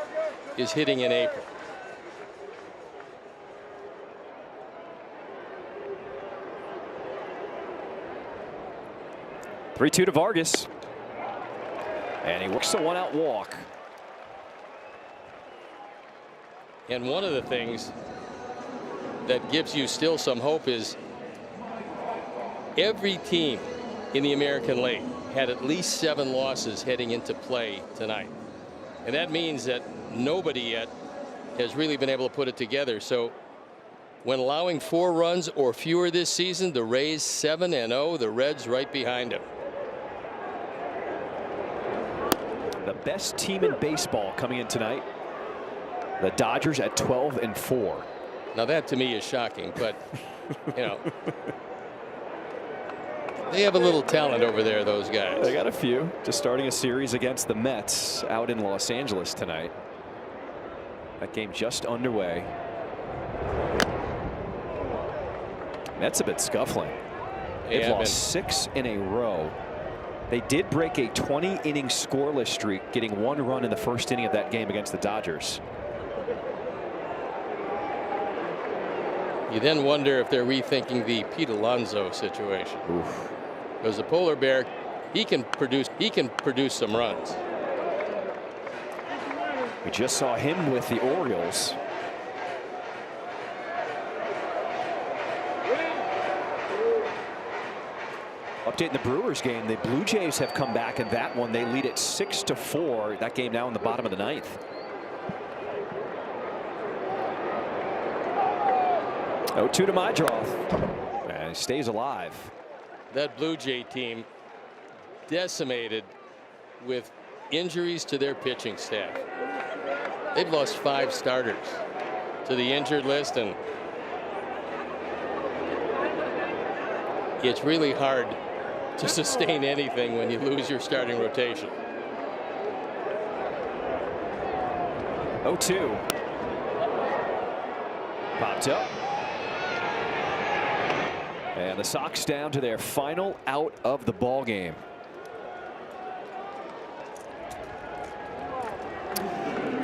is hitting in April. Three-two to Vargas. And he works a 1-out walk. And one of the things that gives you still some hope is every team in the American League had at least 7 losses heading into play tonight. And that means that nobody yet has really been able to put it together. So when allowing 4 runs or fewer this season, the Rays 7-0, the Reds right behind them. The best team in baseball coming in tonight. The Dodgers at 12-4. Now that to me is shocking, but you know, they have a little talent over there, those guys. They got a few. Just starting a series against the Mets out in Los Angeles tonight. That game just underway. Mets have been scuffling. They've lost 6 in a row. They did break a 20-inning scoreless streak, getting 1 run in the first inning of that game against the Dodgers. You then wonder if they're rethinking the Pete Alonso situation. Because the polar bear, he can produce some runs. We just saw him with the Orioles. update in the Brewers game. The Blue Jays have come back in that one. They lead it 6-4. That game now in the bottom of the ninth. 0-2 to Mydroth. And he stays alive. That Blue Jay team decimated with injuries to their pitching staff. They've lost 5 starters to the injured list, and it's really hard to sustain anything when you lose your starting rotation. 0-2. Popped up. And the Sox down to their final out of the ball game.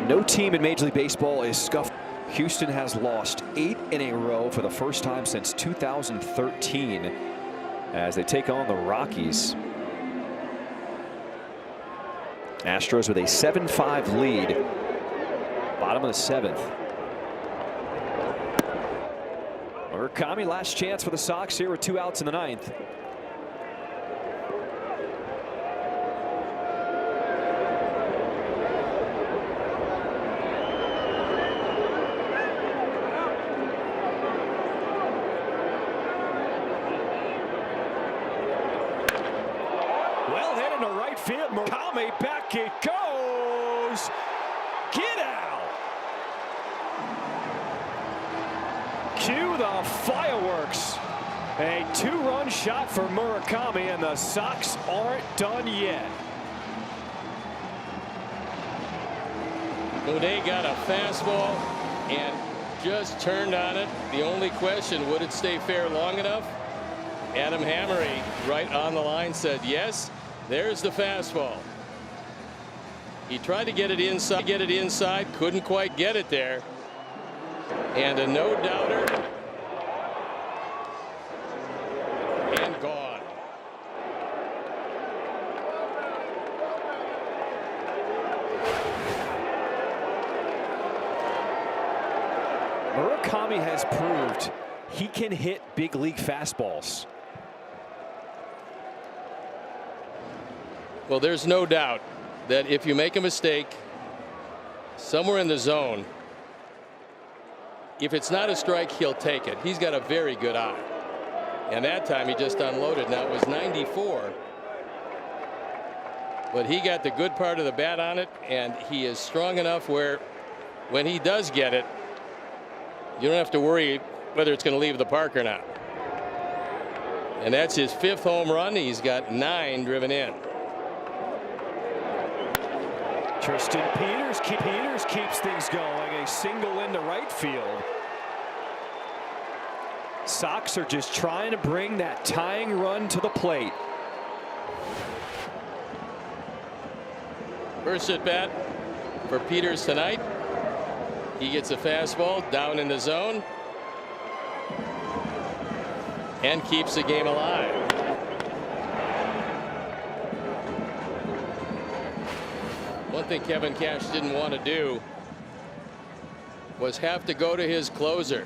No team in Major League Baseball is scuffed. Houston has lost 8 in a row for the first time since 2013 as they take on the Rockies. Astros with a 7-5 lead. Bottom of the 7th. Murakami, last chance for the Sox here with 2 outs in the 9th. Well hit into right field. Murakami, back it goes. Get out. Cue the fireworks. A 2-run shot for Murakami, and the Sox aren't done yet. O'Day got a fastball and just turned on it. The only question, would it stay fair long enough? Adam Hammery, right on the line, said yes. There's the fastball. He tried to get it inside, couldn't quite get it there. And a no-doubter. And gone. Murakami has proved he can hit big league fastballs. Well, there's no doubt that if you make a mistake somewhere in the zone, if it's not a strike, he'll take it. He's got a very good eye. And that time he just unloaded. Now it was 94. But he got the good part of the bat on it, and he is strong enough where when he does get it, you don't have to worry whether it's going to leave the park or not. And that's his 5th home run. He's got 9 driven in. Tristan Peters keeps things going. A single into right field. Sox are just trying to bring that tying run to the plate. First at bat for Peters tonight. He gets a fastball down in the zone and keeps the game alive. One thing Kevin Cash didn't want to do was have to go to his closer.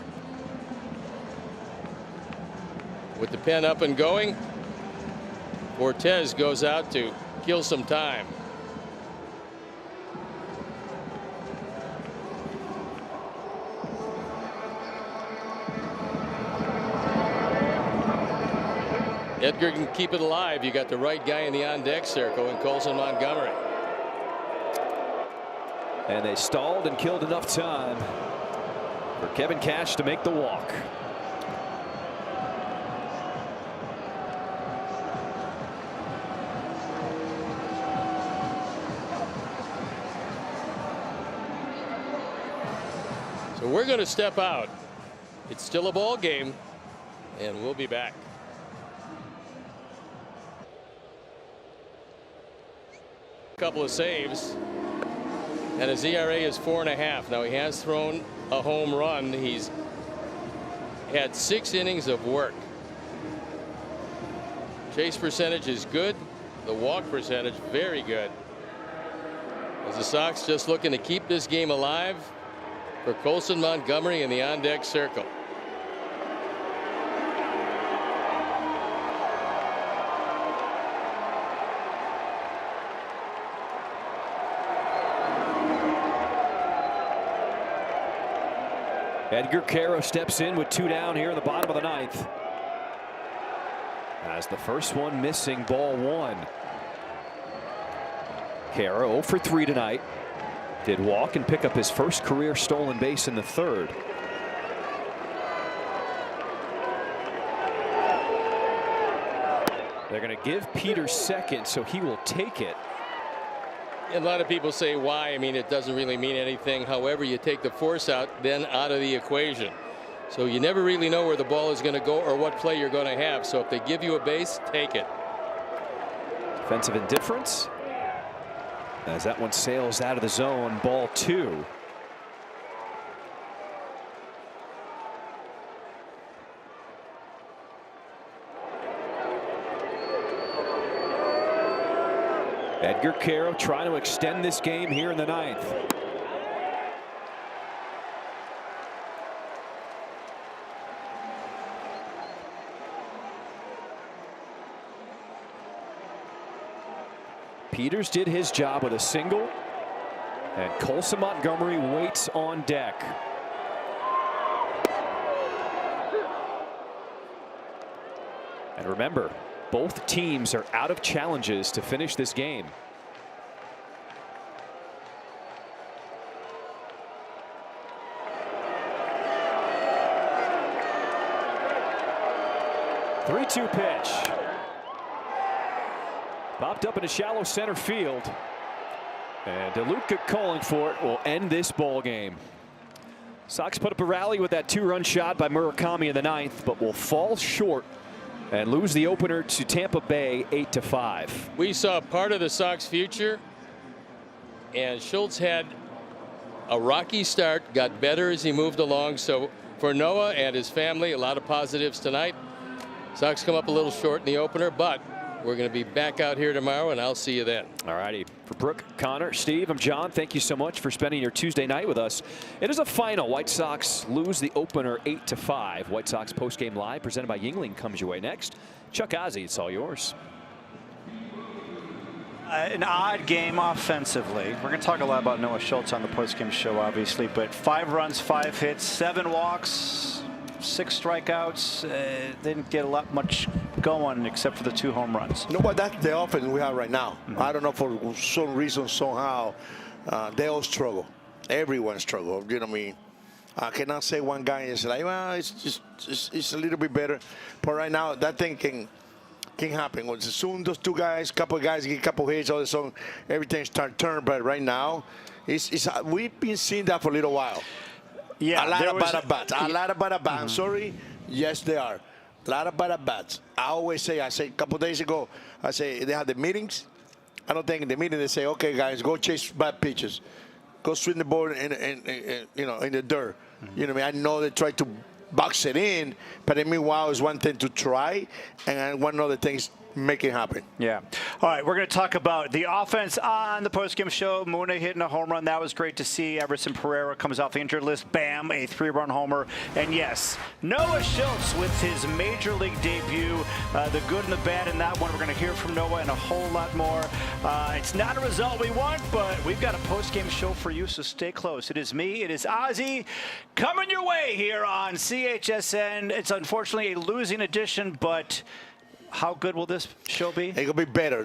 With the pen up and going, Cortez goes out to kill some time. Edgar can keep it alive. You got the right guy in the on-deck circle in Colson Montgomery. And they stalled and killed enough time for Kevin Cash to make the walk. So we're going to step out. It's still a ball game, and we'll be back. A couple of saves, and his ERA is 4.5. Now he has thrown a home run. He's had 6 innings of work. Chase percentage is good. The walk percentage very good. As the Sox just looking to keep this game alive for Colson Montgomery in the on-deck circle. Edgar Caro steps in with 2 down here in the bottom of the 9th. As the first one missing, ball 1. Caro 0 for 3 tonight. Did walk and pick up his first career stolen base in the 3rd. They're going to give Peters second, so he will take it. A lot of people say why. I mean, it doesn't really mean anything. However, you take the force out, then out of the equation. So you never really know where the ball is going to go or what play you're going to have. So if they give you a base, take it. Defensive indifference. As that one sails out of the zone, ball 2. Edgar Caro trying to extend this game here in the 9th. Peters did his job with a single, and Colson Montgomery waits on deck. And remember, both teams are out of challenges to finish this game. The 3-2 pitch. Popped up into shallow center field. And DeLuca calling for it will end this ball game. Sox put up a rally with that 2-run shot by Murakami in the 9th, but will fall short and lose the opener to Tampa Bay 8-5. We saw part of the Sox future, and Schultz had a rocky start, got better as he moved along. So for Noah and his family, a lot of positives tonight. Sox come up a little short in the opener, but we're going to be back out here tomorrow, and I'll see you then. All righty. For Brooke, Connor, Steve, I'm John. Thank you so much for spending your Tuesday night with us. It is a final. White Sox lose the opener 8-5. White Sox postgame live presented by Yingling comes your way next. Chuck Ozzie, it's all yours. An odd game offensively. We're going to talk a lot about Noah Schultz on the postgame show, obviously, but 5 runs, 5 hits, 7 walks, 6 strikeouts. Didn't get much going except for the 2 home runs. You know what? That's the offense we have right now. I don't know, for some reason, somehow, they all struggle. Everyone struggles. You know what I mean? I cannot say one guy is like, well, it's a little bit better. But right now, that thing can happen. As soon as those 2 guys, couple of guys get a couple of hits, all of a sudden everything starts turning. But right now, we've been seeing that for a little while. Yeah, a lot of bad at bats. A lot of bad at bats. I'm sorry. Yes, they are. A lot of bad at bats. I say a couple of days ago, I say they have the meetings. I don't think in the meeting they say, okay, guys, go chase bad pitches. Go swing the ball in the dirt. You know what I mean? I know they try to box it in, but meanwhile, it's one thing to try, and one other thing is make it happen. Yeah. All right, we're going to talk about the offense on the postgame show. Muna hitting a home run. That was great to see. Everson Pereira comes off the injured list. Bam, a 3-run homer. And yes, Noah Schultz with his major league debut. The good and the bad in that one. We're going to hear from Noah and a whole lot more. It's not a result we want, but we've got a postgame show for you, so stay close. It is me. It is Ozzie coming your way here on CHSN. It's unfortunately a losing edition, but how good will this show be? It'll be better.